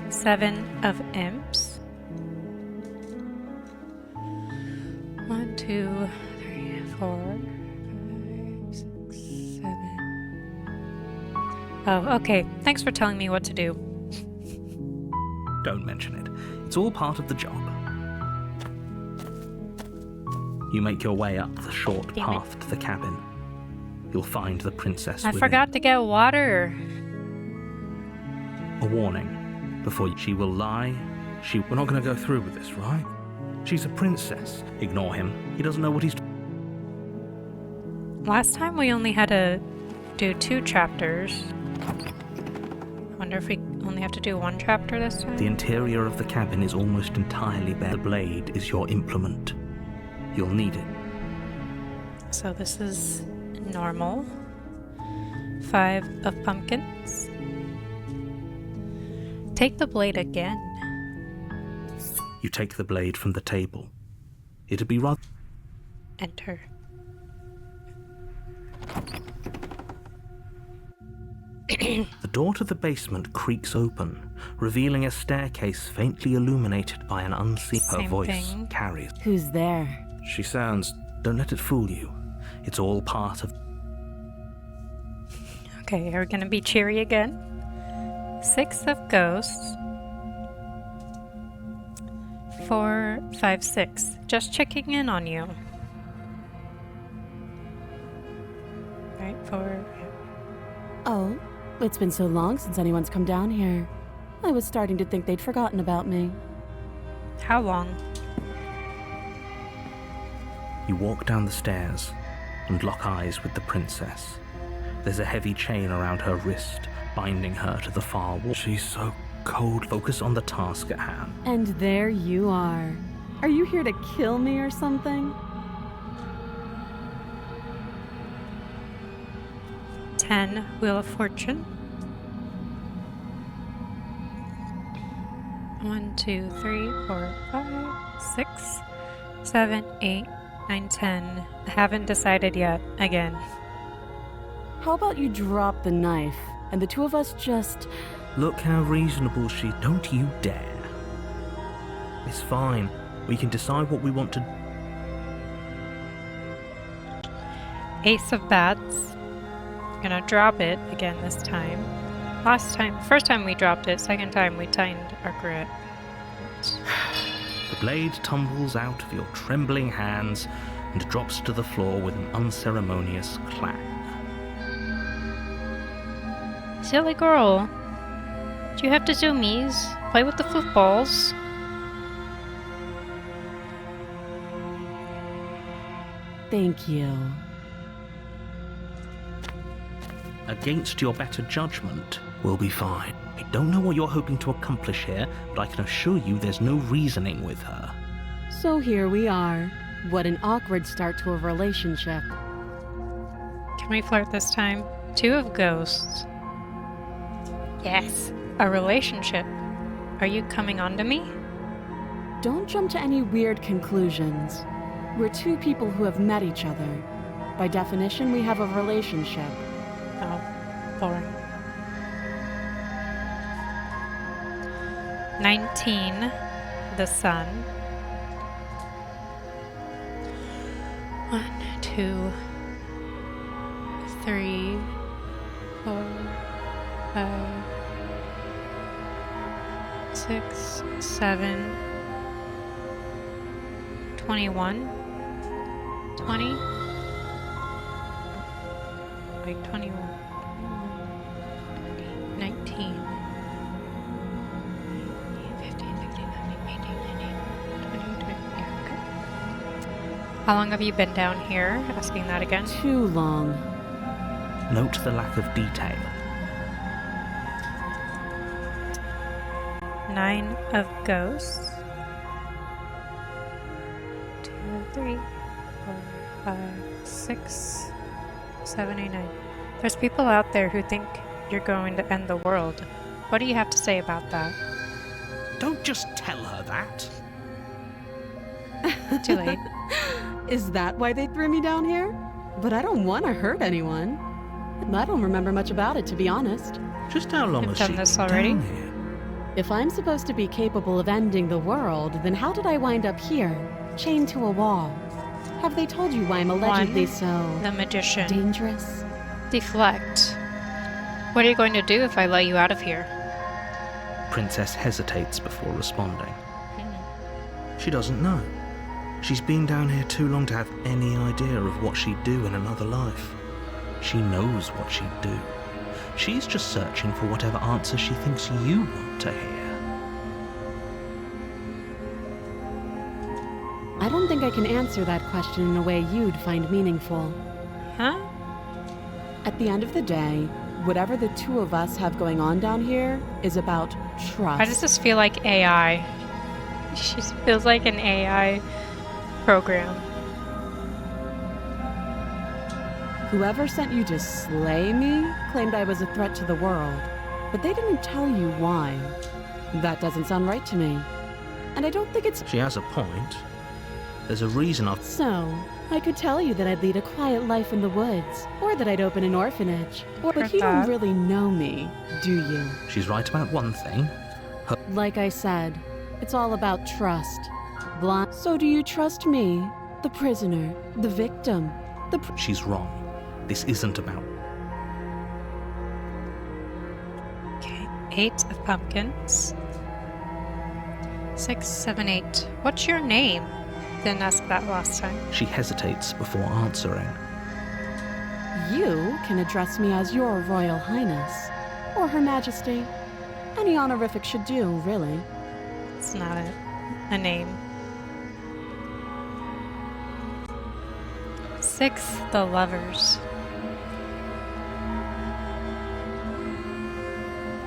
7 of Imps. 1, 2, 3, 4, 5, 6, 7. Oh, okay. Thanks for telling me what to do. Don't mention it. It's all part of the job. You make your way up the short path to the cabin. You'll find the princess I within. forgot to get water. A warning. Before she will lie, we're not going to go through with this, right? She's a princess. Ignore him. He doesn't know what he's... Last time we only had to do 2 chapters. Wonder if we only have to do 1 chapter this time? The interior of the cabin is almost entirely bare. The blade is your implement. You'll need it. So this is normal. 5 of pumpkins. Take the blade again. You take the blade from the table. It'd be rather... Enter. The door to the basement creaks open, revealing a staircase faintly illuminated by an unseen... Her Same voice thing. carries. Who's there? She sounds... Don't let it fool you. It's all part of... Okay, are we gonna be cheery again? 6 of ghosts. 4, 5, 6. Just checking in on you. Right, 4. Oh, it's been so long since anyone's come down here. I was starting to think they'd forgotten about me. How long? You walk down the stairs and lock eyes with the princess. There's a heavy chain around her wrist, binding her to the far wall. She's so cold. Focus on the task at hand. And there you are. Are you here to kill me or something? 10, Wheel of Fortune. 1, 2, 3, 4, 5, 6, 7, 8, 9, 10. I haven't decided yet. Again. How about you drop the knife, and the 2 of us just... Look how reasonable she... Don't you dare. It's fine. We can decide what we want to... Ace of Bats. Gonna drop it again this time. First time we dropped it, second time we tightened our grip. The blade tumbles out of your trembling hands and drops to the floor with an unceremonious clack. Silly girl. Do you have to zoomies? Play with the footballs. Thank you. Against your better judgment, we'll be fine. I don't know what you're hoping to accomplish here, but I can assure you there's no reasoning with her. So here we are. What an awkward start to a relationship. Can we flirt this time? 2 of ghosts. Yes, a relationship. Are you coming on to me? Don't jump to any weird conclusions. We're two people who have met each other. By definition, we have a relationship. Oh, boring. 19, the sun. 1, 2, 3, 4, 5, 6, 7, 21, 20. Wait, 21, 19, 15, 16, 17, 18, 19, 20, 20. Yeah, okay. How long have you been down here? Asking that again. Too long. Note the lack of detail. 9 of ghosts. 2, 3, 4, 5, 6, 7, 8, 9. There's people out there who think you're going to end the world. What do you have to say about that? Don't just tell her that. Too late. Is that why they threw me down here? But I don't want to hurt anyone. I don't remember much about it, to be honest. Just how long You've has she done this been already? down here? If I'm supposed to be capable of ending the world, then how did I wind up here, chained to a wall? Have they told you why I'm allegedly so The magician. dangerous? Deflect. What are you going to do if I let you out of here? Princess hesitates before responding. She doesn't know. She's been down here too long to have any idea of what she'd do in another life. She knows what she'd do. She's just searching for whatever answer she thinks you want to hear. I don't think I can answer that question in a way you'd find meaningful. Huh? At the end of the day, whatever the two of us have going on down here is about trust. Why does this feel like AI? She feels like an AI program. Whoever sent you to slay me claimed I was a threat to the world, but they didn't tell you why. That doesn't sound right to me. And I don't think it's... She has a point. There's a reason I've... So, I could tell you that I'd lead a quiet life in the woods, or that I'd open an orphanage. But you don't really know me, do you? She's right about one thing. Like I said, it's all about trust. So do you trust me, the prisoner, the victim, She's wrong. This isn't about... Okay, 8 of pumpkins. 6, 7, 8. What's your name? Didn't ask that last time. She hesitates before answering. You can address me as your Royal Highness, or Her Majesty. Any honorific should do, really. It's not a name. 6, the lovers.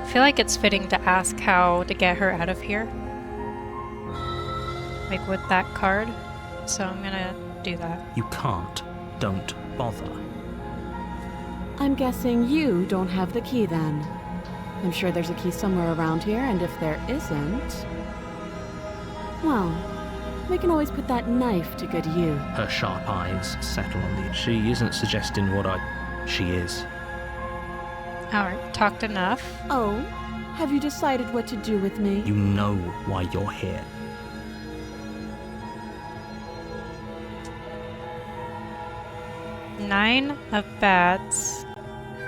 I feel like it's fitting to ask how to get her out of here. Like with that card. So I'm gonna do that. You can't. Don't bother. I'm guessing you don't have the key then. I'm sure there's a key somewhere around here, and if there isn't... well, we can always put that knife to good use. Her sharp eyes settle on the... She isn't suggesting what She is. Alright, talked enough. Oh, have you decided what to do with me? You know why you're here. Nine of bats.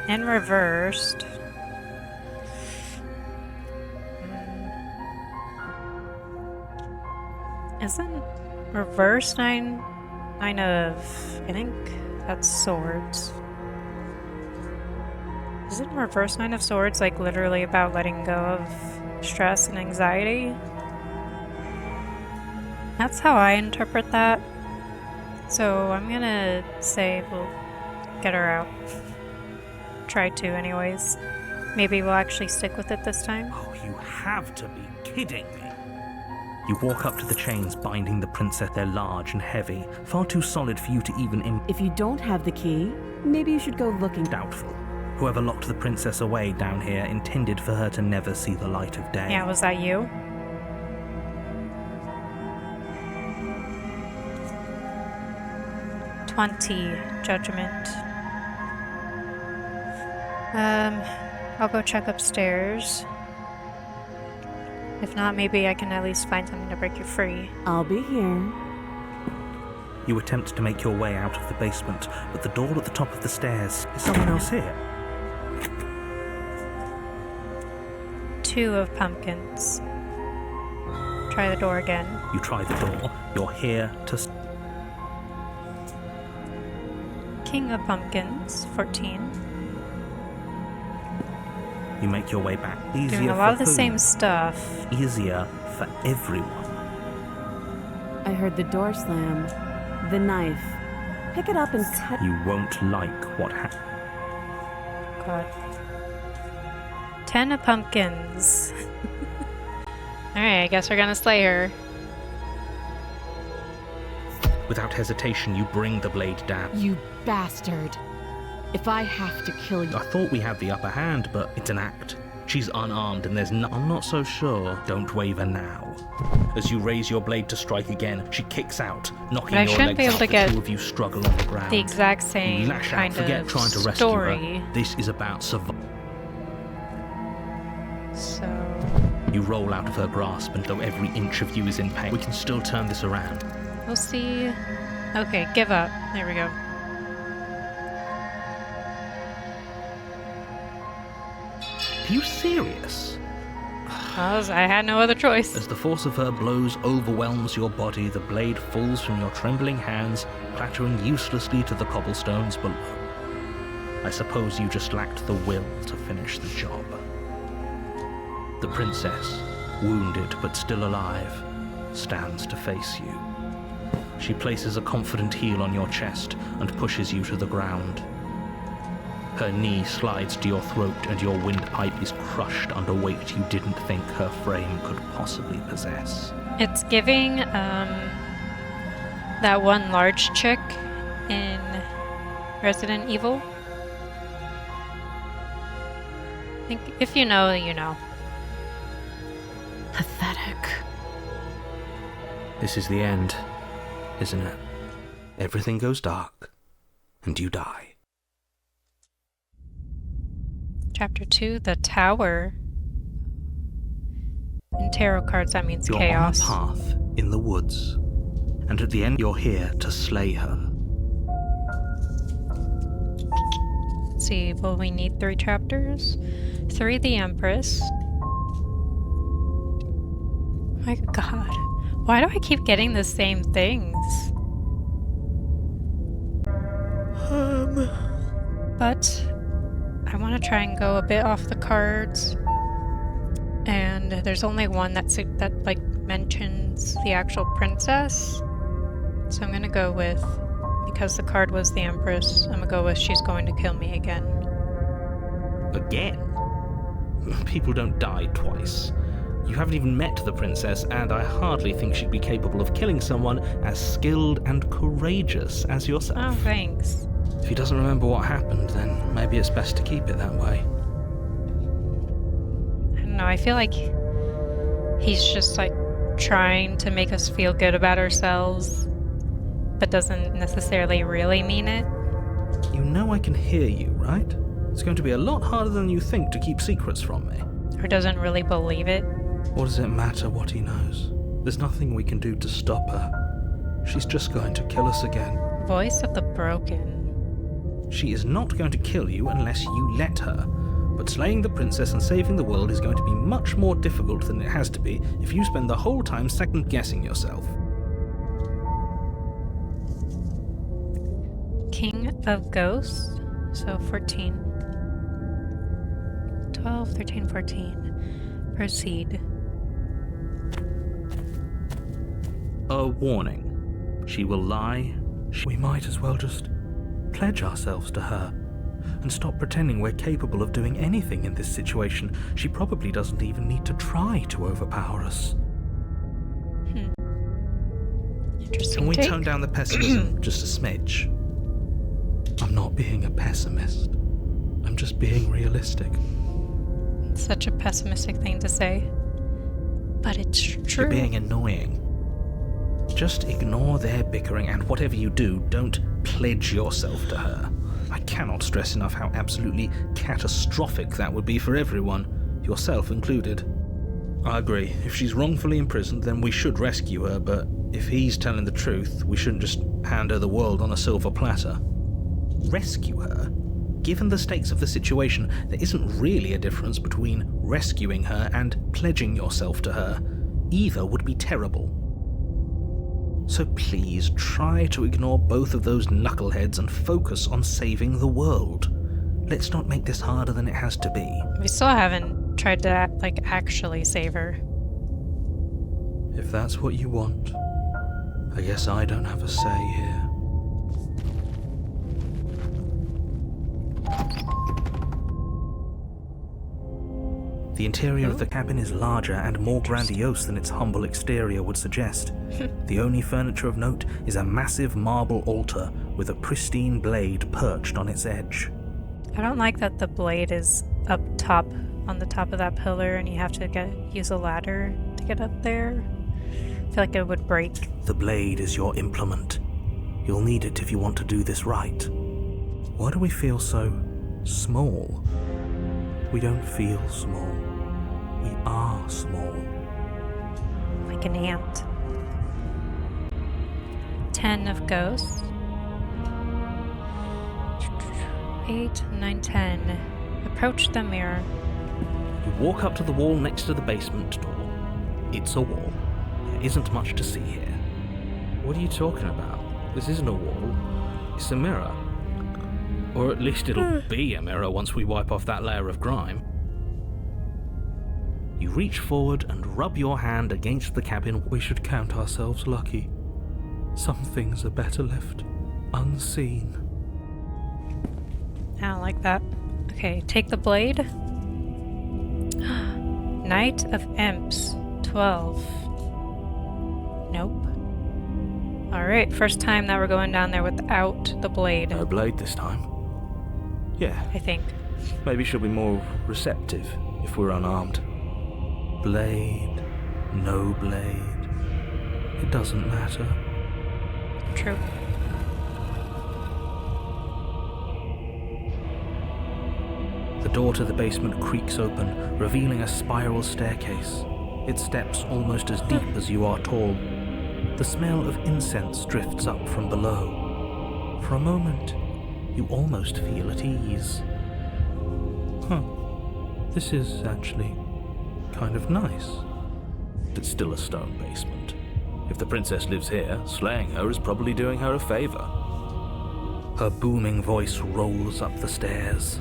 And reversed. Isn't reverse nine of... I think that's swords. Isn't reverse 9 of swords like literally about letting go of stress and anxiety? That's how I interpret that. So I'm gonna say we'll get her out. Try to anyways. Maybe we'll actually stick with it this time. Oh, you have to be kidding me. You walk up to the chains binding the princess. They're large and heavy, far too solid for you to even If you don't have the key, maybe you should go looking. Doubtful. Whoever locked the princess away down here intended for her to never see the light of day. Yeah, was that you? Judgment. I'll go check upstairs. If not, maybe I can at least find something to break you free. I'll be here. You attempt to make your way out of the basement, but the door at the top of the stairs. Is someone else here? 2 of pumpkins. Try the door again. You try the door. You're here to... King of pumpkins, 14. You make your way back. Easier Doing a for lot of the whom? same stuff. Easier for everyone. I heard the door slam. The knife. Pick it up and cut. You won't like what happened. God. 10 of pumpkins. Alright, I guess we're gonna slay her. Without hesitation, you bring the blade down. You bastard. If I have to kill you... I thought we had the upper hand, but it's an act. She's unarmed and there's no... I'm not so sure. Don't waver now. As you raise your blade to strike again, she kicks out, knocking I your shouldn't be legs able out. to get The two of you struggle on the ground. The exact same You lash out, kind forget of trying to rescue story. her. This is about survival. So... You roll out of her grasp, and though every inch of you is in pain, we can still turn this around. we'll see. Okay, give up. There we go. Are you serious? I had no other choice. As the force of her blows overwhelms your body, the blade falls from your trembling hands, clattering uselessly to the cobblestones below. I suppose you just lacked the will to finish the job. The princess, wounded but still alive, stands to face you. She places a confident heel on your chest and pushes you to the ground. Her knee slides to your throat and your windpipe is crushed under weight you didn't think her frame could possibly possess. It's giving, that one large chick in Resident Evil. I think if you know, you know. Pathetic. This is the end, isn't it? Everything goes dark, and you die. Chapter 2, The Tower. In tarot cards, that means You're chaos. on a path in the woods, and at the end you're here to slay her. Let's see, will we need 3 chapters? 3, The Empress. My god. Why do I keep getting the same things? But I want to try and go a bit off the cards. And there's only one that like mentions the actual princess. So I'm gonna go with, because the card was the Empress, I'm gonna go with she's going to kill me again. Again? People don't die twice. You haven't even met the princess, and I hardly think she'd be capable of killing someone as skilled and courageous as yourself. Oh, thanks. If he doesn't remember what happened, then maybe it's best to keep it that way. I don't know, I feel like he's just like trying to make us feel good about ourselves, but doesn't necessarily really mean it. You know I can hear you, right? It's going to be a lot harder than you think to keep secrets from me. Or doesn't really believe it. What does it matter what he knows? There's nothing we can do to stop her. She's just going to kill us again. Voice of the Broken. She is not going to kill you unless you let her. But slaying the princess and saving the world is going to be much more difficult than it has to be if you spend the whole time second-guessing yourself. King of Ghosts. So 14. 12, 13, 14. Proceed. A warning. She will lie. We might as well just pledge ourselves to her and stop pretending we're capable of doing anything in this situation. She probably doesn't even need to try to overpower us. Interesting Can we take. tone down the pessimism just a smidge? I'm not being a pessimist. I'm just being realistic. Such a pessimistic thing to say. But it's true. You're being annoying. Just ignore their bickering, and whatever you do, don't pledge yourself to her. I cannot stress enough how absolutely catastrophic that would be for everyone, yourself included. I agree. If she's wrongfully imprisoned, then we should rescue her, but if he's telling the truth, we shouldn't just hand her the world on a silver platter. Rescue her? Given the stakes of the situation, there isn't really a difference between rescuing her and pledging yourself to her. Either would be terrible. So please, try to ignore both of those knuckleheads and focus on saving the world. Let's not make this harder than it has to be. We still haven't tried to, actually save her. If that's what you want, I guess I don't have a say here. The interior of the cabin is larger and more grandiose than its humble exterior would suggest. The only furniture of note is a massive marble altar with a pristine blade perched on its edge. I don't like that the blade is up top, on the top of that pillar, and you have to use a ladder to get up there. I feel like it would break. The blade is your implement. You'll need it if you want to do this right. Why do we feel so small? We don't feel small. We are small. Like an ant. 10 of ghosts. 8, 9, 10. Approach the mirror. You walk up to the wall next to the basement door. It's a wall. There isn't much to see here. What are you talking about? This isn't a wall. It's a mirror. Or at least it'll be a mirror once we wipe off that layer of grime. You reach forward and rub your hand against the cabin. We should count ourselves lucky. Some things are better left unseen. I don't like that. Okay, take the blade. Knight of Imps, 12. Nope. Alright, first time that we're going down there without the blade. No blade this time. Yeah, I think. maybe she'll be more receptive if we're unarmed. Blade, no blade. It doesn't matter. True. The door to the basement creaks open, revealing a spiral staircase. Its steps almost as deep as you are tall. The smell of incense drifts up from below. For a moment, you almost feel at ease. This is actually kind of nice. It's still a stone basement. If the princess lives here, slaying her is probably doing her a favor. Her booming voice rolls up the stairs.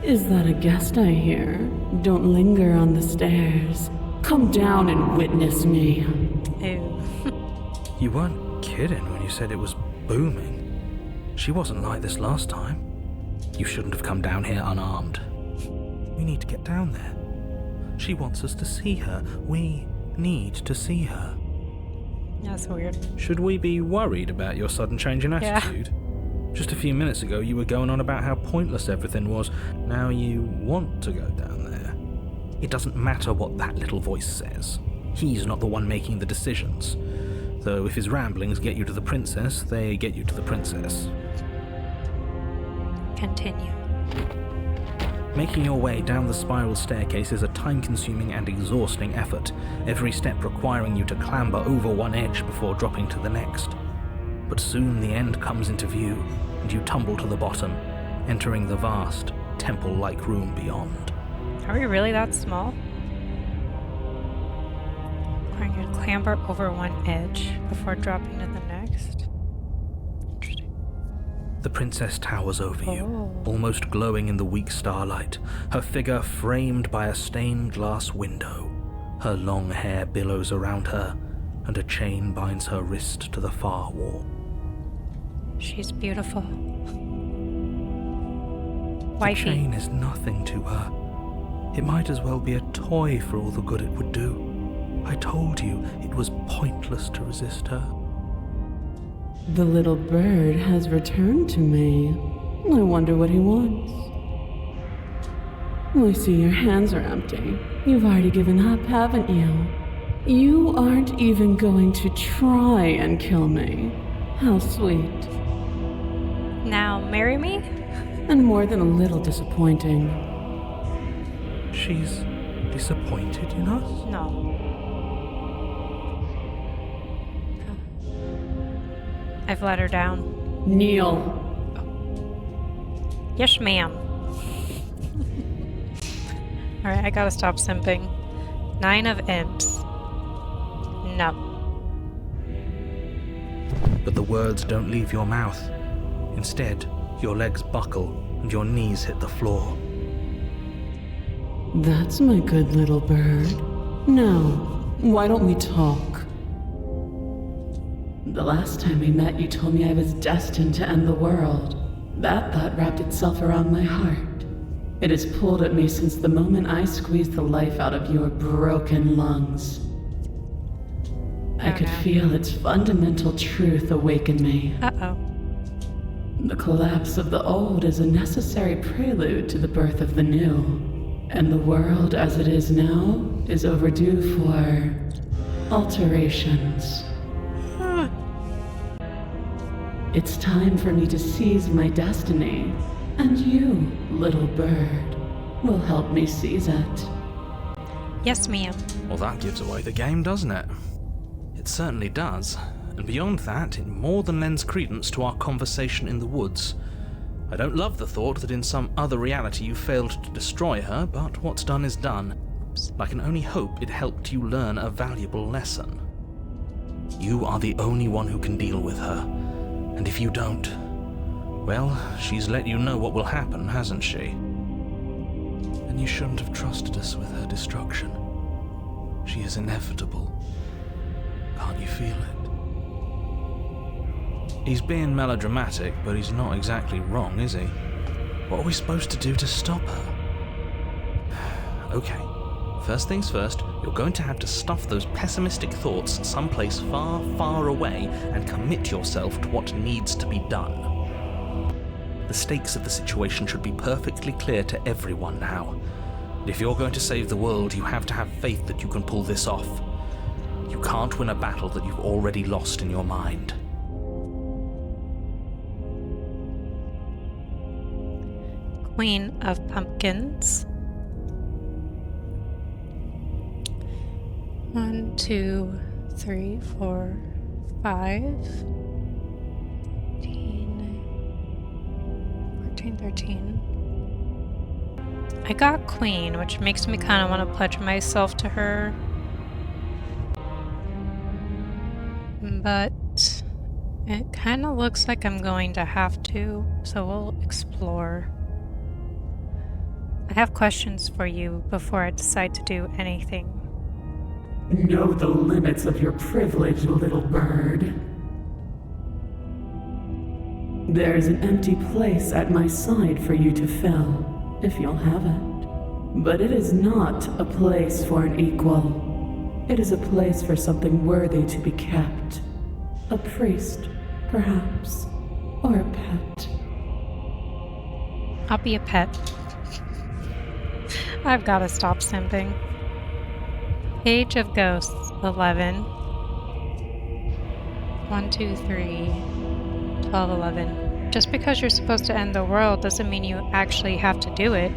Is that a guest I hear? Don't linger on the stairs. Come down and witness me. Ew. You weren't kidding when you said it was booming. She wasn't like this last time. You shouldn't have come down here unarmed. We need to get down there. She wants us to see her. We need to see her. That's weird. Should we be worried about your sudden change in attitude? Just a few minutes ago you were going on about how pointless everything was. Now you want to go down there. It doesn't matter what that little voice says. He's not the one making the decisions. Though if his ramblings get you to the princess, they get you to the princess. Continue. Making your way down the spiral staircase is a time-consuming and exhausting effort, every step requiring you to clamber over one edge before dropping to the next. But soon the end comes into view, and you tumble to the bottom, entering the vast, temple-like room beyond. Are we really that small? Requiring you to clamber over one edge before dropping to the next? Interesting. The princess towers over you, almost glowing in the weak starlight, her figure framed by a stained glass window. Her long hair billows around her, and a chain binds her wrist to the far wall. She's beautiful. The Wifey. chain is nothing to her. It might as well be a toy for all the good it would do. I told you it was pointless to resist her. The little bird has returned to me. I wonder what he wants. I see your hands are empty. You've already given up, haven't you? You aren't even going to try and kill me. How sweet. Now marry me? And more than a little disappointing. She's disappointed in us? No. I've let her down. Kneel. Yes, ma'am. Alright, I gotta stop simping. 9 of imps. No. But the words don't leave your mouth. Instead, your legs buckle and your knees hit the floor. That's my good little bird. Now, why don't we talk? The last time we met, you told me I was destined to end the world. That thought wrapped itself around my heart. It has pulled at me since the moment I squeezed the life out of your broken lungs. I could feel its fundamental truth awaken me. Uh-oh. The collapse of the old is a necessary prelude to the birth of the new. And the world as it is now is overdue for alterations. It's time for me to seize my destiny, and you, little bird, will help me seize it. Yes, ma'am. Well, that gives away the game, doesn't it? It certainly does. And beyond that, it more than lends credence to our conversation in the woods. I don't love the thought that in some other reality you failed to destroy her, but what's done is done. I can only hope it helped you learn a valuable lesson. You are the only one who can deal with her. And if you don't, well, she's let you know what will happen, hasn't she? And you shouldn't have trusted us with her destruction. She is inevitable. Can't you feel it? He's being melodramatic, but he's not exactly wrong, is he? What are we supposed to do to stop her? Okay, first things first, you're going to have to stuff those pessimistic thoughts someplace far, far away and commit yourself to what needs to be done. The stakes of the situation should be perfectly clear to everyone now. If you're going to save the world, you have to have faith that you can pull this off. You can't win a battle that you've already lost in your mind. Queen of Pumpkins. 1, 2, 3, 4, 5. 14, 13. I got Queen, which makes me kind of want to pledge myself to her. But it kind of looks like I'm going to have to, so we'll explore. I have questions for you before I decide to do anything. Know the limits of your privilege, little bird. There's an empty place at my side for you to fill, if you'll have it. But it is not a place for an equal. It is a place for something worthy to be kept. A priest, perhaps, or a pet. I'll be a pet. I've got to stop simping. Age of Ghosts, 11. 1, 2, 3, 12, 11. Just because you're supposed to end the world doesn't mean you actually have to do it.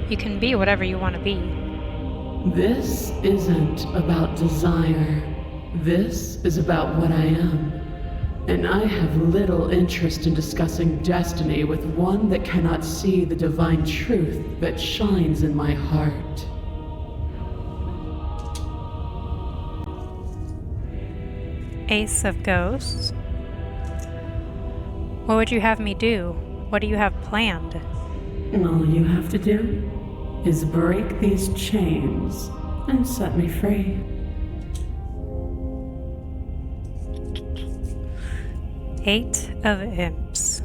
You can be whatever you want to be. This isn't about desire. This is about what I am. And I have little interest in discussing destiny with one that cannot see the divine truth that shines in my heart. Ace of Ghosts. What would you have me do? What do you have planned? All you have to do is break these chains and set me free. Eight of Imps.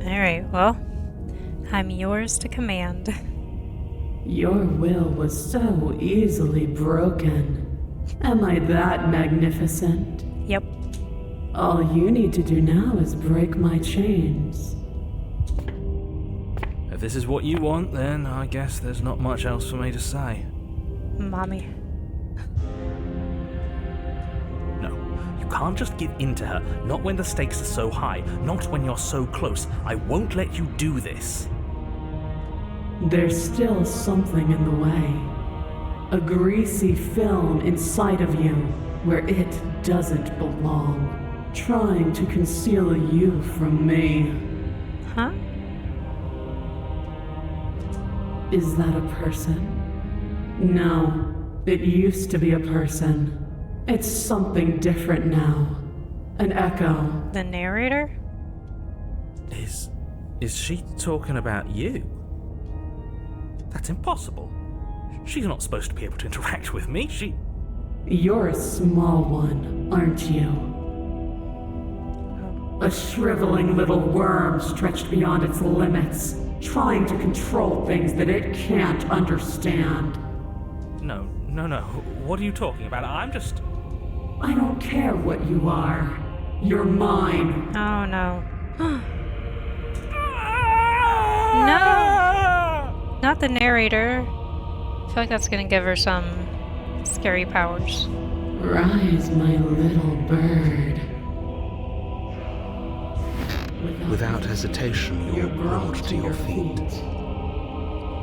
Alright, well, I'm yours to command. Your will was so easily broken. Am I that magnificent? Yep. All you need to do now is break my chains. If this is what you want, then I guess there's not much else for me to say. Mommy. No, you can't just give in to her. Not when the stakes are so high. Not when you're so close. I won't let you do this. There's still something in the way. A greasy film inside of you where it doesn't belong. Trying to conceal you from me. Huh? Is that a person? No, it used to be a person. It's something different now. An echo. The narrator? Is she talking about you? That's impossible. She's not supposed to be able to interact with me. You're a small one, aren't you? A shriveling little worm stretched beyond its limits, trying to control things that it can't understand. No. What are you talking about? I don't care what you are. You're mine. Oh no. No! Not the narrator. I feel like that's gonna give her some scary powers. Rise, my little bird. Without hesitation, you're brought to your feet.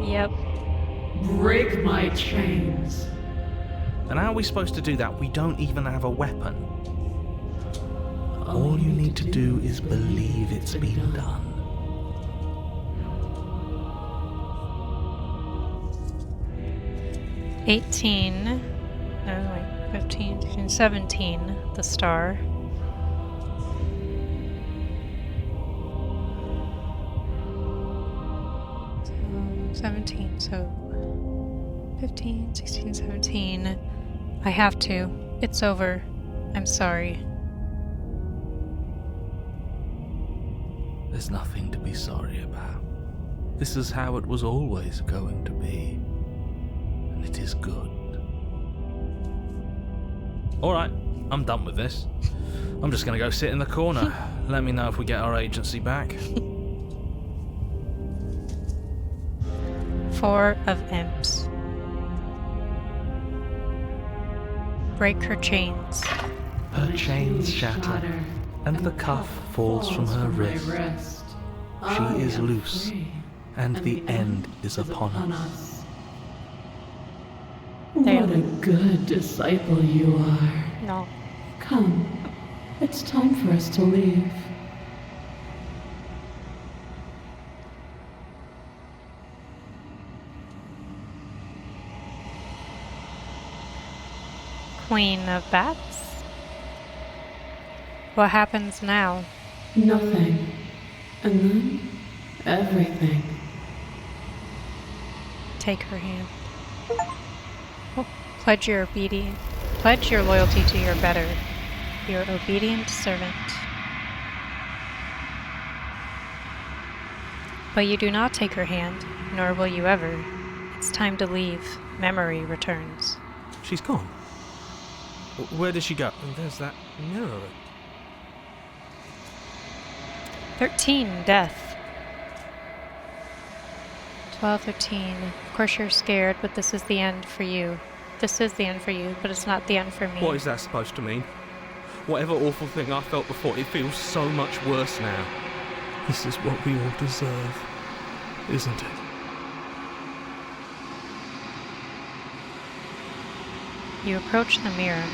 Yep. Break my chains. And how are we supposed to do that? We don't even have a weapon. All you need to do is believe it's been done. No, wait, 15, 16, 17, the star. So, 17, so 15, 16, 17. I have to. It's over. I'm sorry. There's nothing to be sorry about. This is how it was always going to be. And it is good. Alright, I'm done with this. I'm just gonna go sit in the corner. Let me know if we get our agency back. 4 of imps. Break her chains. Her chains shatter, and the cuff falls from her wrist. She is loose, and the end is upon us. What a good disciple you are. No. Come, it's time for us to leave. Queen of Bats? What happens now? Nothing. And then, everything. Take her hand. Oh, pledge your loyalty to your better, your obedient servant. But you do not take her hand, nor will you ever. It's time to leave. Memory returns. She's gone. Where did she go? And there's that mirror. 13, death. 12, 13. Of course you're scared, but this is the end for you. This is the end for you, but it's not the end for me. What is that supposed to mean? Whatever awful thing I felt before, it feels so much worse now. This is what we all deserve, isn't it? You approach the mirror.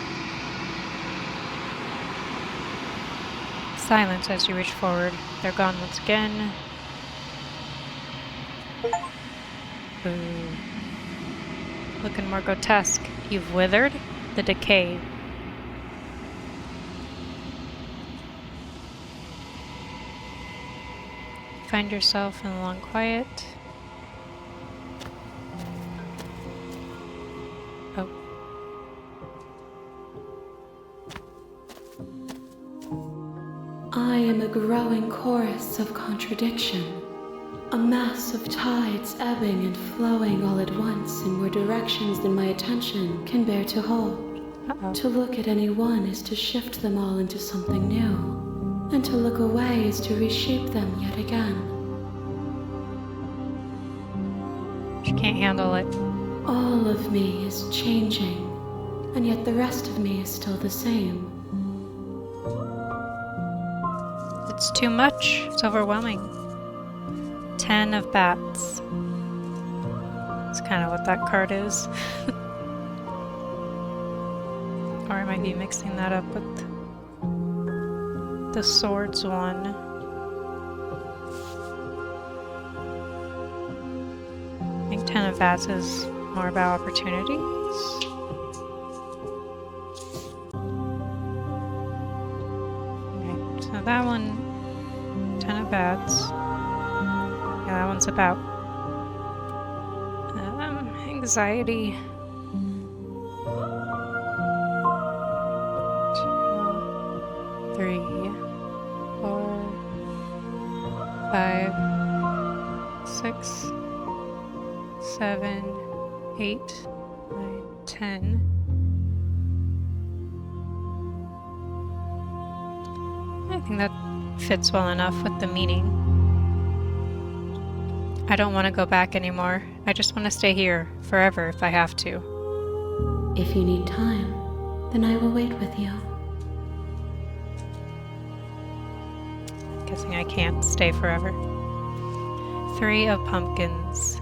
Silence as you reach forward. They're gone once again. Ooh. Looking more grotesque. You've withered. The decay. Find yourself in the long quiet. Oh. I am a growing chorus of contradiction, a mass of tides ebbing and flowing all at once in more directions than my attention can bear to hold. Uh-oh. To look at any one is to shift them all into something new, and to look away is to reshape them yet again. She can't handle it. All of me is changing, and yet the rest of me is still the same. It's too much. It's overwhelming. 10 of bats. That's kind of what that card is. Or I might be mixing that up with the swords one. I think 10 of bats is more about opportunities. Okay, so that one, 10 of bats. Yeah, that one's about anxiety. 2, 3, 4, 5, 6, 7, 8, 9, 10. I think that fits well enough with the meaning. I don't want to go back anymore. I just want to stay here forever if I have to. If you need time, then I will wait with you. Guessing I can't stay forever. 3 of pumpkins.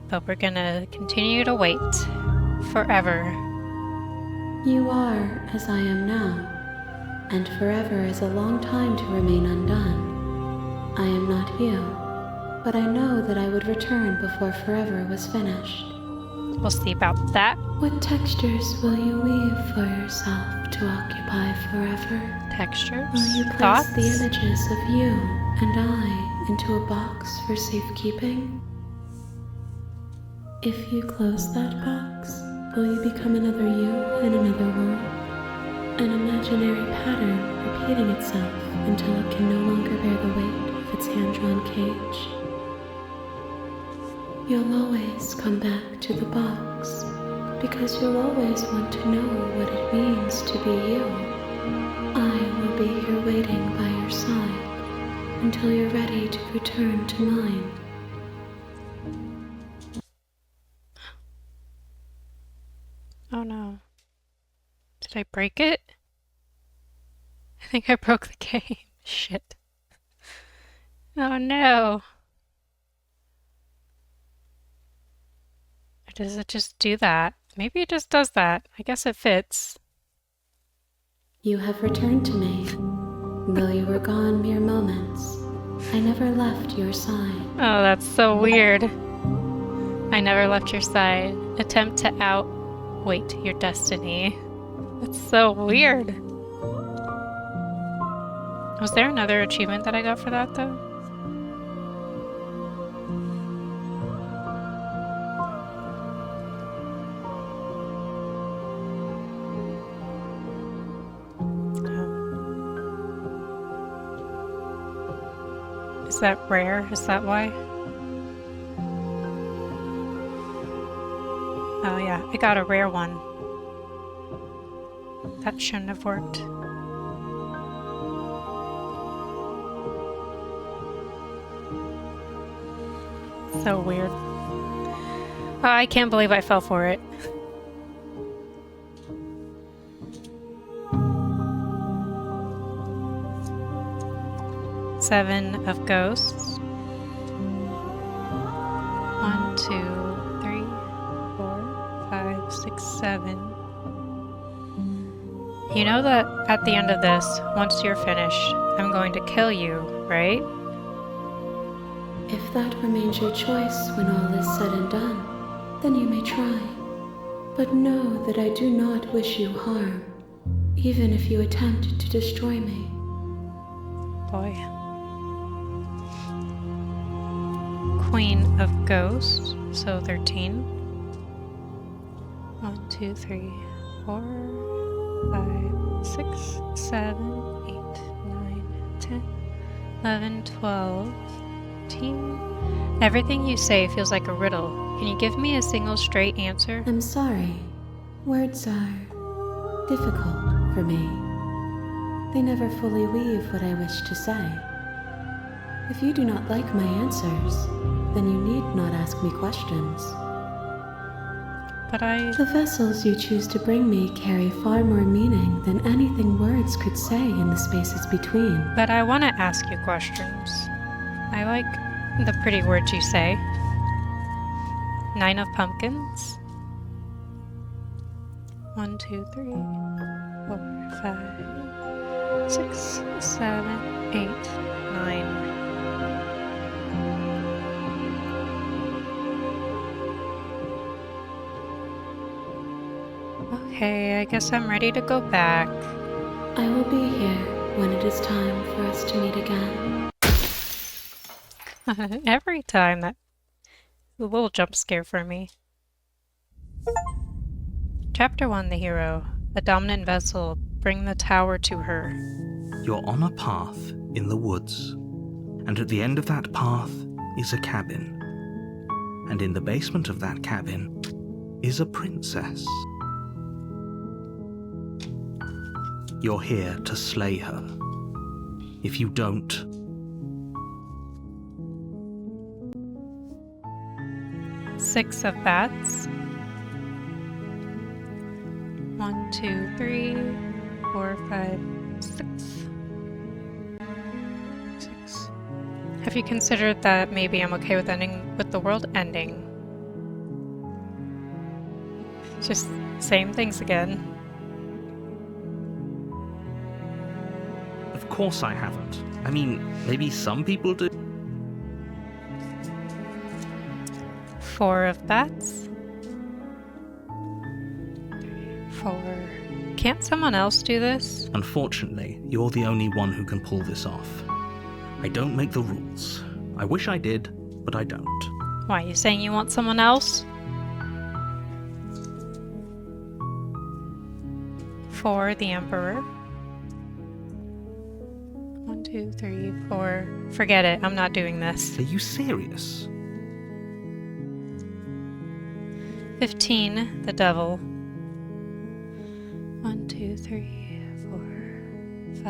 But we're gonna continue to wait forever. You are as I am now, and forever is a long time to remain undone. I am not you, but I know that I would return before forever was finished. We'll see about that. What textures will you weave for yourself to occupy forever? Textures? Will you place Thoughts? the images of you and I into a box for safekeeping? If you close that box, will you become another you in another world? An imaginary pattern repeating itself until it can no longer bear the weight of its hand-drawn cage. You'll always come back to the box, because you'll always want to know what it means to be you. I will be here waiting by your side until you're ready to return to mine. Oh no. Did I break it? I think I broke the game. Shit. Oh no. Or does it just do that? Maybe it just does that. I guess it fits. You have returned to me. Though you were gone mere moments, I never left your side. Oh, that's so weird. I never left your side. Attempt to outwait your destiny. That's so weird. Was there another achievement that I got for that, though? Is that rare? Is that why? Oh yeah, I got a rare one. That shouldn't have worked. So weird. Oh, I can't believe I fell for it. Seven of ghosts. 1, 2, 3, 4, 5, 6, 7. You know that at the end of this, once you're finished, I'm going to kill you, right? If that remains your choice when all is said and done, then you may try. But know that I do not wish you harm, even if you attempt to destroy me. Boy. Queen of Ghosts, so 13. 1, 2, 3, 4, 5, 6, 7, 8, 9, 10, 11, 12, 13. Everything you say feels like a riddle. Can you give me a single straight answer? I'm sorry. Words are difficult for me. They never fully weave what I wish to say. If you do not like my answers, then you need not ask me questions. But The vessels you choose to bring me carry far more meaning than anything words could say in the spaces between. But I want to ask you questions. I like the pretty words you say. 9 of pumpkins. 1, 2, 3, 4, 5, 6, 7, 8, 9. Okay, I guess I'm ready to go back. I will be here when it is time for us to meet again. Every time that a little jump scare for me. Chapter 1, The Hero. A dominant vessel. Bring the tower to her. You're on a path in the woods, and at the end of that path is a cabin. And in the basement of that cabin is a princess. You're here to slay her. If you don't, Six of bats. 1, 2, 3, 4, 5, 6. 6. Have you considered that maybe I'm okay with the world ending? Just same things again. of course I haven't. I mean, maybe some people do. 4 of bats. 4. Can't someone else do this? Unfortunately, you're the only one who can pull this off. I don't make the rules. I wish I did, but I don't. Why, you saying you want someone else? 4, the Emperor. 1, 2, 3, 4. Forget it, I'm not doing this. Are you serious? 15, the Devil. 1, 2, 3, 4,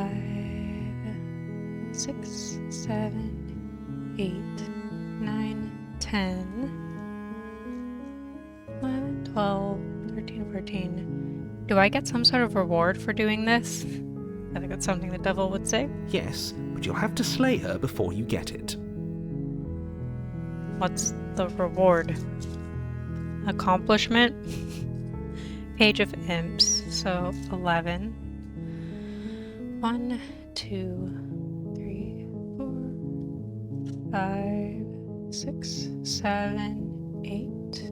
5, 6, 7, 8, 9, 10, 11, 12, 13, 14. Do I get some sort of reward for doing this? I think that's something the devil would say. Yes, but you'll have to slay her before you get it. What's the reward? Accomplishment? Page of Imps. So 11. 1, 2, 3, 4, 5, 6, 7, 8,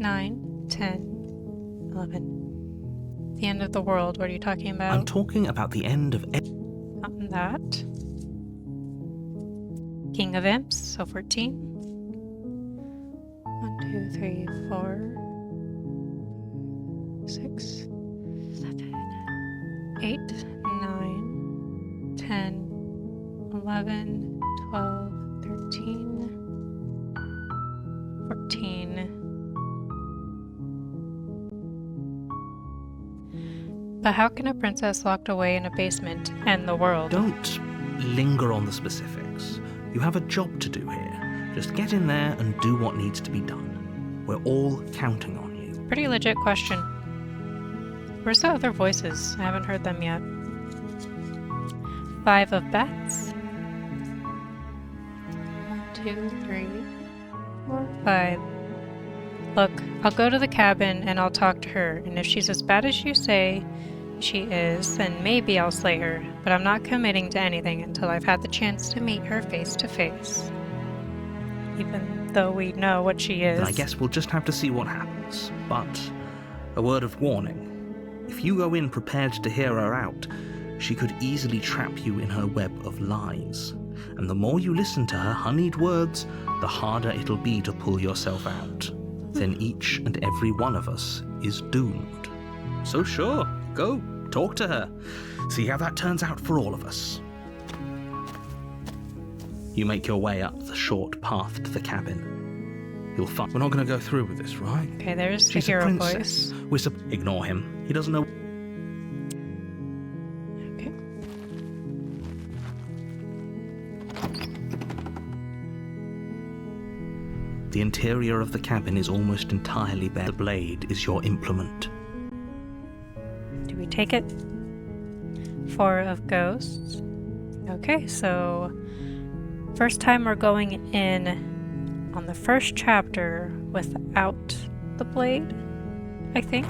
9, 10, 11. The end of the world. What are you talking about? I'm talking about the end of Not that. King of Imps. So 14. 1, 2, 3, 4, 6, 7, 8, 9, 10, 11, 12, 13, 14. But how can a princess locked away in a basement end the world? Don't linger on the specifics. You have a job to do here. Just get in there and do what needs to be done. We're all counting on you. Pretty legit question. Where's the other voices? I haven't heard them yet. 5 of bats. 1, 2, 3, 4, 5. Look, I'll go to the cabin and I'll talk to her, and if she's as bad as you say she is, then maybe I'll slay her, but I'm not committing to anything until I've had the chance to meet her face to face. Even though we know what she is. Then I guess we'll just have to see what happens. But a word of warning. If you go in prepared to hear her out, she could easily trap you in her web of lies. And the more you listen to her honeyed words, the harder it'll be to pull yourself out. Then each and every one of us is doomed. So sure, go, talk to her. See how that turns out for all of us. You make your way up the short path to the cabin. You'll find... We're not going to go through with this, right? Okay, there's She's the a hero princess. voice. Ignore him. He doesn't know... Okay. The interior of the cabin is almost entirely bare. The blade is your implement. Do we take it? 4 of ghosts. Okay, so first time we're going in on the first chapter without the blade, I think.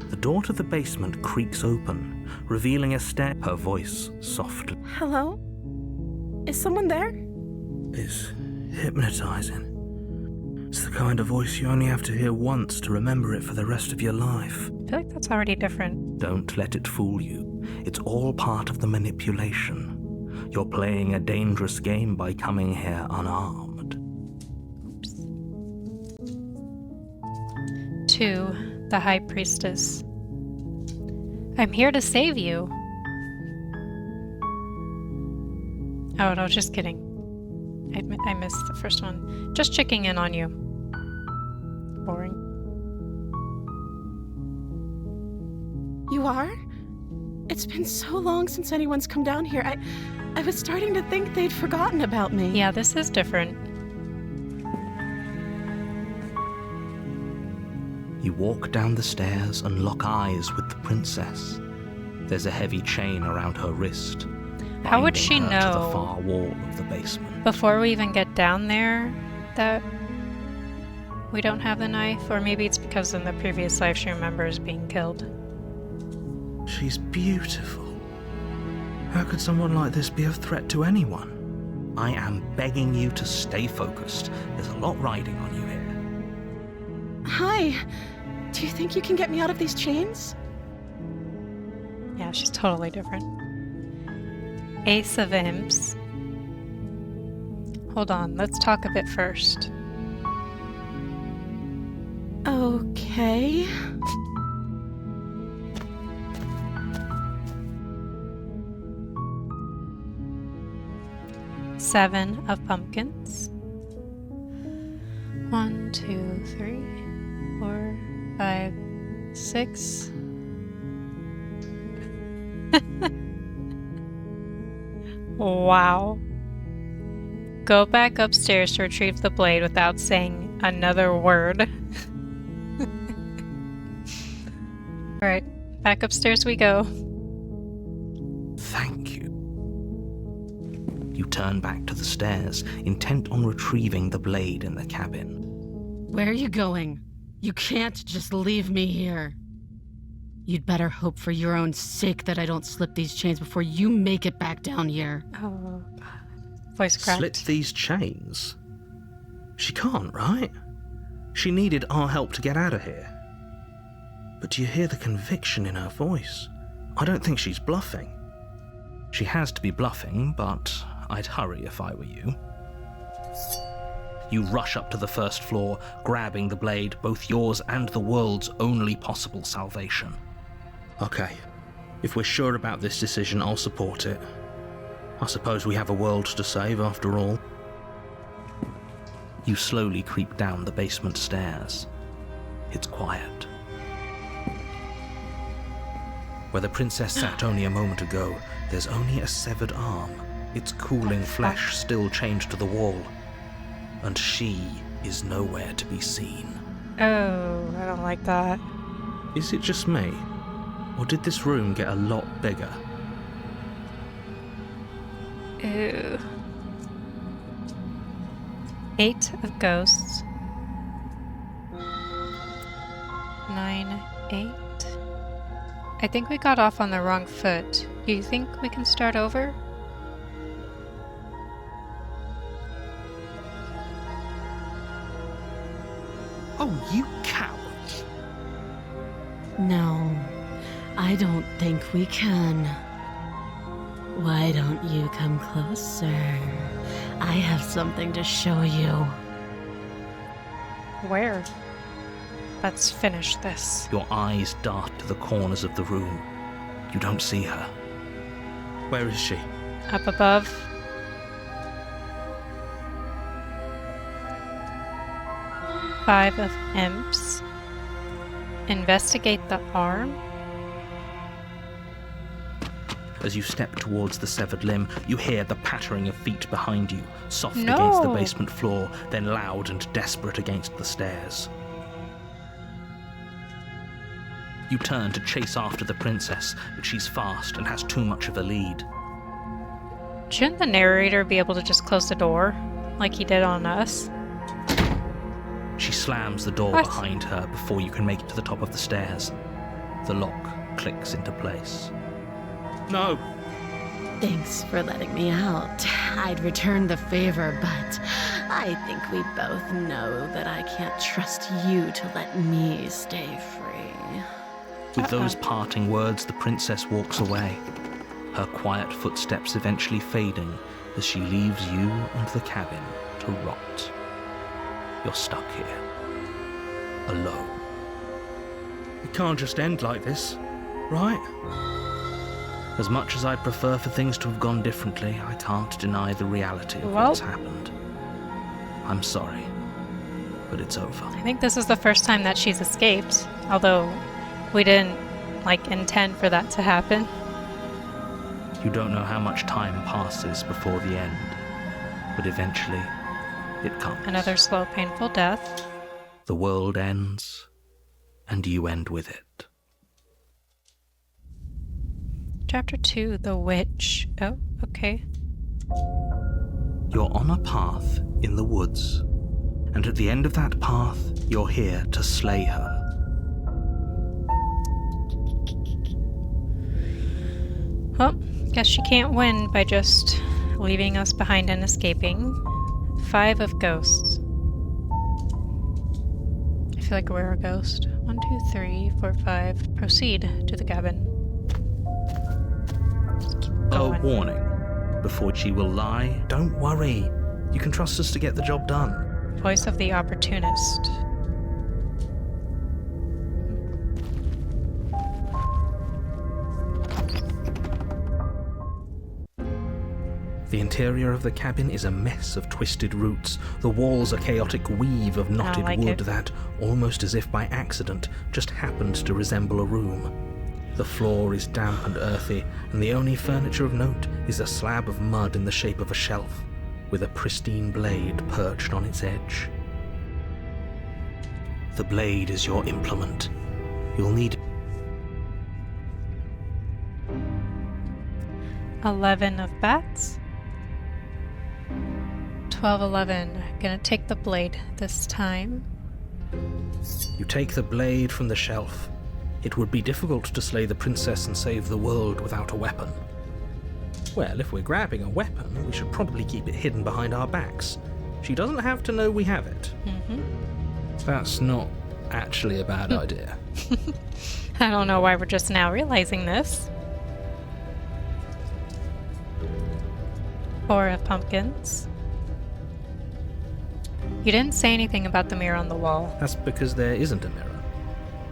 The door to the basement creaks open, revealing a stair. Her voice softly. Hello? Is someone there? It's hypnotizing. It's the kind of voice you only have to hear once to remember it for the rest of your life. I feel like that's already different. Don't let it fool you. It's all part of the manipulation. You're playing a dangerous game by coming here unarmed. Oops. 2, the High Priestess. I'm here to save you. Oh, no, just kidding. I missed the first one. Just checking in on you. Boring. You are? It's been so long since anyone's come down here. I was starting to think they'd forgotten about me. Yeah, this is different. You walk down the stairs and lock eyes with the princess. There's a heavy chain around her wrist. How would she binding her to the know far wall of the basement? before we even get down there that we don't have the knife? Or maybe it's because in the previous life she remembers being killed. She's beautiful. How could someone like this be a threat to anyone? I am begging you to stay focused. There's a lot riding on you here. Hi. Do you think you can get me out of these chains? Yeah, she's totally different. Ace of Imps. Hold on, let's talk a bit first. Okay. Seven of Pumpkins. 1, 2, 3, 4, 5, 6. Wow. Go back upstairs to retrieve the blade without saying another word. Alright, back upstairs we go. Thank you. You turn back to the stairs, intent on retrieving the blade in the cabin. Where are you going? You can't just leave me here. You'd better hope for your own sake that I don't slip these chains before you make it back down here. Oh, voice cracked. Slip these chains? She can't, right? She needed our help to get out of here. But do you hear the conviction in her voice? I don't think she's bluffing. She has to be bluffing, but I'd hurry if I were you. You rush up to the first floor, grabbing the blade, both yours and the world's only possible salvation. Okay, if we're sure about this decision, I'll support it. I suppose we have a world to save after all. You slowly creep down the basement stairs. It's quiet. Where the princess sat only a moment ago, there's only a severed arm, its cooling flesh still chained to the wall. And she is nowhere to be seen. Oh, I don't like that. Is it just me? Or did this room get a lot bigger? Ew. 8 of ghosts. 9, 8. I think we got off on the wrong foot. Do you think we can start over? Oh, you cowards! No, I don't think we can. Why don't you come closer? I have something to show you. Where? Let's finish this. Your eyes dart to the corners of the room. You don't see her. Where is she? Up above. Five of Imps. Investigate the arm. As you step towards the severed limb, you hear the pattering of feet behind you, soft No. against the basement floor, then loud and desperate against the stairs. You turn to chase after the princess, but she's fast and has too much of a lead. Shouldn't the narrator be able to just close the door, like he did on us? She slams the door What? behind her before you can make it to the top of the stairs. The lock clicks into place. No! Thanks for letting me out. I'd return the favor, but I think we both know that I can't trust you to let me stay free. With those parting words, the princess walks away, her quiet footsteps eventually fading as she leaves you and the cabin to rot. You're stuck here, alone. It can't just end like this, right? As much as I'd prefer for things to have gone differently, I can't deny the reality of Well- what's happened. I'm sorry, but it's over. I think this is the first time that she's escaped, although we didn't, intend for that to happen. You don't know how much time passes before the end, but eventually it comes. Another slow, painful death. The world ends, and you end with it. Chapter 2, The Witch. Oh, okay. You're on a path in the woods, and at the end of that path, you're here to slay her. Well, guess she can't win by just leaving us behind and escaping. 5 of ghosts. I feel like we're a ghost. 1, 2, 3, 4, 5. Proceed to the cabin. Just keep A going. warning. Before she will lie, don't worry. You can trust us to get the job done. Voice of the opportunist. The interior of the cabin is a mess of twisted roots. The walls a chaotic weave of knotted like wood it. that, almost as if by accident, just happens to resemble a room. The floor is damp and earthy, and the only furniture of note is a slab of mud in the shape of a shelf, with a pristine blade perched on its edge. The blade is your implement. You'll need 11 of bats. 12, 11. Gonna take the blade this time. You take the blade from the shelf. It would be difficult to slay the princess and save the world without a weapon. Well, if we're grabbing a weapon, we should probably keep it hidden behind our backs. She doesn't have to know we have it. That's not actually a bad idea. I don't know why we're just now realizing this. 4 of pumpkins. You didn't say anything about the mirror on the wall. That's because there isn't a mirror.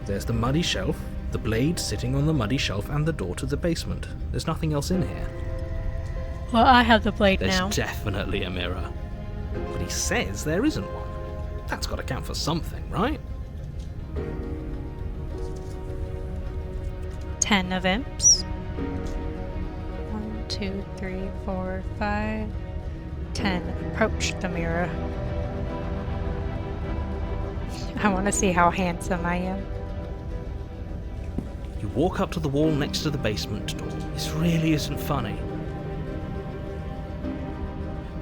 There's the muddy shelf, the blade sitting on the muddy shelf, and the door to the basement. There's nothing else in here. Well, I have the blade There's now. definitely a mirror. But he says there isn't one. That's got to count for something, right? 10 of imps. 1, 2, 3, 4, 5. 10. Approach the mirror. I want to see how handsome I am. You walk up to the wall next to the basement door. This really isn't funny.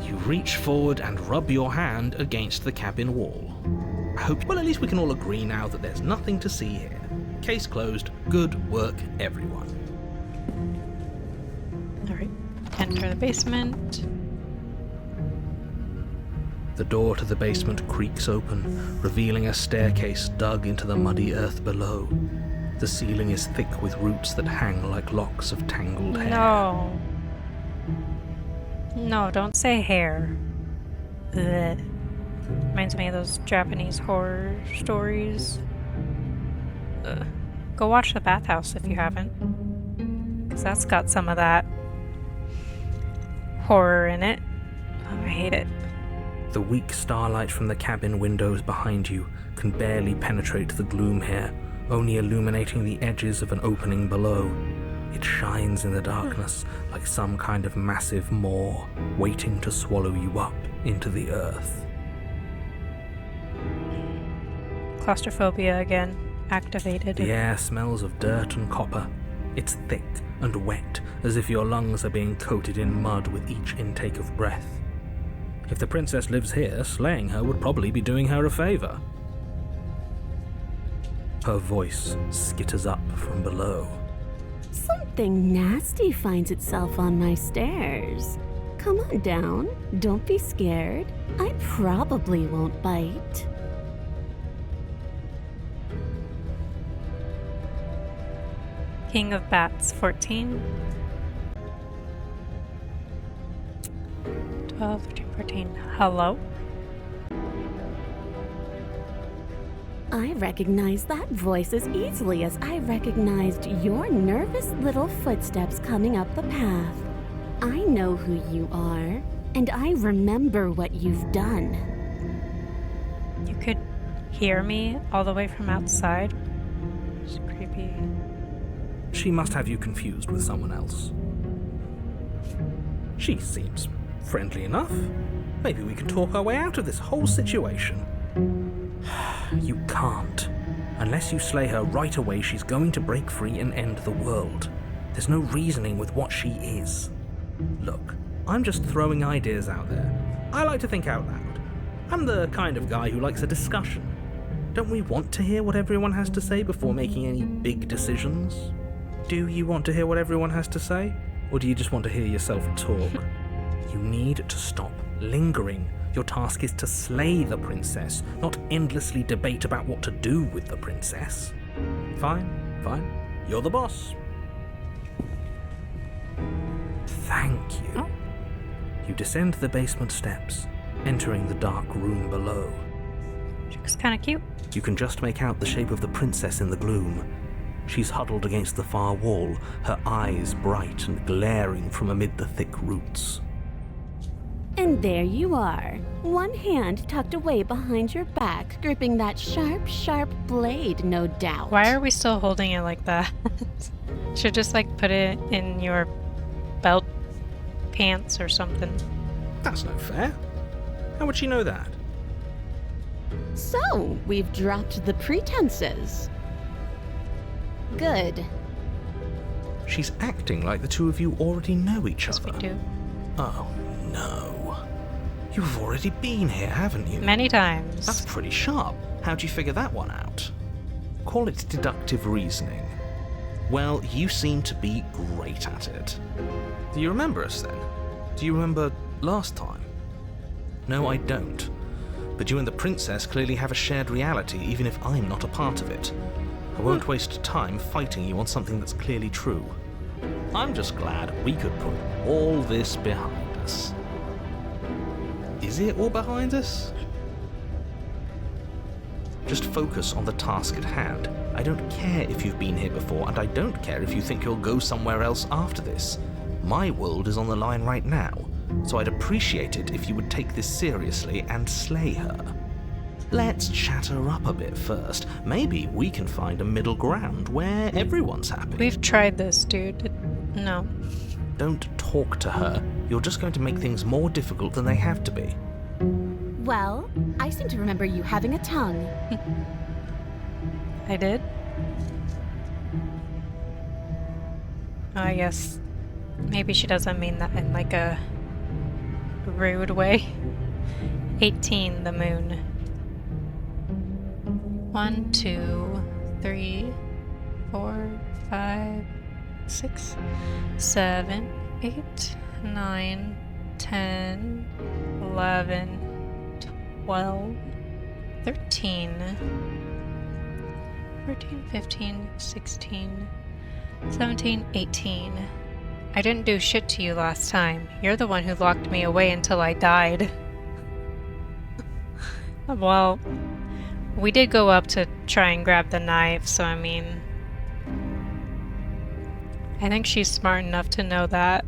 You reach forward and rub your hand against the cabin wall. I hope, well, at least we can all agree now that there's nothing to see here. Case closed. Good work, everyone. Alright. Enter the basement. The door to the basement creaks open, revealing a staircase dug into the muddy earth below. The ceiling is thick with roots that hang like locks of tangled hair. No. No, don't say hair. Ugh. Reminds me of those Japanese horror stories. Ugh. Go watch The Bathhouse if you haven't. Because that's got some of that horror in it. Oh, I hate it. The weak starlight from the cabin windows behind you can barely penetrate the gloom here, only illuminating the edges of an opening below. It shines in the darkness like some kind of massive maw waiting to swallow you up into the earth. Claustrophobia again, activated. The air smells of dirt and copper. It's thick and wet, as if your lungs are being coated in mud with each intake of breath. If the princess lives here, slaying her would probably be doing her a favor. Her voice skitters up from below. Something nasty finds itself on my stairs. Come on down. Don't be scared. I probably won't bite. King of Bats, 14. 12, 13, 14. Hello? I recognize that voice as easily as I recognized your nervous little footsteps coming up the path. I know who you are, and I remember what you've done. You could hear me all the way from outside? It's creepy. She must have you confused with someone else. She seems friendly enough. Maybe we can talk our way out of this whole situation. You can't. Unless you slay her right away, she's going to break free and end the world. There's no reasoning with what she is. Look, I'm just throwing ideas out there. I like to think out loud. I'm the kind of guy who likes a discussion. Don't we want to hear what everyone has to say before making any big decisions? Do you want to hear what everyone has to say? Or do you just want to hear yourself talk? You need to stop lingering. Your task is to slay the princess, not endlessly debate about what to do with the princess. Fine. You're the boss. Thank you. Oh. You descend the basement steps, entering the dark room below. She looks kind of cute. You can just make out the shape of the princess in the gloom. She's huddled against the far wall, her eyes bright and glaring from amid the thick roots. And there you are, one hand tucked away behind your back, gripping that sharp, sharp blade, no doubt. Why are we still holding it like that? Should just like put it in your belt pants or something. That's no fair. How would she know that? So, we've dropped the pretenses. Good. She's acting like the two of you already know each Yes, other. we do. Oh, no. You've already been here, haven't you? Many times. That's pretty sharp. How'd you figure that one out? Call it deductive reasoning. Well, you seem to be great at it. Do you remember us then? Do you remember last time? No, I don't. But you and the princess clearly have a shared reality, even if I'm not a part of it. I won't waste time fighting you on something that's clearly true. I'm just glad we could put all this behind us. Is it all behind us? Just focus on the task at hand. I don't care if you've been here before, and I don't care if you think you'll go somewhere else after this. My world is on the line right now, so I'd appreciate it if you would take this seriously and slay her. Let's chat her up a bit first. Maybe we can find a middle ground where everyone's happy. We've tried this, dude. No. Don't talk to her. You're just going to make things more difficult than they have to be. Well, I seem to remember you having a tongue. I did? I guess maybe she doesn't mean that in like a rude way. 18, the moon. 1, 2, 3, 4, 5, 6, 7, 8, 9, 10, 11, 12, 13, 14, 15, 16, 17, 18. I didn't do shit to you last time. You're the one who locked me away until I died. Well, we did go up to try and grab the knife, so I mean, I think she's smart enough to know that.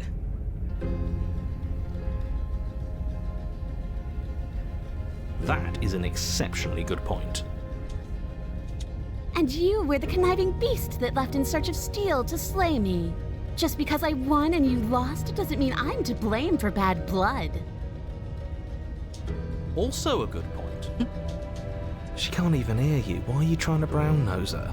That is an exceptionally good point. And you were the conniving beast that left in search of steel to slay me. Just because I won and you lost doesn't mean I'm to blame for bad blood. Also a good point. She can't even hear you. Why are you trying to brown-nose her?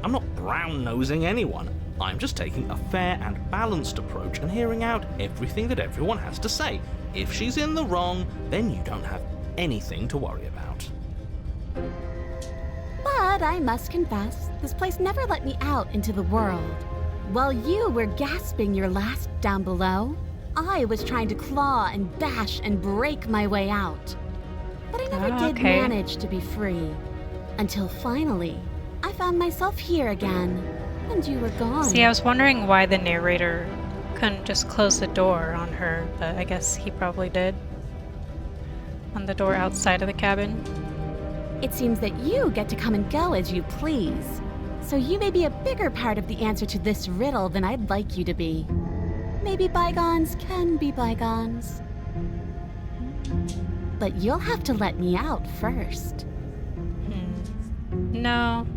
I'm not brown-nosing anyone. I'm just taking a fair and balanced approach and hearing out everything that everyone has to say. If she's in the wrong, then you don't have anything to worry about. But I must confess, this place never let me out into the world. While you were gasping your last down below, I was trying to claw and bash and break my way out. But I never did manage to be free. Until finally, I found myself here again, and you were gone. See, I was wondering why the narrator couldn't just close the door on her, but I guess he probably did. On the door outside of the cabin. It seems that you get to come and go as you please. So you may be a bigger part of the answer to this riddle than I'd like you to be. Maybe bygones can be bygones. But you'll have to let me out first. No.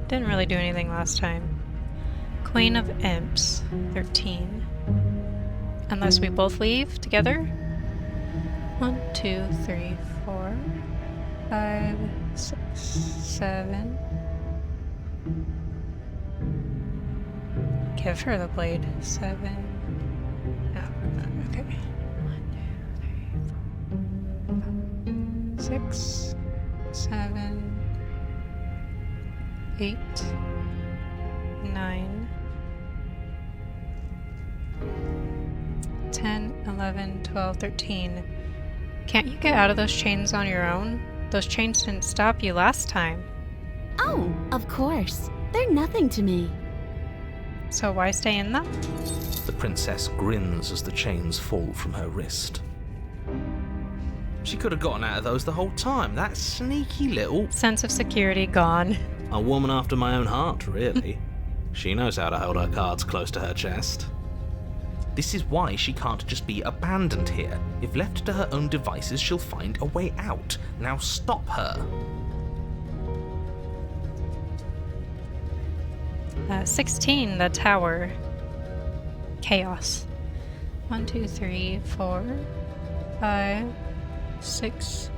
Didn't really do anything last time. Queen of Imps, 13. Unless we both leave together? 1, 2, 3, 4, 5, 6, 7. Give her the blade. 7. Oh, okay. 1, 2, 3, 4, 5, 6, 7, 8, 9, 10, 11, 12, 13. Can't you get out of those chains on your own? Those chains didn't stop you last time. Oh, of course. They're nothing to me. So why stay in them? The princess grins as the chains fall from her wrist. She could have gotten out of those the whole time. That sneaky little... Sense of security gone. A woman after my own heart, really. She knows how to hold her cards close to her chest. This is why she can't just be abandoned here. If left to her own devices, she'll find a way out. Now stop her. 16, the tower. Chaos. 1, 2, 3, 4, 5, 6,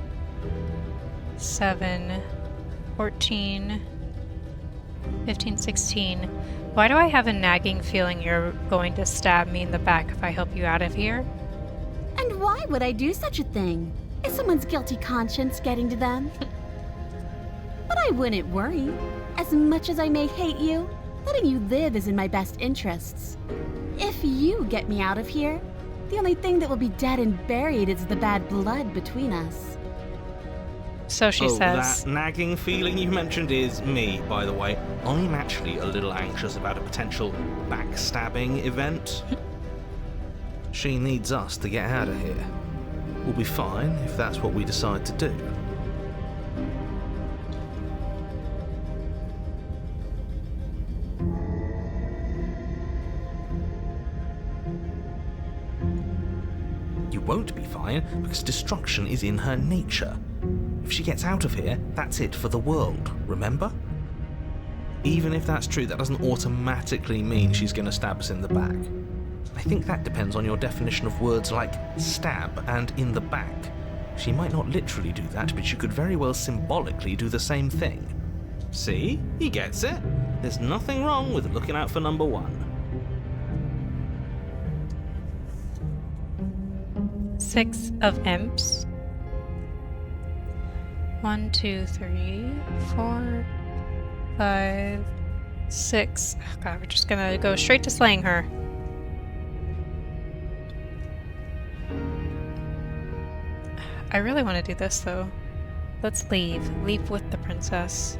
7, 14, 15, 16. Why do I have a nagging feeling you're going to stab me in the back if I help you out of here? And why would I do such a thing? Is someone's guilty conscience getting to them? But I wouldn't worry. As much as I may hate you, letting you live is in my best interests. If you get me out of here, the only thing that will be dead and buried is the bad blood between us. So she says. That nagging feeling you mentioned is me, by the way. I'm actually a little anxious about a potential backstabbing event. She needs us to get out of here. We'll be fine if that's what we decide to do. You won't be fine because destruction is in her nature. If she gets out of here, that's it for the world, remember? Even if that's true, that doesn't automatically mean she's going to stab us in the back. I think that depends on your definition of words like stab and in the back. She might not literally do that, but she could very well symbolically do the same thing. See? He gets it. There's nothing wrong with looking out for number one. 6 of Imps. 1, 2, 3, 4, 5, 6. Oh god, we're just gonna go straight to slaying her. I really want to do this though. Let's leave. Leave with the princess.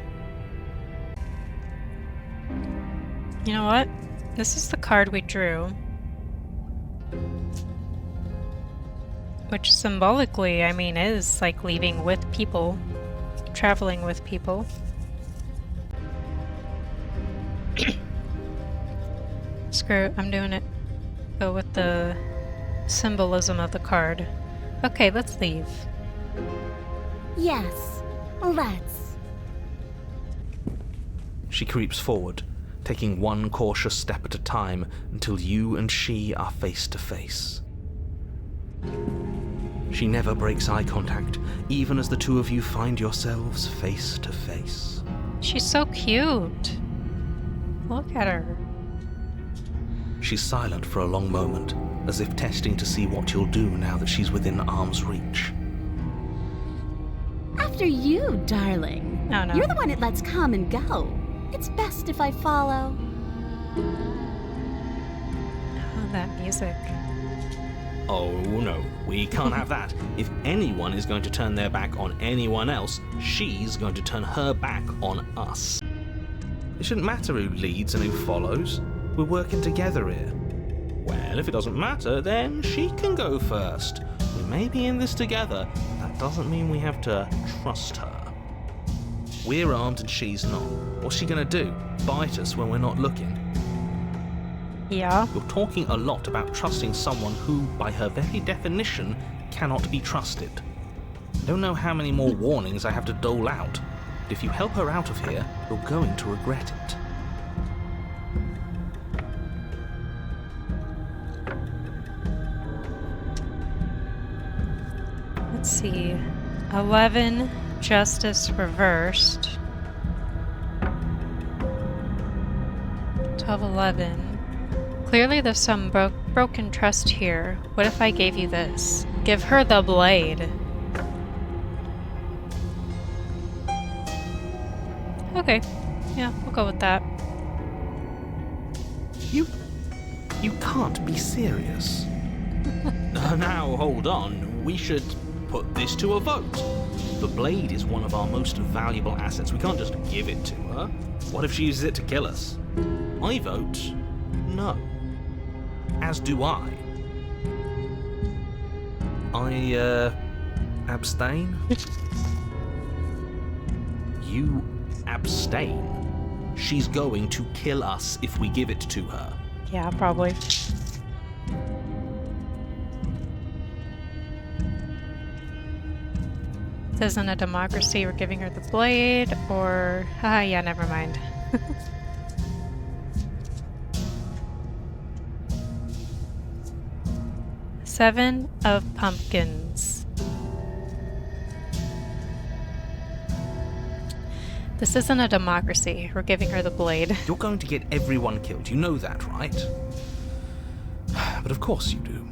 You know what? This is the card we drew. Which symbolically, I mean, is like leaving with people. Traveling with people. Screw it, I'm doing it. Go with the symbolism of the card. Okay, let's leave. Yes, let's. She creeps forward, taking one cautious step at a time until you and she are face to face. She never breaks eye contact, even as the two of you find yourselves face to face. She's so cute. Look at her. She's silent for a long moment, as if testing to see what you'll do now that she's within arm's reach. After you, darling. Oh no. You're the one it lets come and go. It's best if I follow. Oh, that music. Oh no, we can't have that. If anyone is going to turn their back on anyone else, she's going to turn her back on us. It shouldn't matter who leads and who follows. We're working together here. Well, if it doesn't matter, then she can go first. We may be in this together, but that doesn't mean we have to trust her. We're armed and she's not. What's she gonna do? Bite us when we're not looking? Yeah. You're talking a lot about trusting someone who, by her very definition, cannot be trusted. I don't know how many more warnings I have to dole out, but if you help her out of here, you're going to regret it. Let's see. 11, justice reversed. 12, 11. Clearly there's some broken trust here. What if I gave you this? Give her the blade. Okay. Yeah, we'll go with that. You can't be serious. Now, hold on. We should put this to a vote. The blade is one of our most valuable assets. We can't just give it to her. What if she uses it to kill us? I vote no. As do I. Abstain? You abstain? She's going to kill us if we give it to her. Yeah, probably. This isn't a democracy, we're giving her the blade, or... yeah, never mind. Seven of pumpkins. This isn't a democracy, we're giving her the blade. You're going to get everyone killed, you know that, right? But of course you do.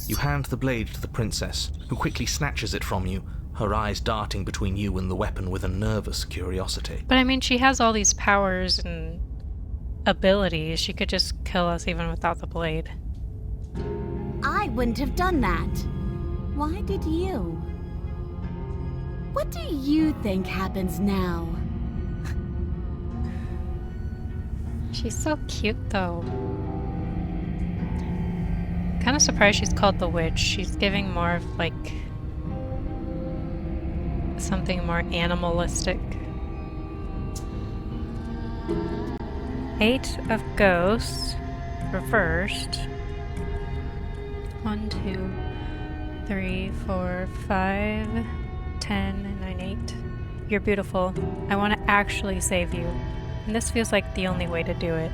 You hand the blade to the princess, who quickly snatches it from you, her eyes darting between you and the weapon with a nervous curiosity. But I mean, she has all these powers and abilities. She could just kill us even without the blade. I wouldn't have done that. Why did you? What do you think happens now? She's so cute, though. Kind of surprised she's called the witch. She's giving more of, like, something more animalistic. 8 of ghosts. Reversed. 1, 2, 3, 4, 5, 10, 9, 8. You're beautiful. I want to actually save you. And this feels like the only way to do it.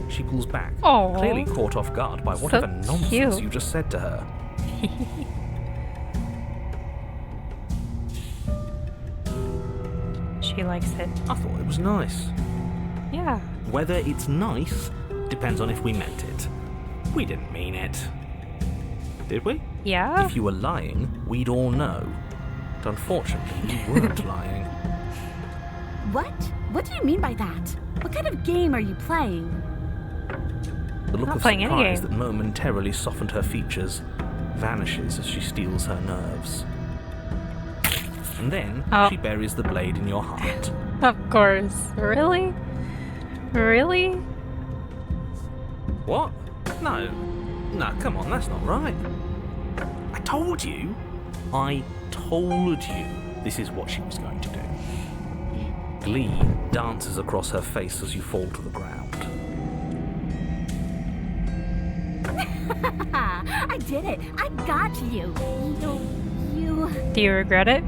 She pulls back, Aww. clearly caught off guard by whatever nonsense cute. you just said to her. She likes it. I thought it was nice. Yeah. Whether it's nice depends on if we meant it. We didn't mean it. Did we? Yeah? If you were lying, we'd all know. But unfortunately, you weren't lying. What? What do you mean by that? What kind of game are you playing? The look Not of playing any surprise game. that momentarily softened her features vanishes as she steals her nerves. And then she buries the blade in your heart. Of course. Really? Really? What? No. No, come on, that's not right. I told you. I told you this is what she was going to do. Glee dances across her face as you fall to the ground. I did it. I got you. You... Do you regret it?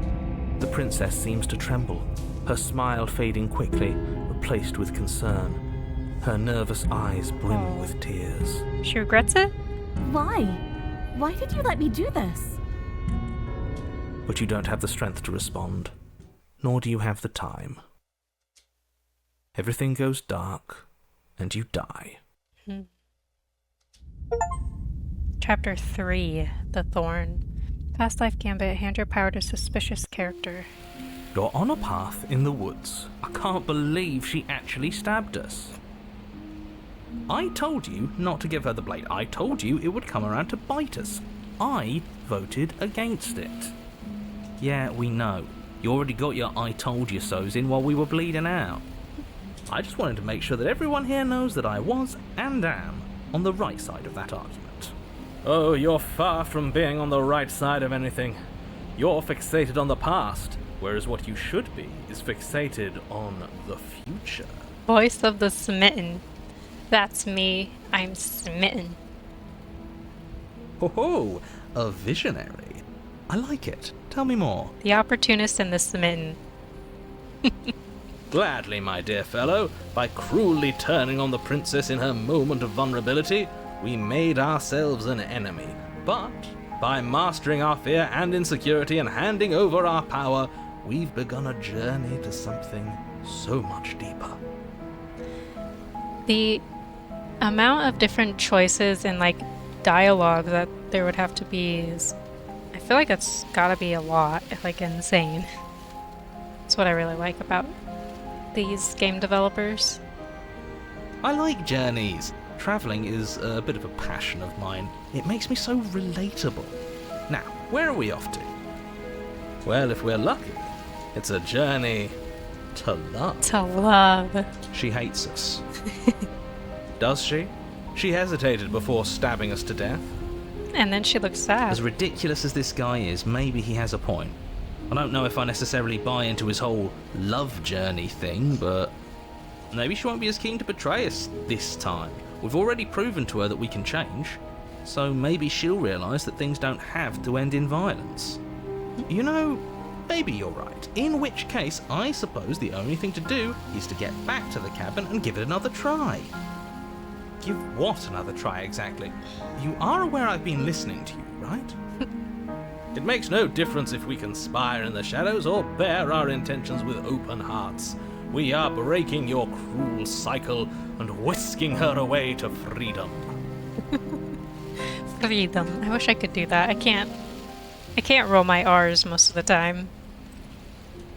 The princess seems to tremble, her smile fading quickly, replaced with concern. Her nervous eyes brim with tears. She regrets it? Why? Why did you let me do this? But you don't have the strength to respond, nor do you have the time. Everything goes dark, and you die. Chapter 3, The Thorn. Past life gambit, hand your power to suspicious character. You're on a path in the woods. I can't believe she actually stabbed us. I told you not to give her the blade. I told you it would come around to bite us. I voted against it. Yeah, we know. You already got your I told you so's in while we were bleeding out. I just wanted to make sure that everyone here knows that I was and am on the right side of that argument. Oh, you're far from being on the right side of anything. You're fixated on the past, whereas what you should be is fixated on the future. Voice of the smitten. That's me. I'm smitten. Ho, a visionary. I like it. Tell me more. The opportunist and the smitten. Gladly, my dear fellow. By cruelly turning on the princess in her moment of vulnerability, we made ourselves an enemy. But by mastering our fear and insecurity and handing over our power, we've begun a journey to something so much deeper. The amount of different choices and dialogue that there would have to be is, I feel like it's gotta be a lot, insane. That's what I really like about these game developers. I like journeys. Travelling is a bit of a passion of mine. It makes me so relatable. Now, where are we off to? Well, if we're lucky, it's a journey to love. To love. She hates us. Does she? She hesitated before stabbing us to death. And then she looks sad. As ridiculous as this guy is, maybe he has a point. I don't know if I necessarily buy into his whole love journey thing, but maybe she won't be as keen to betray us this time. We've already proven to her that we can change, so maybe she'll realise that things don't have to end in violence. You know, maybe you're right. In which case, I suppose the only thing to do is to get back to the cabin and give it another try. Give what another try exactly? You are aware I've been listening to you, right? It makes no difference if we conspire in the shadows or bear our intentions with open hearts. We are breaking your cruel cycle and whisking her away to freedom. Freedom. I wish I could do that. I can't roll my R's most of the time.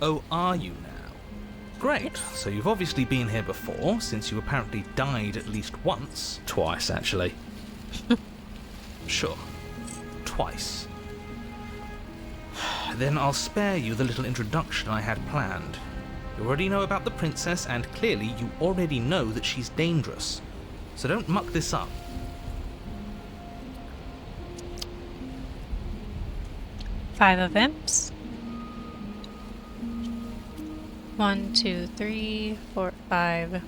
Oh, are you now? Great. So you've obviously been here before, since you apparently died at least once. Twice, actually. Sure. Twice. Then I'll spare you the little introduction I had planned. You already know about the princess, and clearly you already know that she's dangerous. So don't muck this up. Five of imps. 1, 2, 3, 4, 5.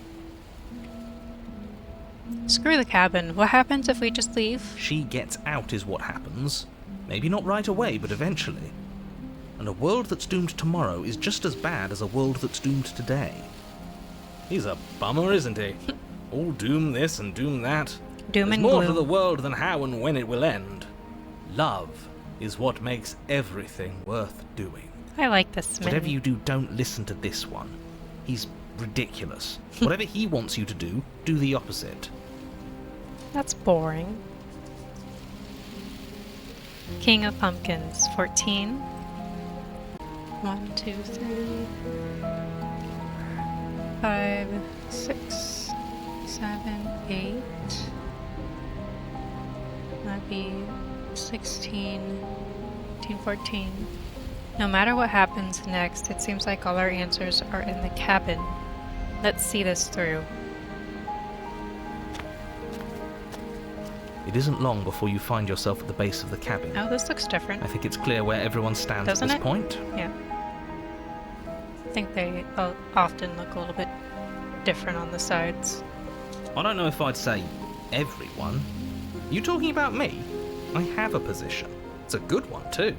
Screw the cabin. What happens if we just leave? She gets out is what happens. Maybe not right away, but eventually. And a world that's doomed tomorrow is just as bad as a world that's doomed today. He's a bummer, isn't he? All doom this and doom that. Doom There's and more gloom. to the world than how and when it will end. Love is what makes everything worth doing. I like this man. Whatever you do, don't listen to this one. He's ridiculous. Whatever he wants you to do, do the opposite. That's boring. King of Pumpkins, 14. 1, 2, 3, 5, 6, 7, 8. That'd be 16, 18, 14. No matter what happens next, it seems like all our answers are in the cabin. Let's see this through. It isn't long before you find yourself at the base of the cabin. Oh, this looks different. I think it's clear where everyone stands Doesn't at this it? point. Yeah. I think they often look a little bit different on the sides. I don't know if I'd say everyone. You talking about me? I have a position. It's a good one, too.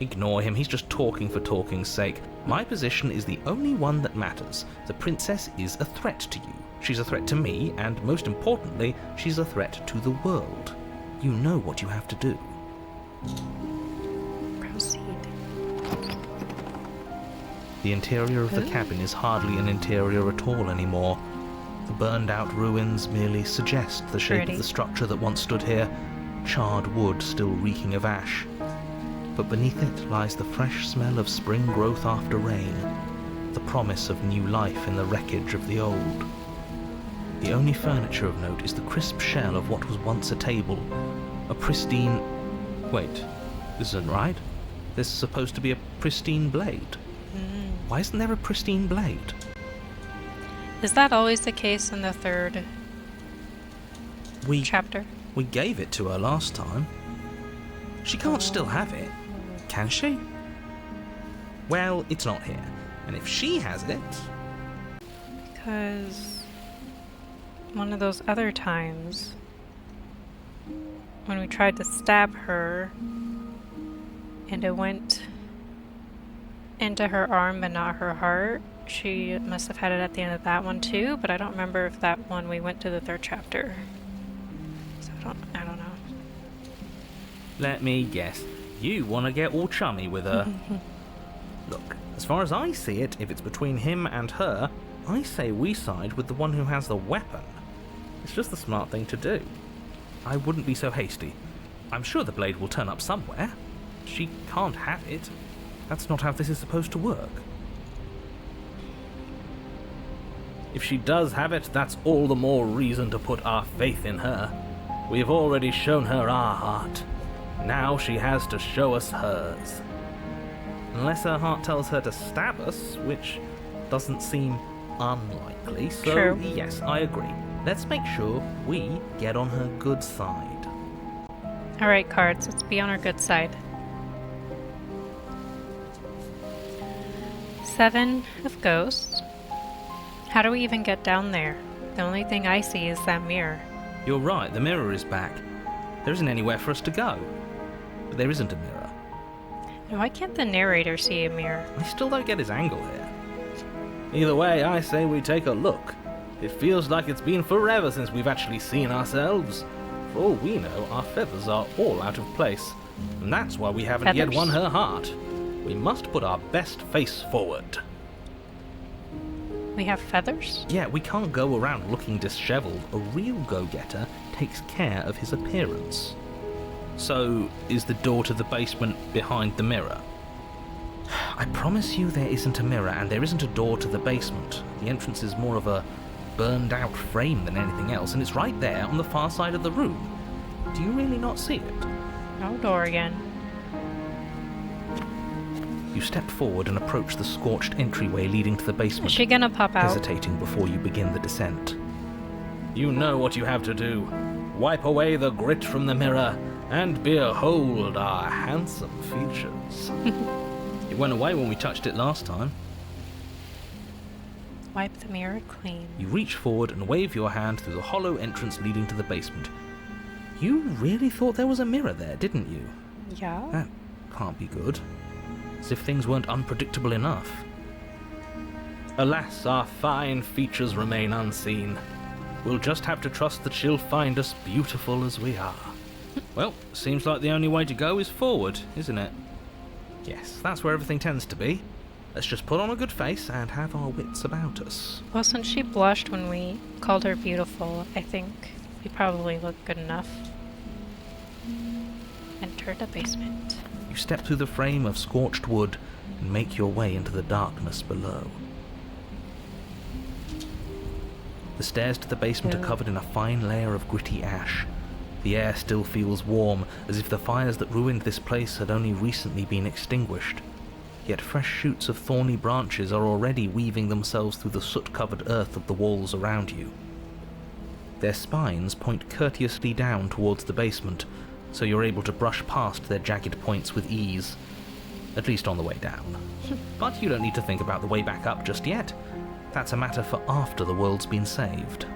Ignore him, he's just talking for talking's sake. My position is the only one that matters. The princess is a threat to you. She's a threat to me, and most importantly, she's a threat to the world. You know what you have to do. Proceed. The interior of the cabin is hardly an interior at all anymore. The burned-out ruins merely suggest the shape of the structure that once stood here, charred wood still reeking of ash. But beneath it lies the fresh smell of spring growth after rain, the promise of new life in the wreckage of the old. The only furniture of note is the crisp shell of what was once a table, a pristine... Wait, this isn't right. There's supposed to be a pristine blade. Why isn't there a pristine blade? Is that always the case in the third chapter? We gave it to her last time. She can't still have it, can she? Well, it's not here. And if she has it... Because one of those other times, when we tried to stab her, and it went into her arm but not her heart, she must have had it at the end of that one too, but I don't remember if that one we went to the third chapter. So I don't know. Let me guess. You want to get all chummy with her. Look, as far as I see it, if it's between him and her, I say we side with the one who has the weapon. It's just the smart thing to do. I wouldn't be so hasty. I'm sure the blade will turn up somewhere. She can't have it. That's not how this is supposed to work. If she does have it, that's all the more reason to put our faith in her. We've already shown her our heart. Now she has to show us hers. Unless her heart tells her to stab us, which doesn't seem unlikely. So, True. Yes, I agree. Let's make sure we get on her good side. Alright, cards, let's be on our good side. 7 of ghosts. How do we even get down there? The only thing I see is that mirror. You're right, the mirror is back. There isn't anywhere for us to go. But there isn't a mirror. And why can't the narrator see a mirror? I still don't get his angle here. Either way, I say we take a look. It feels like it's been forever since we've actually seen ourselves. For all we know, our feathers are all out of place. And that's why we haven't yet won her heart. We must put our best face forward. We have feathers? Yeah, we can't go around looking disheveled. A real go-getter takes care of his appearance. So, is the door to the basement behind the mirror? I promise you there isn't a mirror, and there isn't a door to the basement. The entrance is more of a burned-out frame than anything else, and it's right there on the far side of the room. Do you really not see it? No door again. You step forward and approach the scorched entryway leading to the basement. Is she gonna pop out? Hesitating before you begin the descent. You know what you have to do. Wipe away the grit from the mirror, and behold our handsome features. It went away when we touched it last time. Wipe the mirror clean. You reach forward and wave your hand through the hollow entrance leading to the basement. You really thought there was a mirror there, didn't you? Yeah. That can't be good. As if things weren't unpredictable enough. Alas, our fine features remain unseen. We'll just have to trust that she'll find us beautiful as we are. Well, seems like the only way to go is forward, isn't it? Yes, that's where everything tends to be. Let's just put on a good face and have our wits about us. Well, since she blushed when we called her beautiful, I think we probably look good enough. Enter the basement. You step through the frame of scorched wood and make your way into the darkness below. The stairs to the basement are covered in a fine layer of gritty ash. The air still feels warm, as if the fires that ruined this place had only recently been extinguished. Yet fresh shoots of thorny branches are already weaving themselves through the soot-covered earth of the walls around you. Their spines point courteously down towards the basement, so you're able to brush past their jagged points with ease. At least on the way down. But you don't need to think about the way back up just yet. That's a matter for after the world's been saved.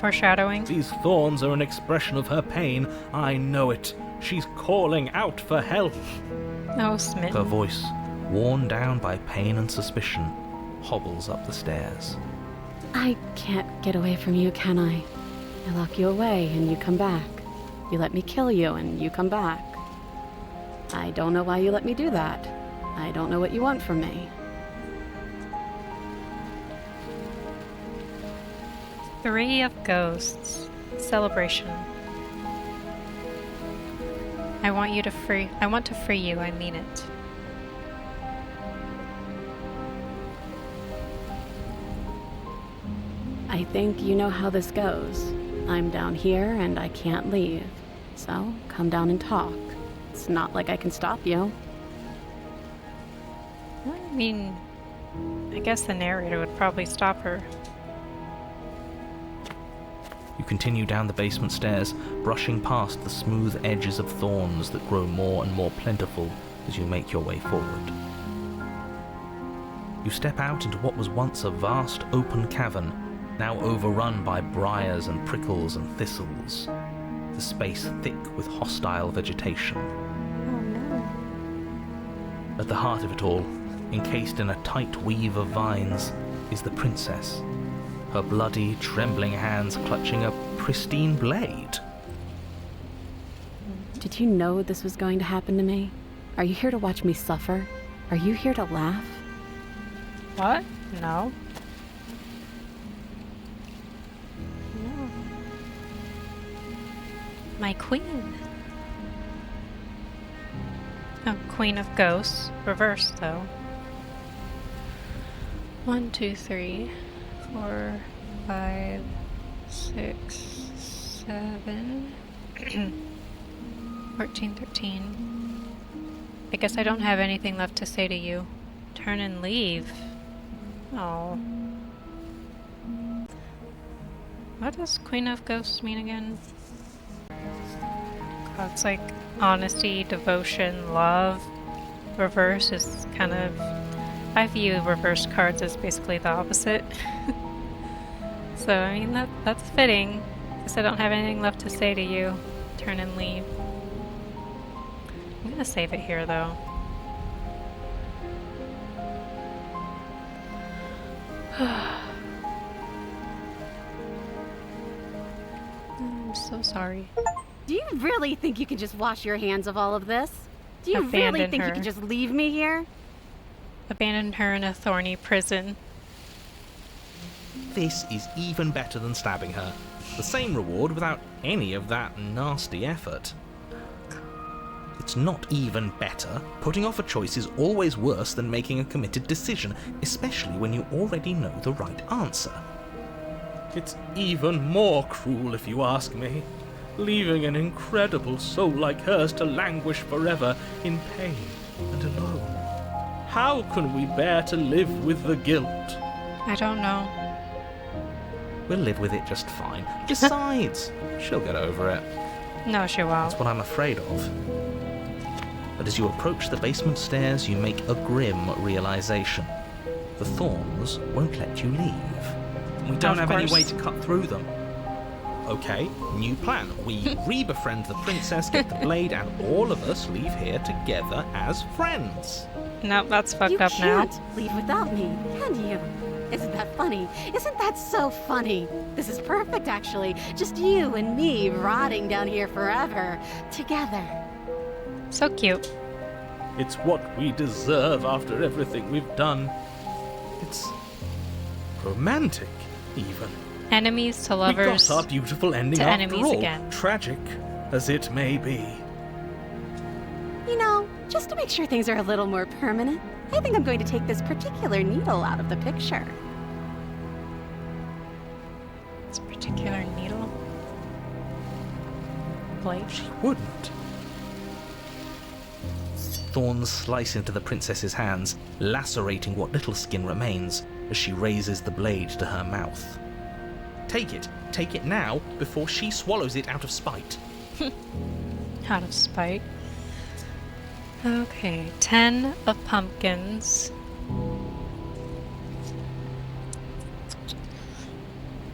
Foreshadowing. These thorns are an expression of her pain. I know it. She's calling out for help. Oh, smitten. Her voice, worn down by pain and suspicion, hobbles up the stairs. I can't get away from you, can I? I lock you away and you come back. You let me kill you and you come back. I don't know why you let me do that. I don't know what you want from me. 3 of Ghosts. Celebration. I want to free you, I mean it. I think you know how this goes. I'm down here and I can't leave. So, come down and talk. It's not like I can stop you. I mean, I guess the narrator would probably stop her. You continue down the basement stairs, brushing past the smooth edges of thorns that grow more and more plentiful as you make your way forward. You step out into what was once a vast open cavern, now overrun by briars and prickles and thistles, the space thick with hostile vegetation. Oh no. At the heart of it all, encased in a tight weave of vines, is the princess, her bloody, trembling hands clutching a pristine blade. Did you know this was going to happen to me? Are you here to watch me suffer? Are you here to laugh? What? No. No. My queen. Oh, Queen of Ghosts. Reversed, though. 1, 2, 3, 4, 5, 6, 7, 14, 13. I guess I don't have anything left to say to you. Turn and leave. Oh. What does Queen of Ghosts mean again? God, it's like honesty, devotion, love. Reverse is kind of... I view reverse cards as basically the opposite. So, I mean, that's fitting. Guess I don't have anything left to say to you. Turn and leave. I'm gonna save it here, though. I'm so sorry. Do you really think you can just wash your hands of all of this? Do you really Abandon think her. you can just leave me here? Abandon her in a thorny prison. This is even better than stabbing her. The same reward without any of that nasty effort. It's not even better. Putting off a choice is always worse than making a committed decision, especially when you already know the right answer. It's even more cruel if you ask me. Leaving an incredible soul like hers to languish forever in pain and alone. How can we bear to live with the guilt? I don't know. We'll live with it just fine. Besides, she'll get over it. No, she won't. That's what I'm afraid of. But as you approach the basement stairs, you make a grim realization. The thorns won't let you leave. We don't have any way to cut through them. Okay, new plan. We re-befriend the princess, get the blade, and all of us leave here together as friends. Nope, that's fucked up now. You can't leave without me, can you? Isn't that funny? Isn't that so funny? This is perfect, actually. Just you and me rotting down here forever, together. So cute. It's what we deserve after everything we've done. It's romantic, even. Enemies to lovers. We got our beautiful ending to after enemies all, again. tragic as it may be. You know, just to make sure things are a little more permanent, I think I'm going to take this particular needle out of the picture. This particular needle. Blade. She wouldn't. Thorns slice into the princess's hands, lacerating what little skin remains as she raises the blade to her mouth. Take it now, before she swallows it out of spite. Out of spite. Okay, 10 of pumpkins.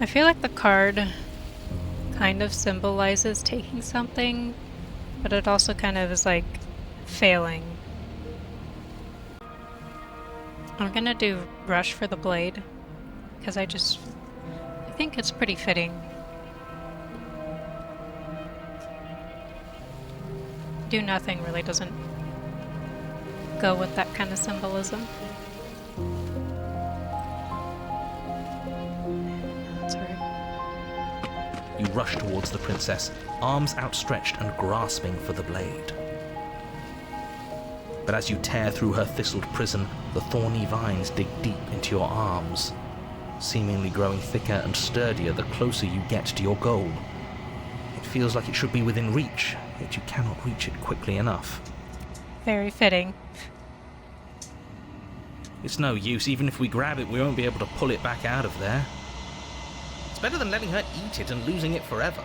I feel like the card kind of symbolizes taking something, but it also kind of is like failing. I'm gonna do Rush for the blade, because I think it's pretty fitting. Do nothing really doesn't go with that kind of symbolism. Sorry. You rush towards the princess, arms outstretched and grasping for the blade. But as you tear through her thistled prison, the thorny vines dig deep into your arms, seemingly growing thicker and sturdier the closer you get to your goal. It feels like it should be within reach, yet you cannot reach it quickly enough. Very fitting. It's no use. Even if we grab it, we won't be able to pull it back out of there. It's better than letting her eat it and losing it forever.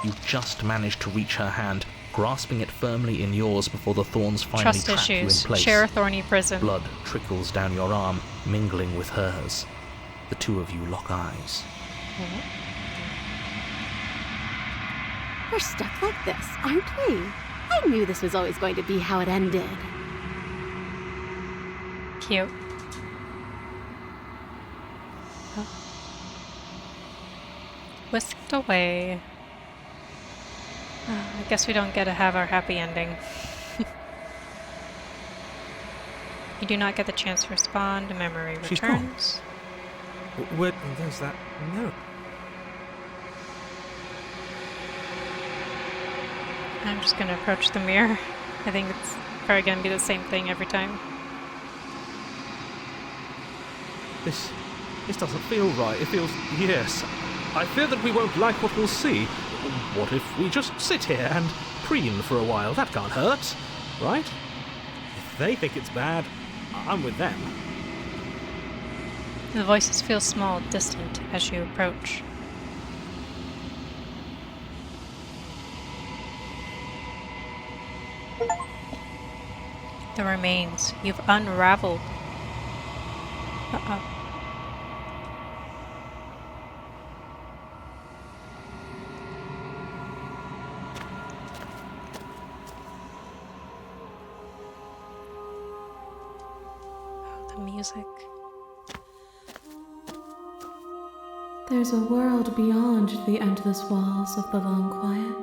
You just manage to reach her hand, grasping it firmly in yours before the thorns finally Trust trap you in issues. place. Share a thorny prison. Blood trickles down your arm, mingling with hers. The two of you lock eyes. We're stuck like this, aren't we? I knew this was always going to be how it ended. Cute. Whisked away. I guess we don't get to have our happy ending. You do not get the chance to respond. Memory She's gone. returns. Where, there's that note. I'm just gonna approach the mirror. I think it's probably gonna be the same thing every time. This doesn't feel right. It feels... Yes. I fear that we won't like what we'll see. What if we just sit here and preen for a while? That can't hurt, right? If they think it's bad, I'm with them. The voices feel small, distant as you approach. The remains. You've unraveled. Uh-oh. Oh, the music. There's a world beyond the endless walls of the long quiet.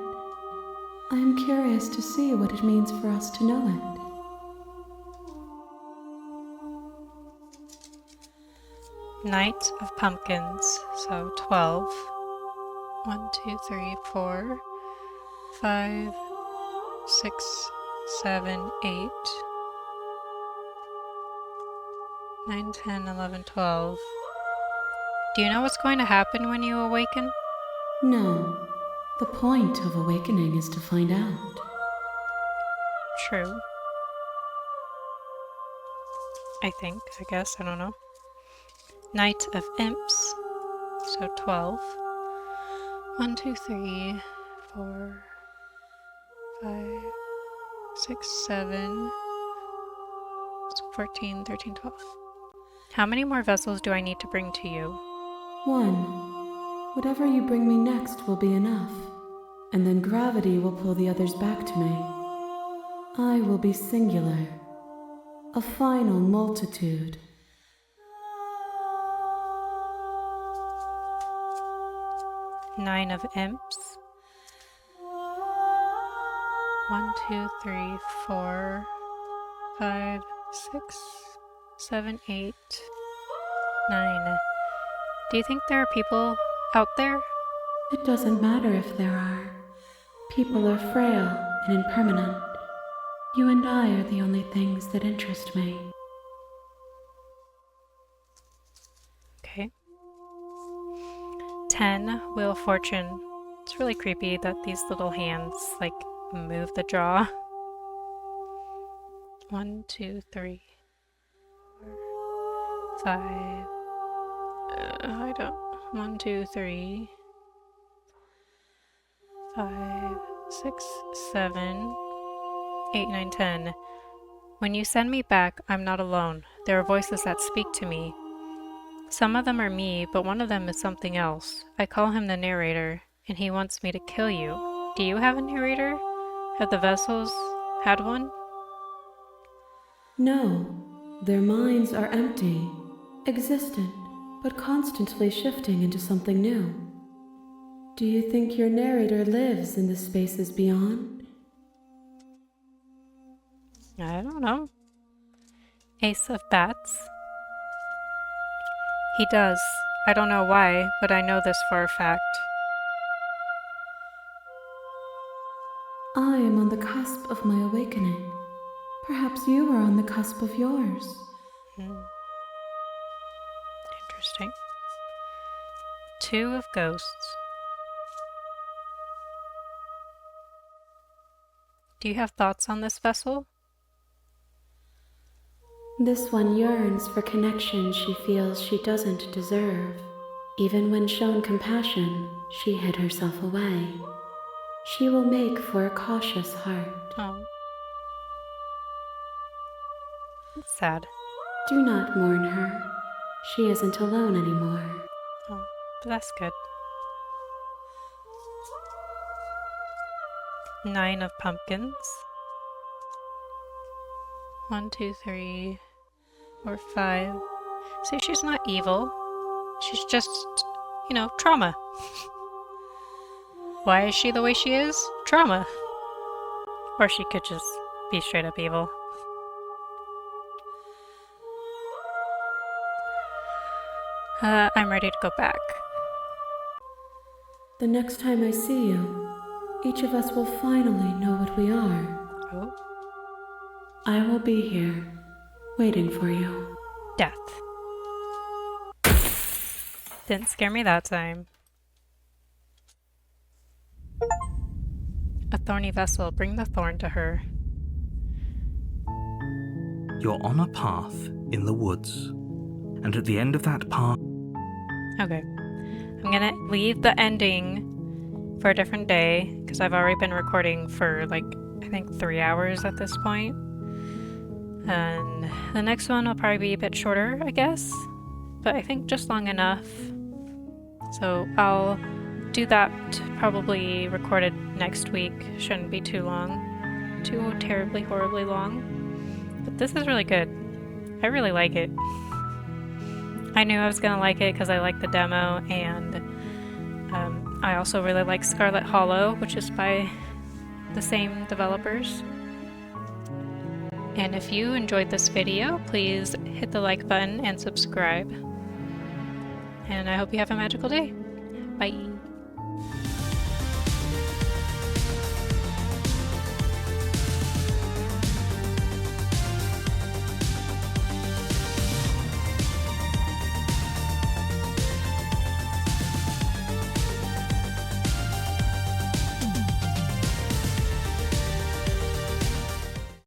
I am curious to see what it means for us to know it. Knight of Pumpkins, so 12. 1, 2, 3, 4, 5, 6, 7, 8, 9, 10, 11, 12. Do you know what's going to happen when you awaken? No. The point of awakening is to find out. True. I guess, I don't know. Knight of Imps, so 12. 1, 2, 3, 4, 5, 6, 7, 14, 13, 12. How many more vessels do I need to bring to you? 1. Whatever you bring me next will be enough, and then gravity will pull the others back to me. I will be singular, a final multitude. Nine of Imps. 1, 2, 3, 4, 5, 6, 7, 8, 9. Do you think there are people out there? It doesn't matter if there are. People are frail and impermanent. You and I are the only things that interest me. Okay. 10, Wheel of Fortune. It's really creepy that these little hands, like, move the jaw. 1, 2, 3, 4, 5. I don't. 1, 2, 3, 5, 6, 7, 8, 9, 10. When you send me back, I'm not alone. There are voices that speak to me. Some of them are me, but one of them is something else. I call him the narrator, and he wants me to kill you. Do you have a narrator? Have the vessels had one? No, their minds are empty, existent, but constantly shifting into something new. Do you think your narrator lives in the spaces beyond? I don't know. Ace of Bats? He does. I don't know why, but I know this for a fact. I am on the cusp of my awakening. Perhaps you are on the cusp of yours. Interesting. Two of Ghosts. Do you have thoughts on this vessel? This one yearns for connection she feels she doesn't deserve. Even when shown compassion, she hid herself away. She will make for a cautious heart. Oh. It's sad. Do not mourn her. She isn't alone anymore. Oh, but that's good. 9 of Pumpkins. 1, 2, 3, 4, 5. See, she's not evil. She's just, you know, trauma. Why is she the way she is? Trauma. Or she could just be straight up evil. I'm ready to go back. The next time I see you, each of us will finally know what we are. Oh. I will be here, waiting for you. Death. Didn't scare me that time. A thorny vessel. Bring the thorn to her. You're on a path in the woods, and at the end of that path... Okay. I'm gonna leave the ending for a different day, because I've already been recording for, like, I think 3 hours at this point. And the next one will probably be a bit shorter, I guess. But I think just long enough. So I'll do that probably recorded next week. Shouldn't be too long. Too terribly, horribly long. But this is really good. I really like it. I knew I was gonna like it because I like the demo, and I also really like Scarlet Hollow, which is by the same developers. And if you enjoyed this video, please hit the like button and subscribe. And I hope you have a magical day. Bye.